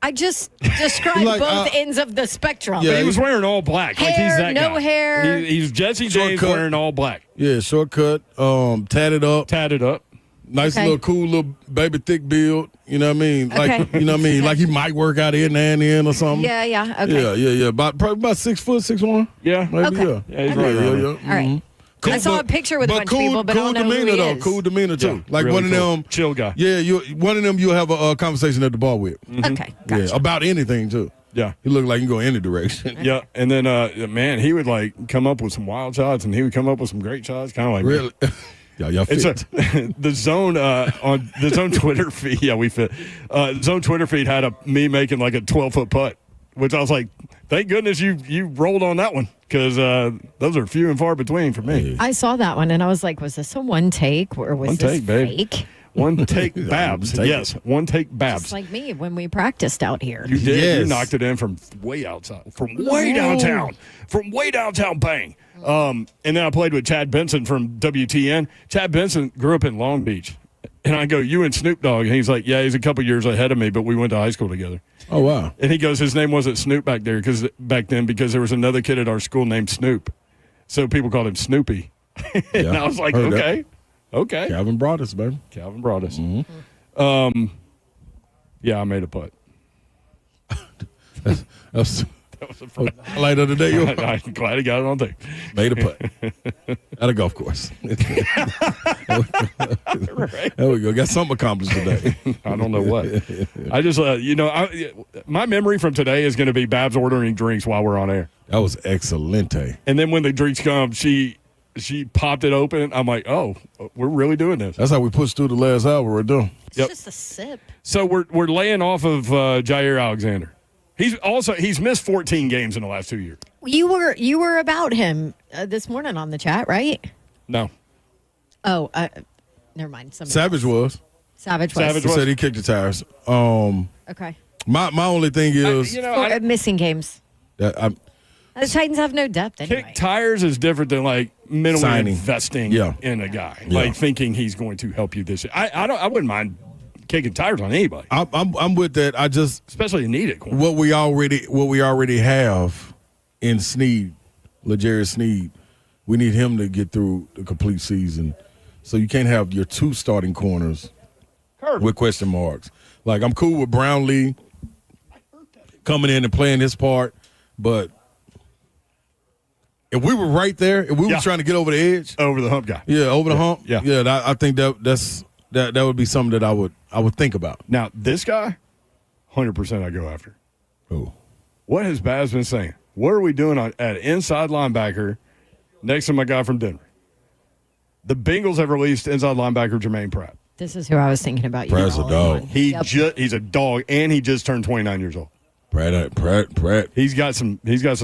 I just described Like, both ends of the spectrum. Yeah, He was wearing all black. Like he's Hair, that no guy. hair. He's Jesse James Shortcut. wearing all black. Yeah, shortcut, tatted up, Tatted up. nice Okay. little cool little baby thick build. You know what I mean? Like Okay. you know what I mean? Like he might work out here now and then or something. Yeah, okay. Yeah. Probably about 6 foot, 6'1". Yeah. Maybe, Okay. yeah. Yeah, he's right around there. All right. I saw a picture with a bunch cool, of people, but I cool don't know demeanor who he though. is. Cool demeanor too. Yeah, Like really one of cool. them Chill guy. Yeah, one of them you'll have a conversation at the bar with. Okay, gotcha. Yeah, about anything too. Yeah. He looked like he can go any direction. Yeah. And then, man, he would like come up with some wild shots and he would come up with some great shots. Kind of like, Really? Y'all It's fit. the zone on the zone Twitter feed. Yeah, we fit. Zone Twitter feed had me making like a 12-foot putt, which I was like, thank goodness you rolled on that one because those are few and far between for me. I saw that one and I was like, was this a one take or was One this take, babe. fake? One take Babs. Take Yes, one take Babs. Just like me when we practiced out here. You did. Yes. You knocked it in from way outside, from way downtown, bang. And then I played with Chad Benson from WTN. Chad Benson grew up in Long Beach. And I go, you and Snoop Dogg. And he's like, yeah, he's a couple years ahead of me, but we went to high school together. Oh wow. And he goes, his name wasn't Snoop back then because there was another kid at our school named Snoop. So people called him Snoopy. And Yeah, I was like, heard that. okay. Calvin brought us, baby. Calvin brought us. Mm-hmm. Yeah, I made a putt. That's That was a fun. highlight of the day. You I'm glad he got it on tape. made a putt at a golf course. There we go. Got something accomplished today. I don't know what. I just, my memory from today is going to be Babs ordering drinks while we're on air. That was excelente. And then when the drinks come, she popped it open. I'm like, oh, we're really doing this. That's how we pushed through the last hour. We're done. It's Yep. just a sip. So we're laying off of Jair Alexander. He's missed 14 games in the last 2 years. You were about him this morning on the chat, right? No. Oh, never mind. Somebody Savage else. was. Savage was. Savage He was. said he kicked the tires. Okay. My only thing is Or missing games. that I'm The Titans have no depth anyway. Kick tires is different than like mentally Signing. investing Yeah. in a guy, Yeah. like thinking he's going to help you this year. I wouldn't mind kicking tires on anybody, I'm with that. I just especially a needed. what we already have in Snead, L'Jarius Snead. We need him to get through the complete season. So you can't have your 2 starting corners with question marks. Like I'm cool with Brownlee coming in and playing his part, but if we were right there, if we Yeah. were trying to get over the edge, Over the hump guy. yeah, over the hump, yeah. I think that would be something that I would think about. Now this guy, 100% I go after. Oh, What has Baz been saying? What are we doing at inside linebacker next to my guy from Denver? The Bengals have released inside linebacker Jermaine Pratt. This is who I was thinking about. You Pratt's a calling dog. on. Yep. He's a dog, and he just turned 29 years old. Pratt, He's got some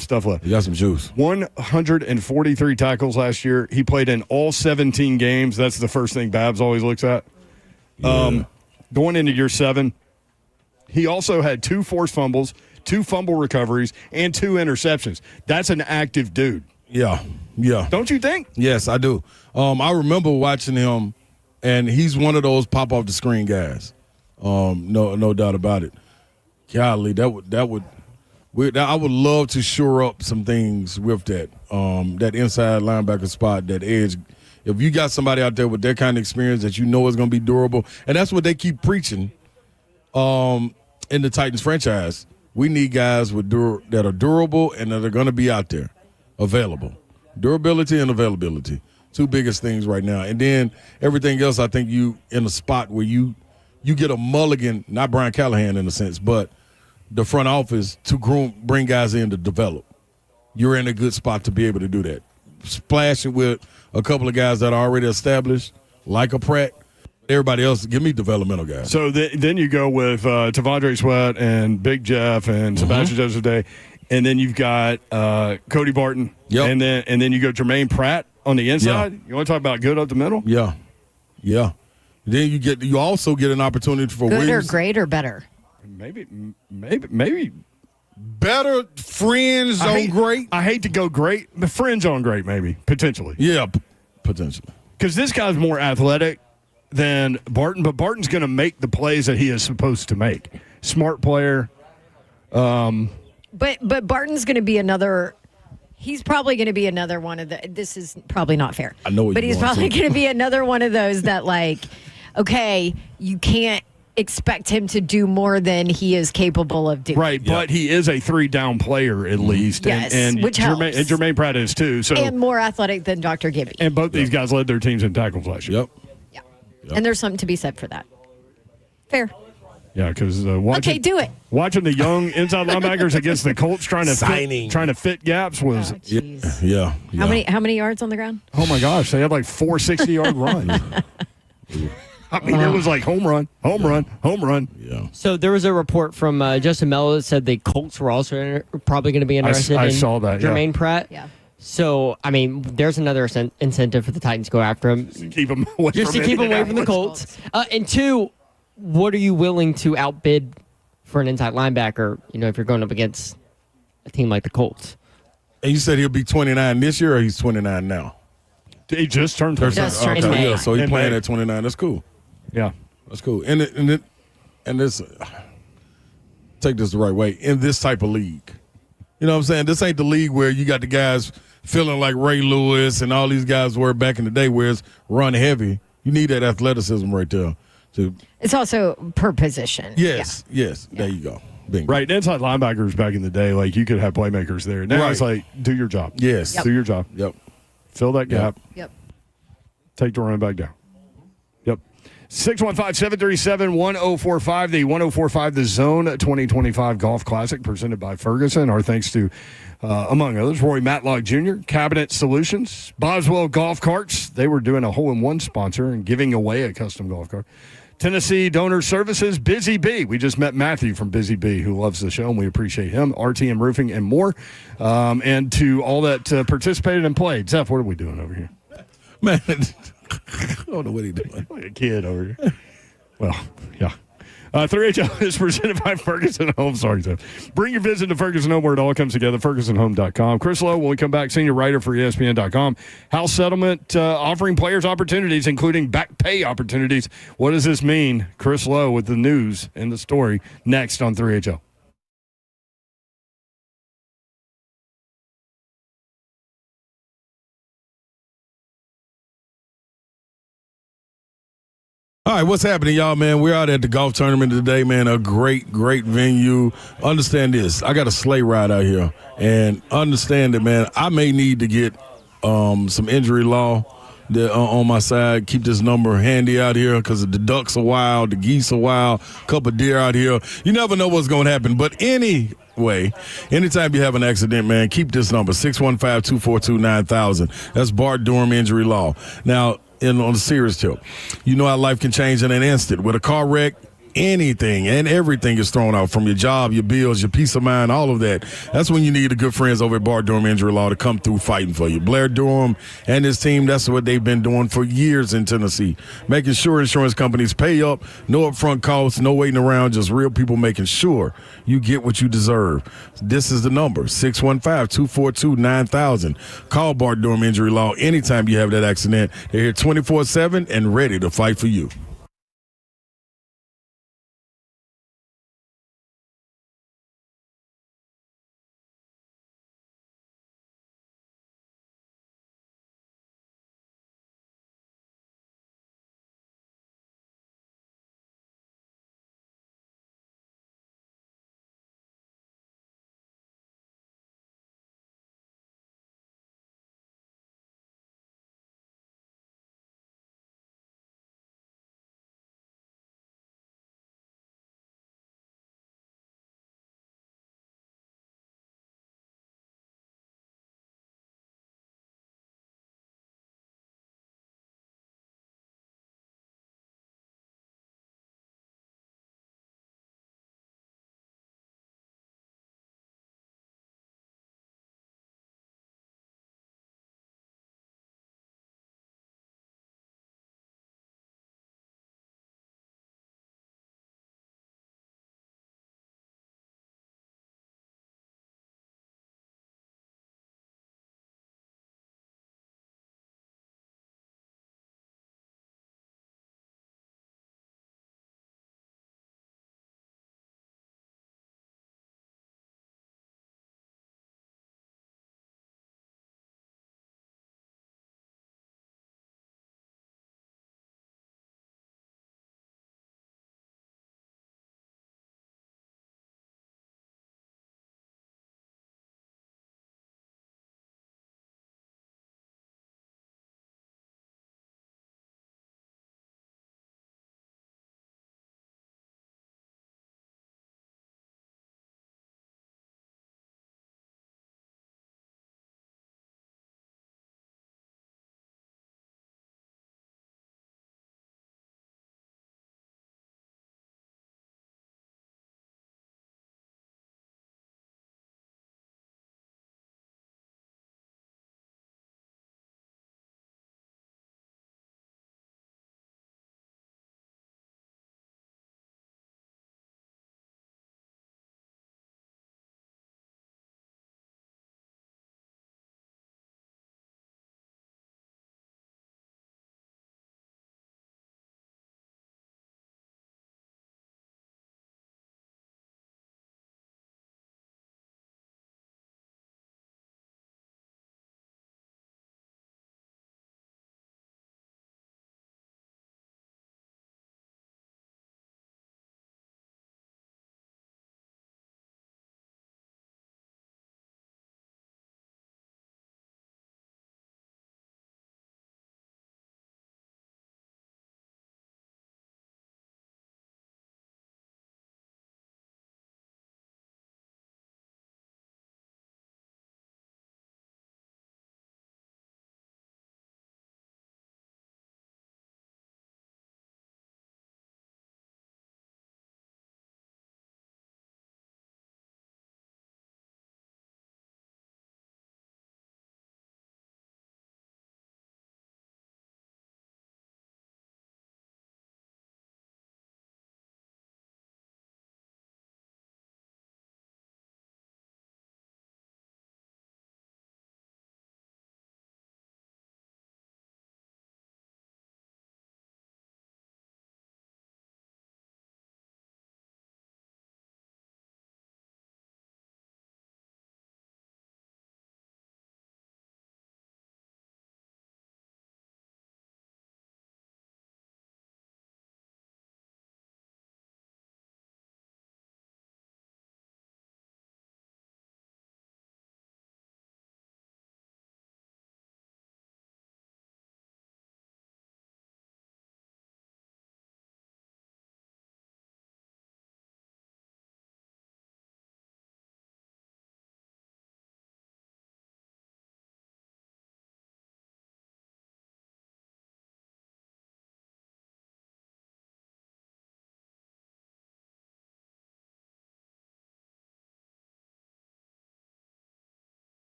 stuff left. he got some juice. 143 tackles last year. He played in all 17 games. That's the first thing Babs always looks at. Going into year 7, he also had 2 forced fumbles, 2 fumble recoveries, and 2 interceptions. That's an active dude. Yeah. Don't you think? Yes, I do. I remember watching him, and he's one of those pop off the screen guys. No doubt about it. Golly, I would love to shore up some things with that. That inside linebacker spot, that If you got somebody out there with that kind of experience that you know is going to be durable, and that's what they keep preaching in the Titans franchise. We need guys that are durable and that are going to be out there, available. Durability and availability, two biggest things right now. And then everything else, I think you in a spot where you get a mulligan, not Brian Callahan in a sense, but the front office to bring guys in to develop. You're in a good spot to be able to do that. Splash it with a couple of guys that are already established, like a Pratt. Everybody else, give me developmental guys. So then you go with Tavondre Sweat and Big Jeff and Sebastian Joseph Day, and then you've got Cody Barton, and then you go Jermaine Pratt on the inside. Yeah. You want to talk about good up the middle? Yeah. Then you also get an opportunity for Good Williams. or great or better? Maybe. Better fringe on great. I hate to go great, but fringe on great, maybe potentially. Yeah, potentially. Because this guy's more athletic than Barton, but Barton's going to make the plays that he is supposed to make. Smart player. But Barton's going to be another. He's probably going to be another one of the. This is probably not fair. I know what but you're he's going probably to. going to be another one of those that okay, you can't expect him to do more than he is capable of doing. Right, but he is a 3-down player at least. Yes, and which helps. And Jermaine Pratt is too. So And more athletic than Dr. Gibby. and both these guys led their teams in tackles last year. Yep. Yeah. And there's something to be said for that. Fair. Yeah, because Okay, do it. watching the young inside linebackers against the Colts trying to fit gaps was Oh, jeez. Yeah. How many yards on the ground? oh my gosh, they had like 4 60-yard runs. I mean, it was like home run. Yeah. So there was a report from Justin Mello that said the Colts were also probably going to be interested I in saw that, yeah. Jermaine Pratt. Yeah. So, I mean, there's another incentive for the Titans to go after him. Keep him away Just from to keep him away from the Indianapolis. Colts. And two, what are you willing to outbid for an inside linebacker, if you're going up against a team like the Colts? And you said he'll be 29 this year, or he's 29 now? He just turned 29. Just turned in May. Yeah, so he's In playing May. at 29. That's cool. Yeah. That's cool. And this, take this the right way, in this type of league. You know what I'm saying? This ain't the league where you got the guys feeling like Ray Lewis and all these guys were back in the day where it's run heavy. You need that athleticism right there. It's also per position. Yes. There you go. Bingo. Right, inside linebackers back in the day, like you could have playmakers there. Now it's Right. like, do your job. Yes. Do your job. Yep. Fill that gap. Yep. Take the running back down. Yep. 615-737-1045, the 1045 The Zone 2025 Golf Classic presented by Ferguson. Our thanks to, among others, Roy Matlock Jr., Cabinet Solutions, Boswell Golf Carts. They were doing a hole-in-one sponsor and giving away a custom golf cart. Tennessee Donor Services, Busy Bee. We just met Matthew from Busy Bee, who loves the show, and we appreciate him. RTM Roofing and more. And to all that participated and played. Zeph, what are we doing over here? Man, I don't know what he's doing. Like a kid over here. Well, yeah. 3HL is presented by Ferguson Home. Sorry, Zeph. Bring your visit to Ferguson Home where it all comes together, fergusonhome.com. Chris Lowe, when we come back, senior writer for ESPN.com. House settlement offering players opportunities, including back pay opportunities. What does this mean? Chris Lowe with the news and the story next on 3HL. All right, what's happening, y'all, man? We're out at the golf tournament today, man. A great venue. Understand this. I got a sleigh ride out here. And understand that, man, I may need to get some injury law on my side. Keep this number handy out here because the ducks are wild, the geese are wild, a couple of deer out here. You never know what's going to happen. But anyway, anytime you have an accident, man, keep this number, 615-242-9000. That's Bart Durham Injury Law. Now, on a serious tip, you know how life can change in an instant. With a car wreck, anything and everything is thrown out, from your job, your bills, your peace of mind, all of that. That's when you need the good friends over at Bart Durham Injury Law to come through fighting for you. Blair Durham and his team, that's what they've been doing for years in Tennessee, making sure insurance companies pay up, no upfront costs, no waiting around, just real people making sure you get what you deserve. This is the number, 615-242-9000. Call Bart Durham Injury Law anytime you have that accident. They're here 24/7 and ready to fight for you.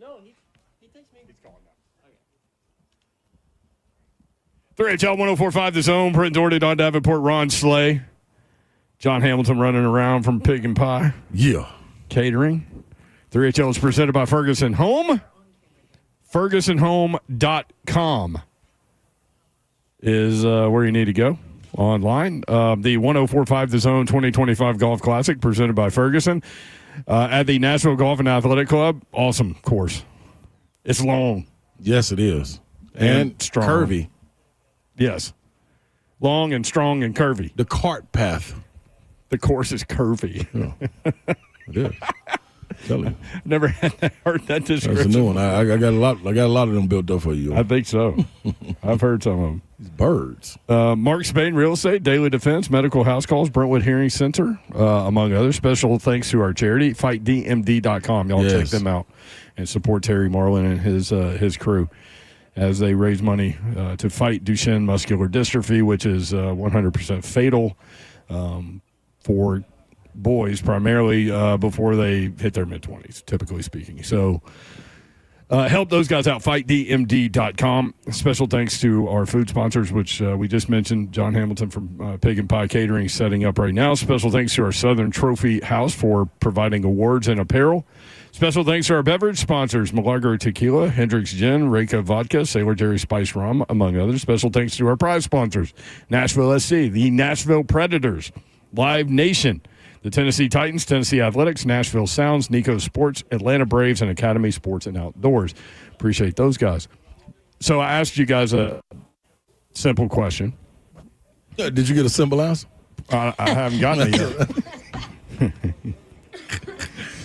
No, he takes me. He's calling now. 3HL 104.5 The Zone. Brent Doherty, Don Davenport, Ron Slay. John Hamilton running around from Pig and Pie. Yeah. Catering. 3HL is presented by Ferguson Home. FergusonHome.com is where you need to go online. The 104.5 The Zone 2025 Golf Classic presented by Ferguson at the Nashville Golf and Athletic Club. Awesome course. It's long. Yes, it is. And strong. curvy. Yes. Long and strong and curvy. The cart path. The course is curvy. Yeah. It is. Tell you. Never heard that description. That's a new one. I got a lot. I got a lot of them built up for you. I think so. I've heard some of them. These birds. Mark Spain Real Estate, Daily Defense, Medical House Calls, Brentwood Hearing Center, among others. Special thanks to our charity, FightDMD.com. Y'all check them out and support Terry Marlin and his crew as they raise money to fight Duchenne muscular dystrophy, which is 100% fatal for boys primarily before they hit their mid-20s, typically speaking. So help those guys out, fightdmd.com. Special thanks to our food sponsors, which we just mentioned, John Hamilton from Pig and Pie Catering setting up right now. Special thanks to our Southern Trophy House for providing awards and apparel. Special thanks to our beverage sponsors, Milagro Tequila, Hendricks Gin, Reyka Vodka, Sailor Jerry Spice Rum, among others. Special thanks to our prize sponsors, Nashville SC, the Nashville Predators, Live Nation, the Tennessee Titans, Tennessee Athletics, Nashville Sounds, Nico Sports, Atlanta Braves, and Academy Sports and Outdoors. Appreciate those guys. So I asked you guys a simple question. Did you get a simple answer? I haven't gotten it yet.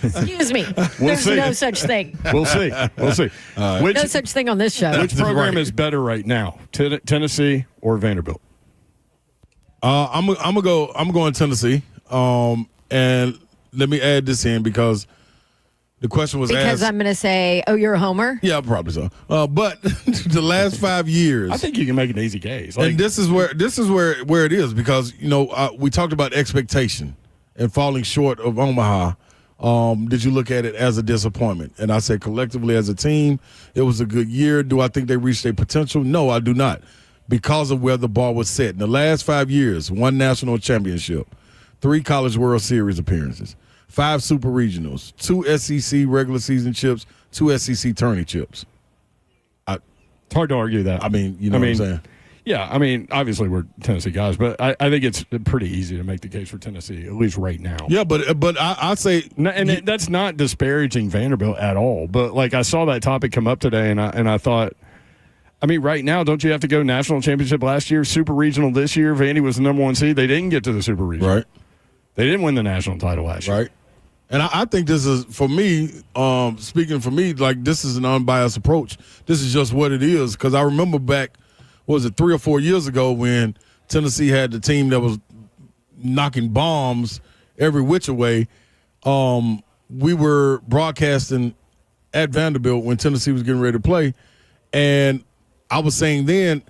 Excuse me. There's see. no such thing. We'll see. No such thing on this show. Which program is better right now, Tennessee or Vanderbilt? I'm going Tennessee. And let me add this in because the question was because asked. I'm going to say, oh, you're a homer? Yeah, probably so. But the last 5 years, I think you can make an easy case. And this is where it is because we talked about expectation and falling short of Omaha. Did you look at it as a disappointment? And I said collectively as a team, it was a good year. Do I think they reached their potential? No, I do not, because of where the bar was set. In the last 5 years, 1 national championship, 3 College World Series appearances, 5 Super Regionals, 2 SEC regular season chips, 2 SEC tourney chips. It's hard to argue that. I mean, what I'm saying? Yeah, I mean, obviously we're Tennessee guys, but I think it's pretty easy to make the case for Tennessee, at least right now. Yeah, but I say, that's not disparaging Vanderbilt at all. But like I saw that topic come up today, and I thought, I mean, right now, don't you have to go national championship last year, super regional this year? Vandy was the number 1 seed. They didn't get to the super regional. Right. They didn't win the national title last year. Right. And I think this is, for me, speaking for me, like this is an unbiased approach. This is just what it is. Because I remember back, what was it, 3 or 4 years ago when Tennessee had the team that was knocking bombs every which way. We were broadcasting at Vanderbilt when Tennessee was getting ready to play. And I was saying then,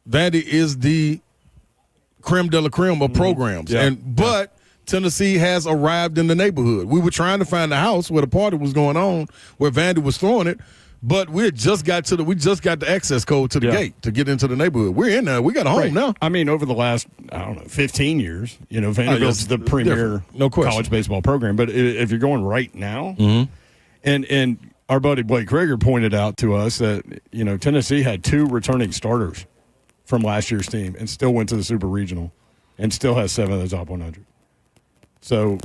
Vandy is the creme de la creme of programs. Yeah. But Tennessee has arrived in the neighborhood. We were trying to find a house where the party was going on, where Vandy was throwing it, but we just got the access code to the gate to get into the neighborhood. We're in there. We got a home now. I mean, over the last, 15 years, Vanderbilt's the premier college baseball program. But if you're going right now, and our buddy Blake Krieger pointed out to us that, Tennessee had 2 returning starters from last year's team and still went to the Super Regional and still has 7 of the top 100. So,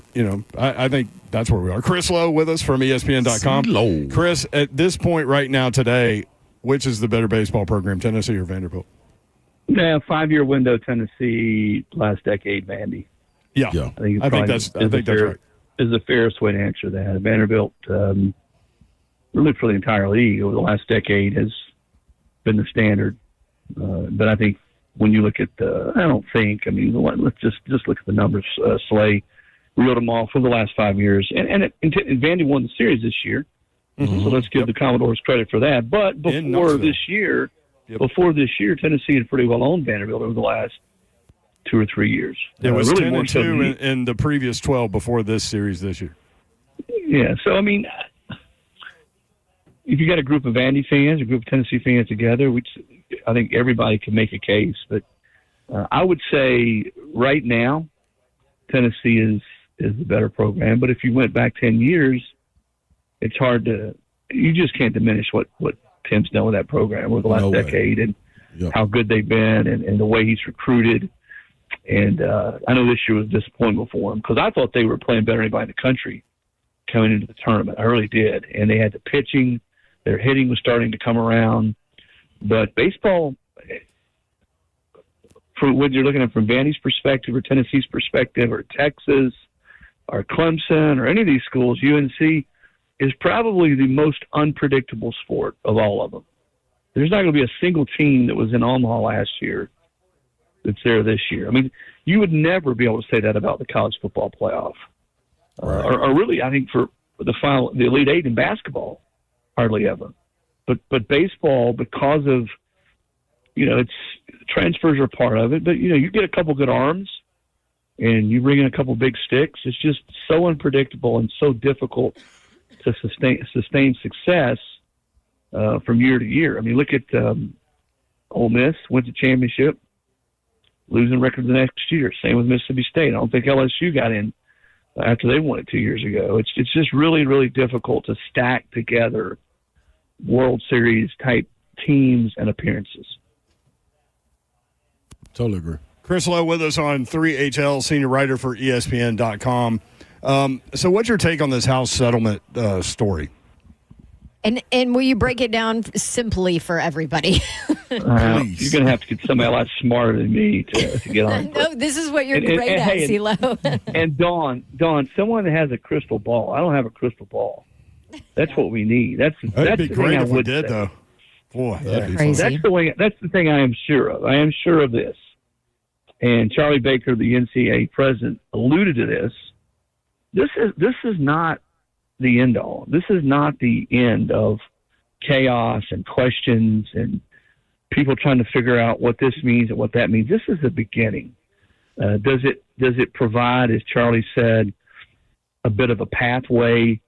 I think that's where we are. Chris Lowe with us from ESPN.com. Lowe. Chris, at this point right now today, which is the better baseball program, Tennessee or Vanderbilt? Yeah, 5-year window, Tennessee, last decade, Vandy. Yeah. I think that's right. Is the fairest way to answer that. Vanderbilt, really for the entire league over the last decade, has been the standard. But I think when you look at let's just look at the numbers. Slay reeled them off for the last 5 years. And Vandy won the series this year. Mm-hmm. So let's give the Commodores credit for that. But before this year, Tennessee had pretty well owned Vanderbilt over the last 2 or 3 years. It was really 10-2 in the previous 12 before this series this year. Yeah. So, I mean, if you got a group of Vandy fans, a group of Tennessee fans together, I think everybody can make a case. But I would say right now, Tennessee is the better program. But if you went back 10 years, it's hard to – you just can't diminish what Tim's done with that program over the last decade and how good they've been and the way he's recruited. And I know this year was disappointing for him because I thought they were playing better than anybody in the country coming into the tournament. I really did. And they had the pitching. Their hitting was starting to come around. But baseball, from whether you're looking at it from Vandy's perspective or Tennessee's perspective or Texas or Clemson or any of these schools, UNC, is probably the most unpredictable sport of all of them. There's not going to be a single team that was in Omaha last year that's there this year. I mean, you would never be able to say that about the college football playoff. Right. Or really, I think for the Elite Eight in basketball, hardly ever. But baseball, because of, it's transfers are part of it. But, you get a couple good arms and you bring in a couple big sticks. It's just so unpredictable and so difficult to sustain success from year to year. I mean, look at Ole Miss, went to championship, losing record the next year. Same with Mississippi State. I don't think LSU got in after they won it 2 years ago. It's just really, really difficult to stack together World Series type teams and appearances. Totally agree. Chris Lowe with us on 3HL, senior writer for ESPN.com. So what's your take on this house settlement story? And will you break it down simply for everybody? You're going to have to get somebody a lot smarter than me to get on. No, this is what you're great at, CeeLo. And Dawn, someone that has a crystal ball. I don't have a crystal ball. That's what we need. That'd be the great thing if I we would did, say. though. Boy, that'd be crazy. That's the thing I am sure of. I am sure of this. And Charlie Baker, the NCAA president, alluded to this. This is not the end all. This is not the end of chaos and questions and people trying to figure out what this means and what that means. This is the beginning. Does it provide, as Charlie said, a bit of a pathway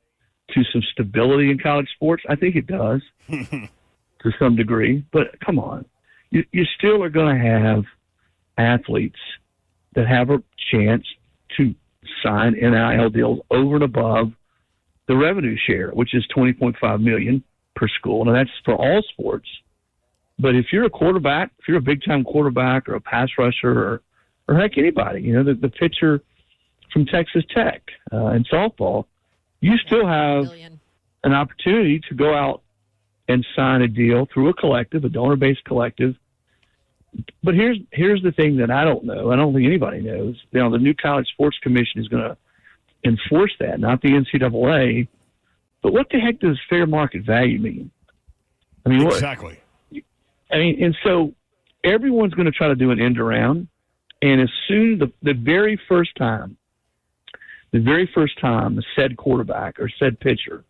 to some stability in college sports? I think it does to some degree. But come on, you still are going to have athletes that have a chance to sign NIL deals over and above the revenue share, which is $20.5 million per school. Now that's for all sports. But if you're a quarterback, if you're a big time quarterback or a pass rusher or heck, anybody, the pitcher from Texas Tech in softball, you still have an opportunity to go out and sign a deal through a collective, a donor-based collective. But here's the thing that I don't know. I don't think anybody knows. The new College Sports Commission is going to enforce that, not the NCAA. But what the heck does fair market value mean? I mean, exactly. And so everyone's going to try to do an end around. And as soon the very first time the said quarterback or said pitcher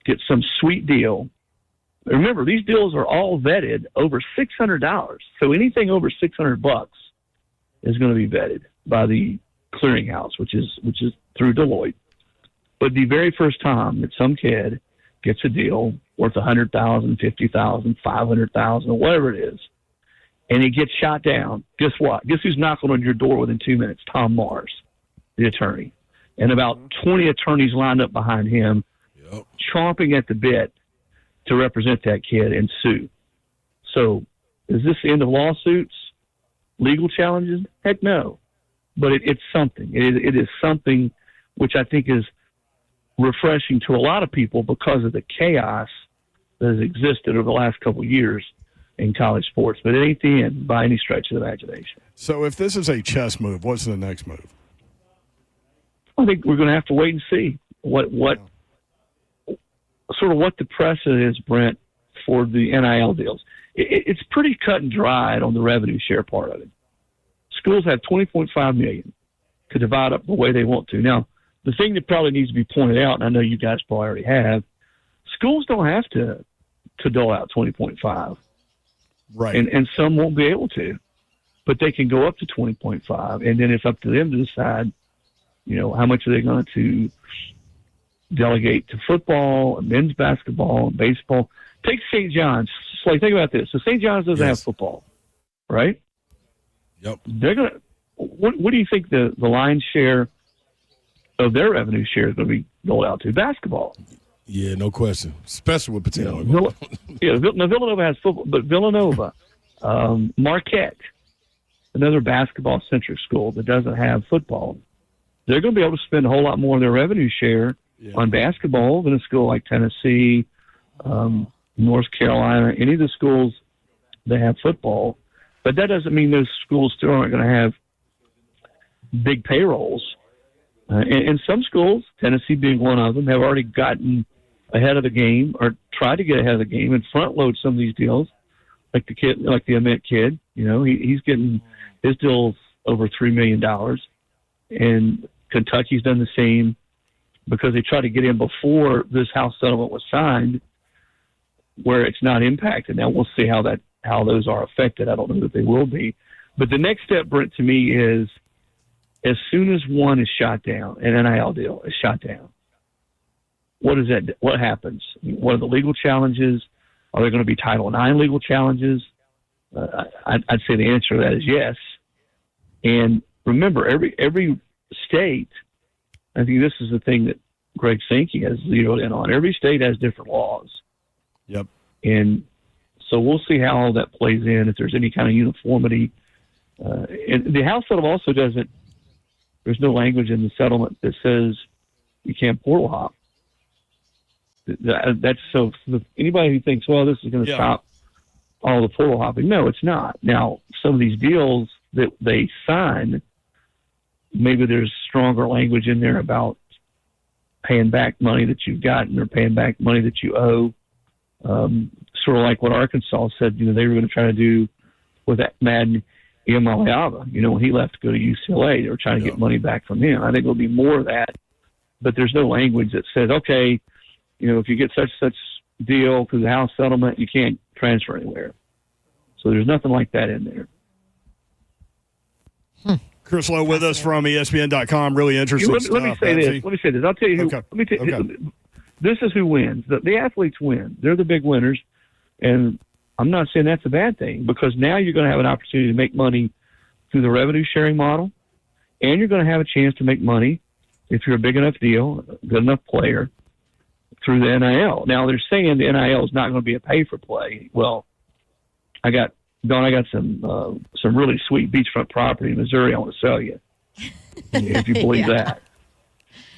gets some sweet deal. Remember, these deals are all vetted over $600. So anything over $600 is going to be vetted by the clearinghouse, which is through Deloitte. But the very first time that some kid gets a deal worth $100,000, $50,000, $500,000, or whatever it is, and he gets shot down, guess what? Guess who's knocking on your door within 2 minutes? Tom Mars, the attorney. And about 20 attorneys lined up behind him, chomping at the bit to represent that kid and sue. So is this the end of lawsuits, legal challenges? Heck no. But it's something. It is something which I think is refreshing to a lot of people because of the chaos that has existed over the last couple of years in college sports. But it ain't the end by any stretch of the imagination. So if this is a chess move, what's the next move? I think we're going to have to wait and see what the precedent is, Brent, for the NIL deals. It's pretty cut and dried on the revenue share part of it. Schools have $20.5 million to divide up the way they want to. Now, the thing that probably needs to be pointed out, and I know you guys probably already have, schools don't have to dole out $20.5. Right. And some won't be able to, but they can go up to $20.5, and then it's up to them to decide, how much are they going to delegate to football, and men's basketball, and baseball. Take St. John's. So think about this. So St. John's doesn't have football, right? Yep. They're gonna. What do you think the lion's share of their revenue share is going to be rolled out to? Basketball. Yeah, no question. Especially with Patino. Villanova has football, but Villanova, Marquette, another basketball-centric school that doesn't have football, they're going to be able to spend a whole lot more of their revenue share on basketball than a school like Tennessee, North Carolina, any of the schools that have football. But that doesn't mean those schools still aren't going to have big payrolls. And some schools, Tennessee being one of them, have already gotten ahead of the game or tried to get ahead of the game and front load some of these deals. Like the Emmett kid, he's getting his deal's over $3 million. And Kentucky's done the same because they tried to get in before this house settlement was signed, where it's not impacted. Now we'll see how those are affected. I don't know that they will be. But the next step, Brent, to me is as soon as one is shot down, an NIL deal is shot down, what happens? What are the legal challenges? Are there going to be Title IX legal challenges? I'd say the answer to that is yes. And remember, every state, I think this is the thing that Greg Sankey has zeroed in on. Every state has different laws. Yep. And so we'll see how all that plays in, if there's any kind of uniformity. And the House settlement also doesn't, there's no language in the settlement that says you can't portal hop. That's so anybody who thinks, well, this is going to stop all the portal hopping. No, it's not. Now, some of these deals that they sign, maybe there's stronger language in there about paying back money that you've gotten or paying back money that you owe. Sort of like what Arkansas said, they were going to try to do with that Madden Iamaleava. When he left to go to UCLA, they were trying to get money back from him. I think there'll be more of that, but there's no language that says, okay, if you get such deal through the house settlement, you can't transfer anywhere. So there's nothing like that in there. Chris Lowe with us from ESPN.com. Really interesting stuff. Let me say this. I'll tell you who. Okay. Let me tell you. This is who wins. The athletes win. They're the big winners. And I'm not saying that's a bad thing, because now you're going to have an opportunity to make money through the revenue sharing model, and you're going to have a chance to make money if you're a big enough deal, a good enough player, through the NIL. Now they're saying the NIL is not going to be a pay for play. Well, I got some really sweet beachfront property in Missouri I want to sell you, if you believe that.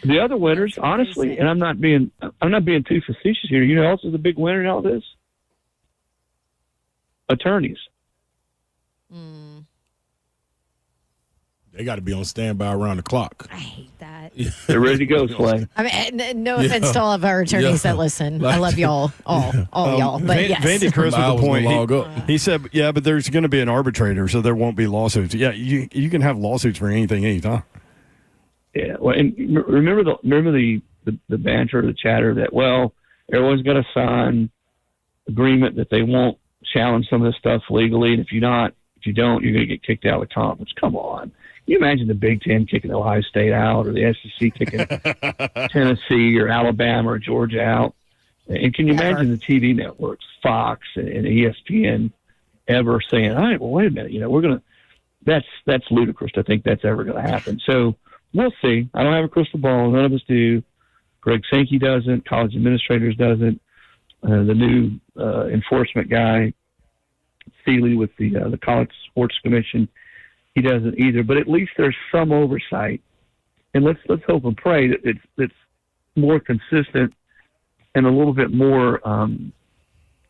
The other winners, honestly, and I'm not being too facetious here. You know who else is a big winner in all this? Attorneys. They got to be on standby around the clock. I hate that. They're ready to go, Slay. I mean, no offense to all of our attorneys that listen. I love y'all, all y'all. But yes. Vandy Chris with the point. He said, but there's going to be an arbitrator, so there won't be lawsuits. Yeah, you can have lawsuits for anything, anytime. Yeah, well, and remember the banter, the chatter that, well, everyone's got to sign agreement that they won't challenge some of this stuff legally, and if you don't, you're going to get kicked out of the conference. Come on. Can you imagine the Big Ten kicking Ohio State out, or the SEC kicking Tennessee or Alabama or Georgia out? And can you imagine the TV networks, Fox and ESPN, ever saying, all right, well, wait a minute, we're going to – that's ludicrous to think that's ever going to happen. So we'll see. I don't have a crystal ball. None of us do. Greg Sankey doesn't. College administrators doesn't. The new enforcement guy, Seeley with the College Sports Commission, he doesn't either. But at least there's some oversight, and let's hope and pray that it's more consistent and a little bit more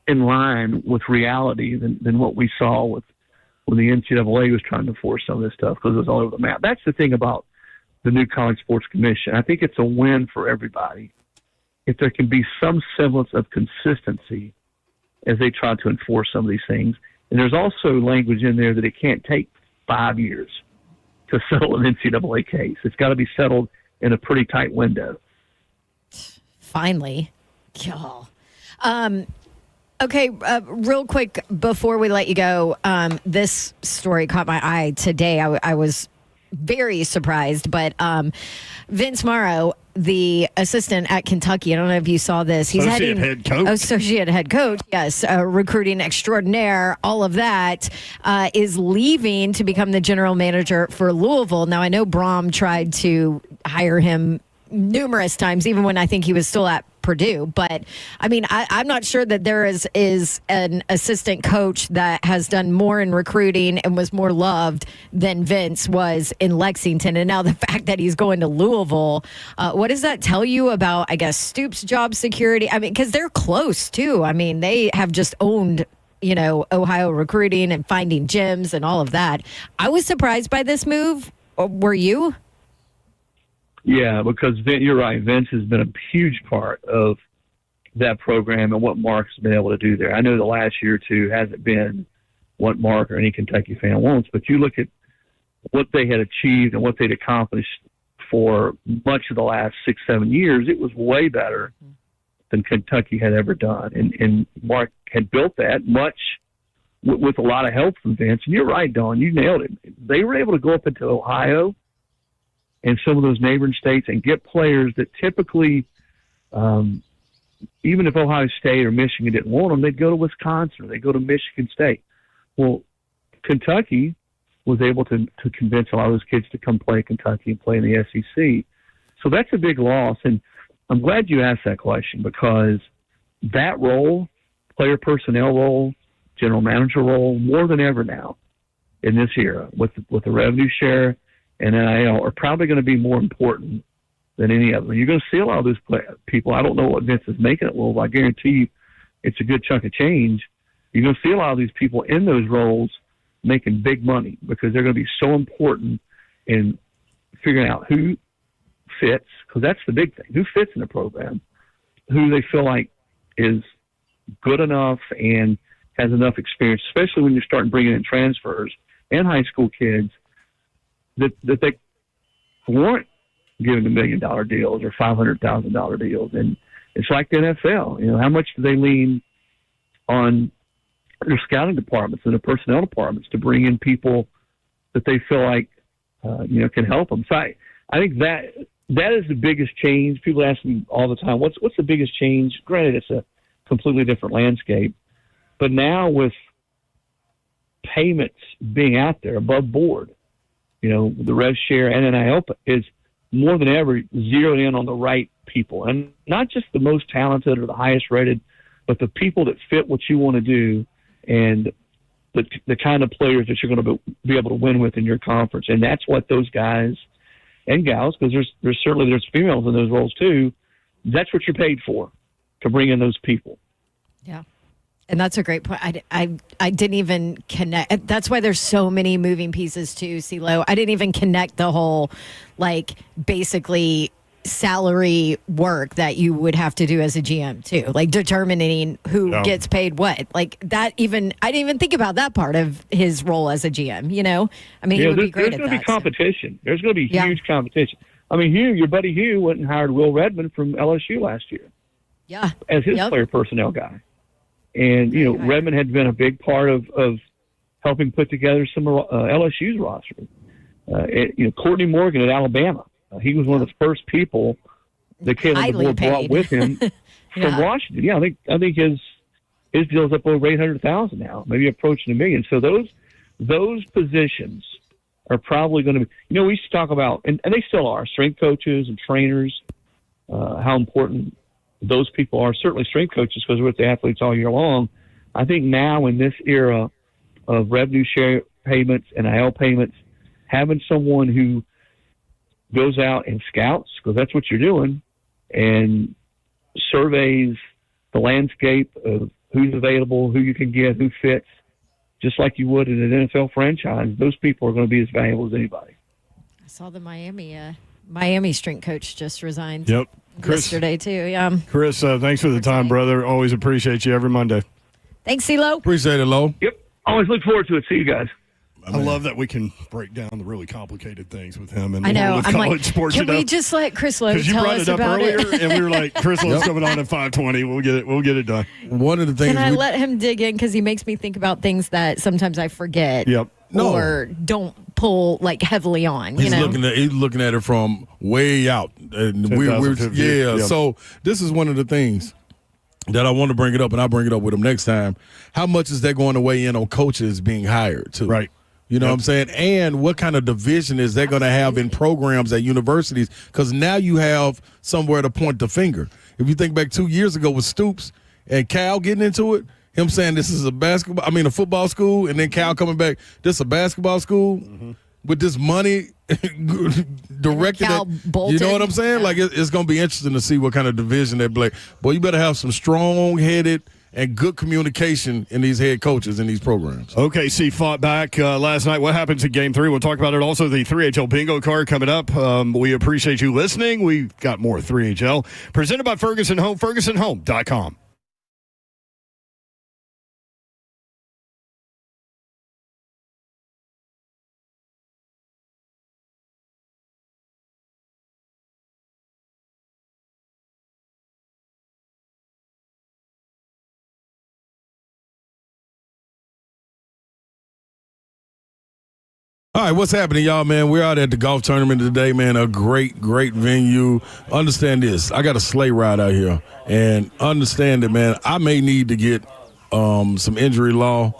in line with reality than what we saw when the NCAA was trying to force some of this stuff, because it was all over the map. That's the thing about the new College Sports Commission. I think it's a win for everybody if there can be some semblance of consistency as they try to enforce some of these things. And there's also language in there that it can't take 5 years to settle an NCAA case. It's got to be settled in a pretty tight window. Finally. Y'all. Okay, real quick before we let you go, this story caught my eye today. I was very surprised. But Vince Morrow, the assistant at Kentucky, I don't know if you saw this. He's Associate head coach. Associate head coach, yes, recruiting extraordinaire, all of that, is leaving to become the general manager for Louisville. Now, I know Brom tried to hire him numerous times, even when I think he was still at Purdue. But I mean, I'm not sure that there is an assistant coach that has done more in recruiting and was more loved than Vince was in Lexington. And now the fact that he's going to Louisville, what does that tell you about, I guess, Stoops' job security? I mean, because they're close too. I mean, they have just owned, Ohio recruiting and finding gyms and all of that. I was surprised by this move. Were you? Yeah, because you're right. Vince has been a huge part of that program and what Mark's been able to do there. I know the last year or two hasn't been what Mark or any Kentucky fan wants, but you look at what they had achieved and what they'd accomplished for much of the last 6-7 years, it was way better than Kentucky had ever done. And Mark had built that much with a lot of help from Vince. And you're right, Dawn, you nailed it. They were able to go up into Ohio and some of those neighboring states and get players that typically, even if Ohio State or Michigan didn't want them, they'd go to Wisconsin or they'd go to Michigan State. Well, Kentucky was able to convince a lot of those kids to come play Kentucky and play in the SEC. So that's a big loss. And I'm glad you asked that question, because that role, player personnel role, general manager role, more than ever now in this era with the revenue share and NIL, are probably going to be more important than any of them. You're going to see a lot of those people. I don't know what Vince is making it. Well, I guarantee you it's a good chunk of change. You're going to see a lot of these people in those roles making big money, because they're going to be so important in figuring out who fits, because that's the big thing. Who fits in the program, who they feel like is good enough and has enough experience, especially when you're starting bringing in transfers and high school kids that they weren't given $1 million deals or $500,000 deals. And it's like the NFL. How much do they lean on their scouting departments and their personnel departments to bring in people that they feel like can help them? So I think that is the biggest change. People ask me all the time, what's the biggest change? Granted, it's a completely different landscape, but now with payments being out there above board, the rev share and NIL is more than ever zeroed in on the right people, and not just the most talented or the highest rated, but the people that fit what you want to do and the kind of players that you're going to be able to win with in your conference. And that's what those guys and gals, because there's females in those roles too. That's what you're paid for, to bring in those people. Yeah. And that's a great point. I didn't even connect. That's why there's so many moving pieces too, CeeLo. I didn't even connect the whole, basically salary work that you would have to do as a GM too, determining who gets paid what. I didn't even think about that part of his role as a GM. I mean, he would be great at that. There's going to be competition. There's going to be huge competition. I mean, your buddy Hugh went and hired Will Redmond from LSU last year. Yeah, as his player personnel guy. And, right. Redmond had been a big part of helping put together some of LSU's roster. Courtney Morgan at Alabama. He was one of the first people that Caleb DeBoer brought with him from Washington. Yeah, I think his deal's up over $800,000 now, maybe approaching $1 million. So those positions are probably going to be. We used to talk about, and they still are, strength coaches and trainers, how important those people are. Certainly strength coaches, because we're with the athletes all year long. I think now in this era of revenue share payments and NIL payments, having someone who goes out and scouts, because that's what you're doing, and surveys the landscape of who's available, who you can get, who fits, just like you would in an NFL franchise, those people are going to be as valuable as anybody. I saw the Miami strength coach just resigned. Yep. Chris, yesterday too. Yeah. Chris, thanks for the time, brother. Always appreciate you every Monday. Thanks, CeeLo. Appreciate it, Lo. Yep. Always look forward to it. See you guys. I love that we can break down the really complicated things with him and I know. I'm college sports. Can we just let Chris Lowe tell us about it? Because you brought it up earlier, and we were like, Chris Lowe's coming on at 5:20. We'll get it done. One of the things. Can I let him dig in, because he makes me think about things that sometimes I forget. Yep. No. or don't pull like heavily on. He's looking at it from way out. And we're 10,000 feet. Yep. So this is one of the things that I want to bring it up, and I'll bring it up with him next time. How much is that going to weigh in on coaches being hired too? Right. You know what I'm saying? And what kind of division is that going to have in programs at universities? Because now you have somewhere to point the finger. If you think back 2 years ago with Stoops and Cal getting into it, him saying this is a football school, and then Cal coming back, this is a basketball school with this money directed Cal at, bolted. you know what I'm saying? Yeah. Like it's going to be interesting to see what kind of division they play. Boy, you better have some strong-headed and good communication in these head coaches in these programs. OKC fought back last night. What happens in Game 3? We'll talk about it. Also, the 3HL bingo card coming up. We appreciate you listening. We've got more 3HL. Presented by Ferguson Home, FergusonHome.com. All right, what's happening, y'all, man? We're out at the golf tournament today, man. A great, great venue. Understand this. I got a sleigh ride out here. And understand that, man, I may need to get some injury law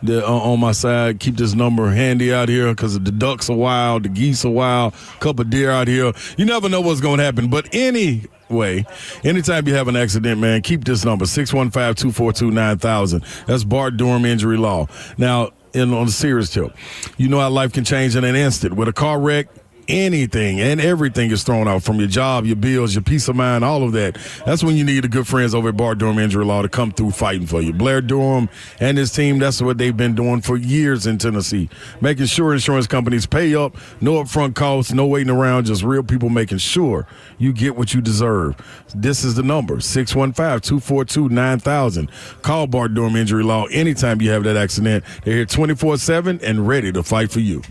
on my side. Keep this number handy out here because the ducks are wild, the geese are wild, a couple of deer out here. You never know what's going to happen. But anyway, anytime you have an accident, man, keep this number, 615-242-9000. That's Bart Durham Injury Law. Now, on a serious tip, you know how life can change in an instant. With a car wreck, anything and everything is thrown out, from your job, your bills, your peace of mind, all of that. That's when you need the good friends over at Bart Durham Injury Law to come through fighting for you. Blair Durham and his team, that's what they've been doing for years in Tennessee, making sure insurance companies pay up, no upfront costs, no waiting around, just real people making sure you get what you deserve. This is the number, 615-242-9000. Call Bart Durham Injury Law anytime you have that accident. They're here 24/7 and ready to fight for you.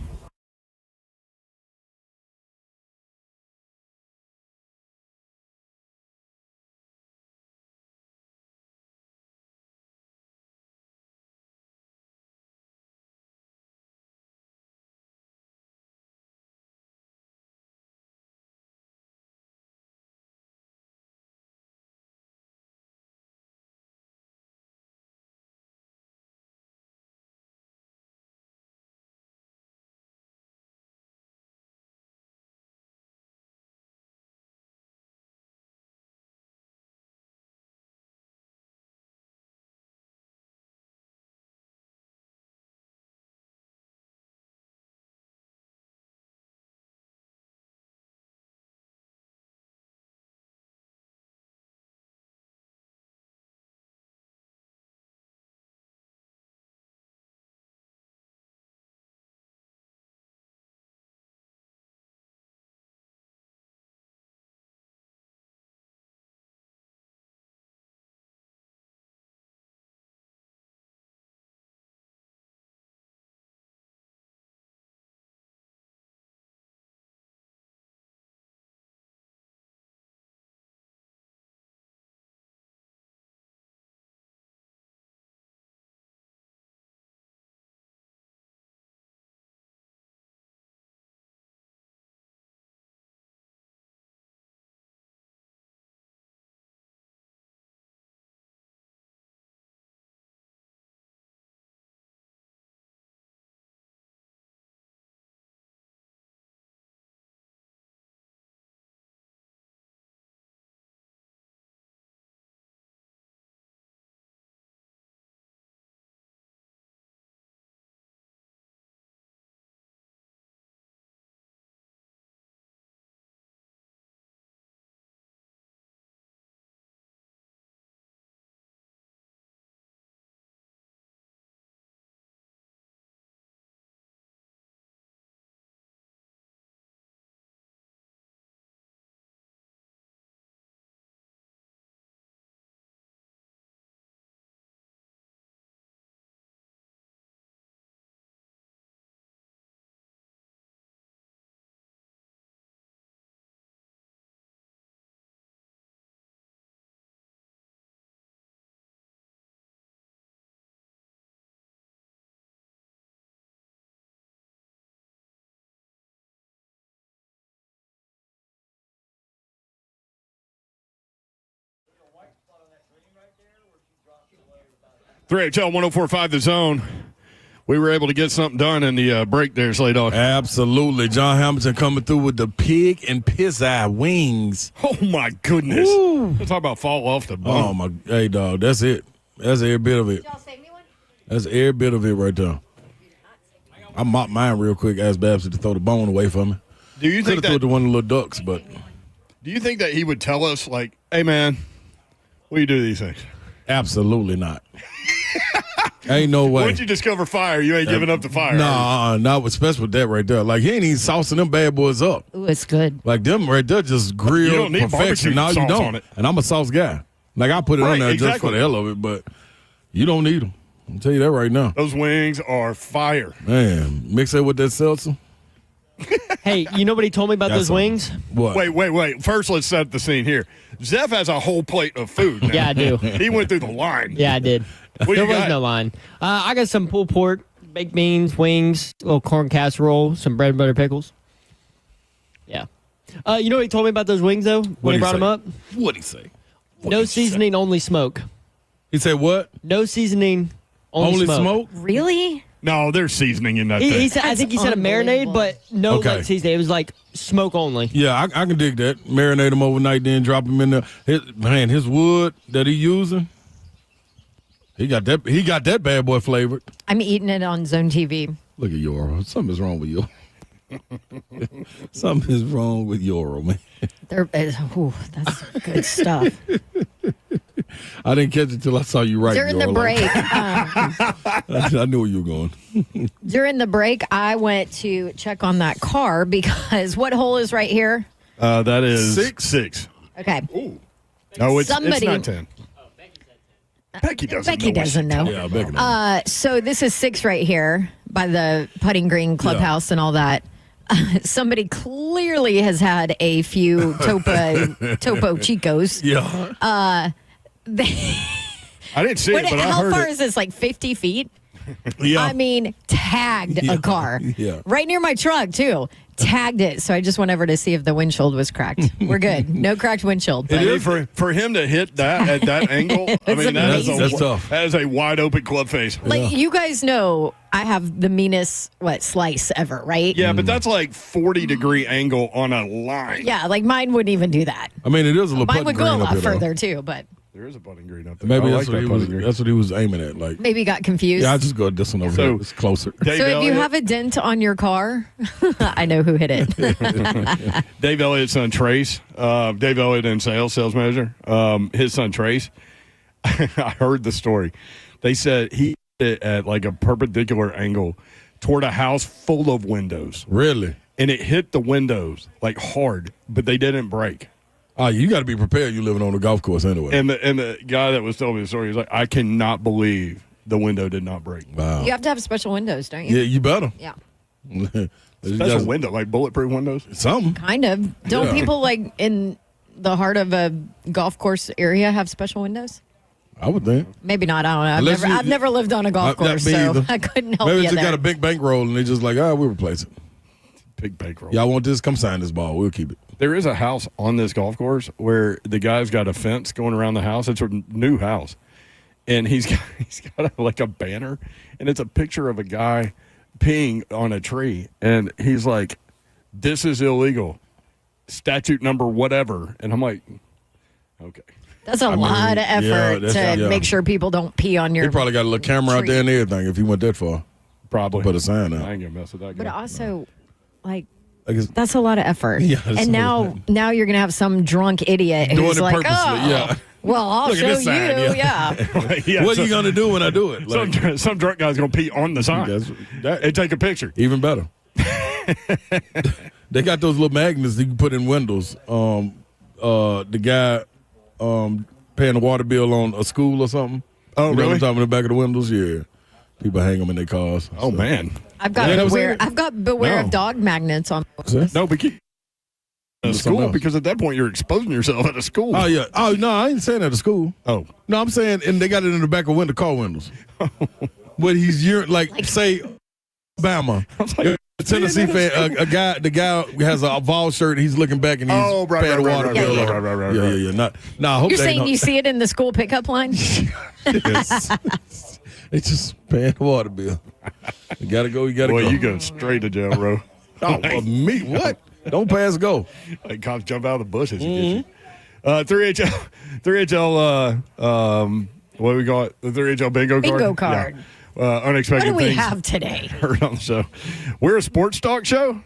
3HL 104.5 The Zone. We were able to get something done in the break there, Slay Dog. Absolutely. John Hamilton coming through with the pig and piss eye wings. Oh, my goodness. Let's talk about fall off the bone. Oh, my. Hey, dog, that's it. That's every bit of it. Y'all save me one? That's every bit of it right there. I mopped mine real quick, asked Babs to throw the bone away from me. Do you Could think have threw it that to one of the little ducks, but. Do you think that he would tell us, like, hey, man, what do you do these things? Absolutely not. Ain't no way. Once you discover fire, you ain't giving up the fire. Nah, not especially with that right there. Like, he ain't even saucing them bad boys up. Ooh, it's good. Like, them right there just You grilled don't need perfection. barbecue No, you sauce don't. on it. And I'm a sauce guy. Like, I put it on Right, there just exactly. for the hell of it, but you don't need them. I'll tell you that right now. Those wings are fire. Man, mix it with that seltzer. Hey, you know what he told me about That's those something. wings? What? Wait. First, let's set the scene here. Zeph has a whole plate of food now. Yeah, I do. He went through the line. Yeah, I did. What There you was got? no line. I got some pulled pork, baked beans, wings, a little corn casserole, some bread and butter pickles. Yeah. You know what he told me about those wings, though, when he brought them up? What'd he say? No seasoning, only smoke. He said what? No seasoning, only smoke. Really? No, there's seasoning in that He thing. said, I think he said a marinade, unbelievable. but no Okay. like seasoning. It was like smoke only. Yeah, I can dig that. Marinate them overnight, then drop them in there. His wood that he using, he got that bad boy flavored. I'm eating it on Zone TV. Look at Yoro. Something's wrong with you. Something is wrong with Yoro, man. That's good stuff. I didn't catch it till I saw you right. During the Yoro. break, I knew where you were going. during the break, I went to check on that car because what hole is right here? That is Six? Okay. No, it's Somebody- not 10. Becky doesn't Becky know. doesn't know. Yeah, Becky. So this is 6 right here by the putting green clubhouse and all that. Somebody clearly has had a few Topo Chicos. Yeah. I didn't see it, but I How heard far it. is this? Like 50 feet? Yeah. I mean, tagged a car. Yeah. Right near my truck, too. Tagged it. So I just went over to see if the windshield was cracked. We're good. No cracked windshield. I But mean, for him to hit that at that angle, I It's mean, amazing. That's tough. That is a wide open club face. like, you guys know I have the meanest, slice ever, right? Yeah, but that's like 40-degree angle on a line. Yeah, like mine wouldn't even do that. I mean, it is a little Mine putting would go a green up lot here, though. further, too, but There is a putting green up there. Maybe I that's, like that what putting green. that's what he was aiming at. Like, maybe got confused. yeah, I just go this one over So- here. It's closer. Dave So if you Elliott- have a dent on your car, I know who hit it. Dave Elliott's son Trace, Dave Elliott in sales manager, his son Trace. I heard the story. They said he hit it at like a perpendicular angle toward a house full of windows, Really? and it hit the windows like hard, but they didn't break. Oh, you got to be prepared. You living on a golf course anyway. And the guy that was telling me the story, he's like, I cannot believe the window did not break. Wow. You have to have special windows, don't you? Yeah, you better. Yeah. Special window, like bulletproof windows. Something. Kind of. Don't Yeah. people like in the heart of a golf course area have special windows? I would think. Maybe not. I don't know. Unless I've never lived on a golf Not course, me so either. I couldn't help Maybe you they just there. got a big bankroll and they just like, we'll replace it. Big bankroll. Y'all want this? Come sign this ball. We'll keep it. There is a house on this golf course where the guy's got a fence going around the house. It's a new house. And he's got like a banner, and it's a picture of a guy peeing on a tree. And he's like, this is illegal. Statute number whatever. And I'm like, okay. That's a lot of effort yeah, to yeah. make sure people don't pee on He your. probably got a little camera out tree. there and everything if he went that far. Probably. Put a sign I out. ain't going to mess with that guy. But also, like, I guess that's a lot of effort. Yeah, that's and a lot. now you're gonna have some drunk idiot Doing who's it like, purposely, oh, yeah. well, I'll Look at show this you. sign, Yeah. Yeah, what are you gonna do when I do it? Like, some drunk guy's going to pee on the sign and take a picture. even better. They got those little magnets that you can put in windows. The guy paying the water bill on a school or something. Oh, You know what really? I'm talking about, in the back of the windows? Yeah. People hang them in their cars. Oh, So- man. I've got Yeah, beware. that's it. I've got beware No. of dog magnets on. See? No, but keep Something school else. because at that point you're exposing yourself at a school. Oh, yeah. Oh, no, I ain't saying that at school. Oh. No, I'm saying, and they got it in the back of car windows. But he's like say, Alabama. like, Tennessee fan, the guy has a Vol shirt. He's looking back and he's Oh, right, paying the right, water right, bill. right. Yeah. I hope You're they saying know. you see it in the school pickup line? Yes. They just paying the water bill. You gotta go. You gotta Boy, go. you go straight to jail, bro. Oh, me? What? Don't pass go. Like cops jump out of the bushes and get you. 3HL. What do we got? The 3HL bingo card. Yeah. Unexpected What do we things have today? heard on the show. We're a sports talk show.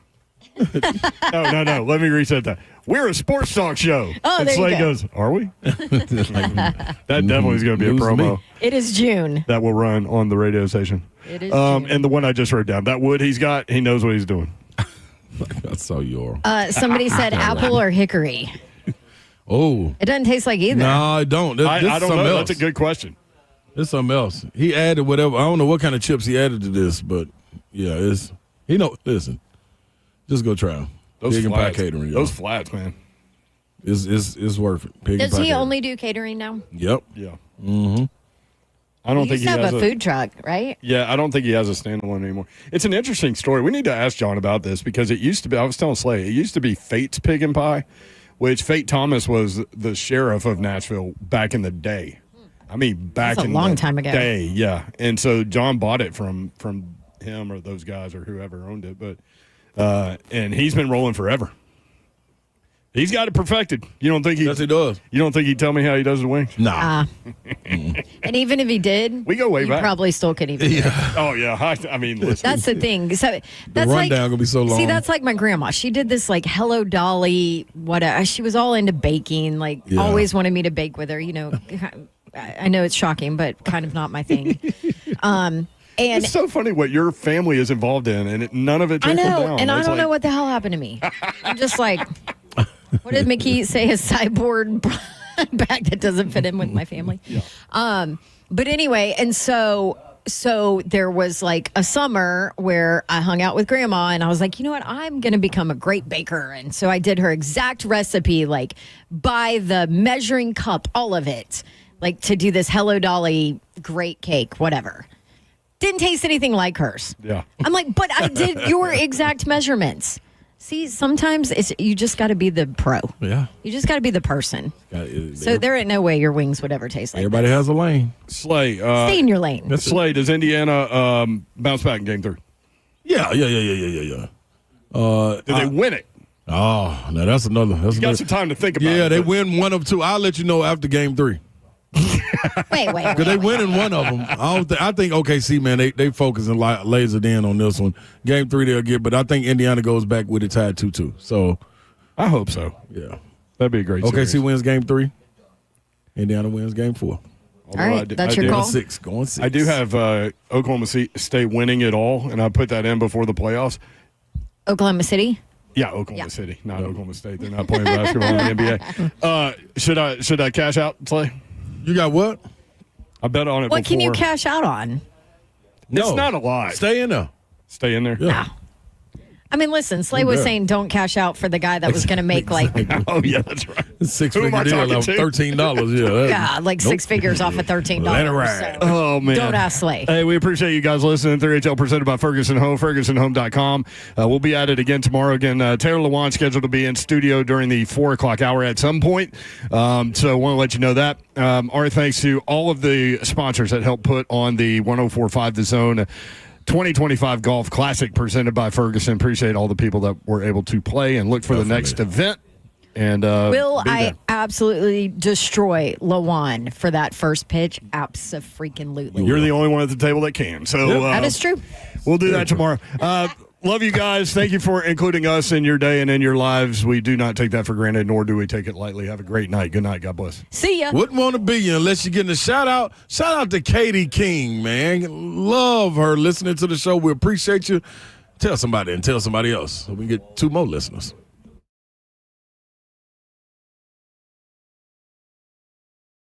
No. Let me reset that. We're a sports talk show. Oh, and there you Slade go. goes, are we? That definitely is going to be a News promo me. It is June. that will run on the radio station. It is June. And the one I just wrote down, that wood he's got, he knows what he's doing. That's so you are. Somebody said apple or hickory. Oh. It doesn't taste like either. No, I don't. This I is don't something know. else. That's a good question. It's something else. He added whatever. I don't know what kind of chips he added to this, but yeah, it's listen. Just go try them. Pig and Pie Catering. Y'all. Those flats, man. It's worth it. Pig and Does Pie he Catering. only do catering now? Yep. Yeah. Mm-hmm. I don't He think used he to has have a food truck, right? Yeah, I don't think he has a standalone anymore. It's an interesting story. We need to ask John about this because it used to be, I was telling Slay, it used to be Fate's Pig and Pie, which Fate Thomas was the sheriff of Nashville back in the day. I mean, back That's a in long the time ago. day, yeah. And so John bought it from him or those guys or whoever owned it, but and he's been rolling forever. He's got it perfected. You don't think he? Yes, he does. You don't think he'd tell me how he does the wings? Nah. And even if he did, We go way you back. probably still couldn't even. Yeah. Oh yeah, I mean, listen. That's the thing. So that's rundown like gonna be so long. See, that's like my grandma. She did this like Hello Dolly. Whatever. She was all into baking. Like Yeah. always wanted me to bake with her. You know, I know it's shocking, but kind of not my thing. And It's so funny what your family is involved in, and none of it I trickles know, down. and I It's don't like- know what the hell happened to me. I'm just like, what did McKee say? A sideboard bag that doesn't fit in with my family. But anyway, and so there was like a summer where I hung out with Grandma, and I was like, you know what? I'm going to become a great baker. And so I did her exact recipe, like by the measuring cup, all of it, like to do this Hello Dolly great cake, whatever. Didn't taste anything like hers. Yeah. I'm like, but I did your exact measurements. See, sometimes you just got to be the pro. Yeah. You just got to be the person. So So there ain't no way your wings would ever taste like everybody has a lane. Slay. Stay in your lane. Slay, does Indiana bounce back in game 3? Yeah. Did they win it? Oh, now that's another. You got some time to think about it. Yeah, they but- win one of two. I'll let you know after game 3. Wait. Because they win in one of them. I think OKC, man, they focus and lasered in on this one. Game 3 they'll get, but I think Indiana goes back with it tied 2-2. So, I hope so. yeah. That'd be a great OKC series. wins game 3. Indiana wins game 4. Although All right, that's your do- call? Going 6. I do have Oklahoma State winning it all, and I put that in before the playoffs. Oklahoma City? Yeah, Oklahoma Yeah. City, not Oklahoma State. They're not playing basketball in the NBA. Should I cash out, Slay? You got what? I bet on it What before. can you cash out on? It's not a lot. Stay in there. Stay in there. Yeah. I mean, listen, Slay was Yeah. saying don't cash out for the guy that was going to make like, Oh, yeah, that's right. Who am I 6-figure deal talking of to? $13. Yeah. yeah, like six figures off of $13. Let it ride. So Oh, man. don't ask Slay. Hey, we appreciate you guys listening. 3HL presented by Ferguson Home, FergusonHome.com. We'll be at it again tomorrow. Again, Taylor Lewan scheduled to be in studio during the 4 o'clock hour at some point. So I want to let you know that. Our thanks to all of the sponsors that helped put on the 104.5 The Zone 2025 Golf Classic presented by Ferguson. Appreciate all the people that were able to play and look for the next event. And Will be I there. absolutely destroy Lawan for that first pitch? Abso-freaking-lutely. You're the only one at the table that can. So That is true. We'll do that tomorrow. Love you guys. Thank you for including us in your day and in your lives. We do not take that for granted, nor do we take it lightly. Have a great night. Good night. God bless. See ya. Wouldn't want to be you unless you're getting a shout out. Shout out to Katie King, man. Love her listening to the show. We appreciate you. Tell somebody and tell somebody else so we can get 2 more listeners.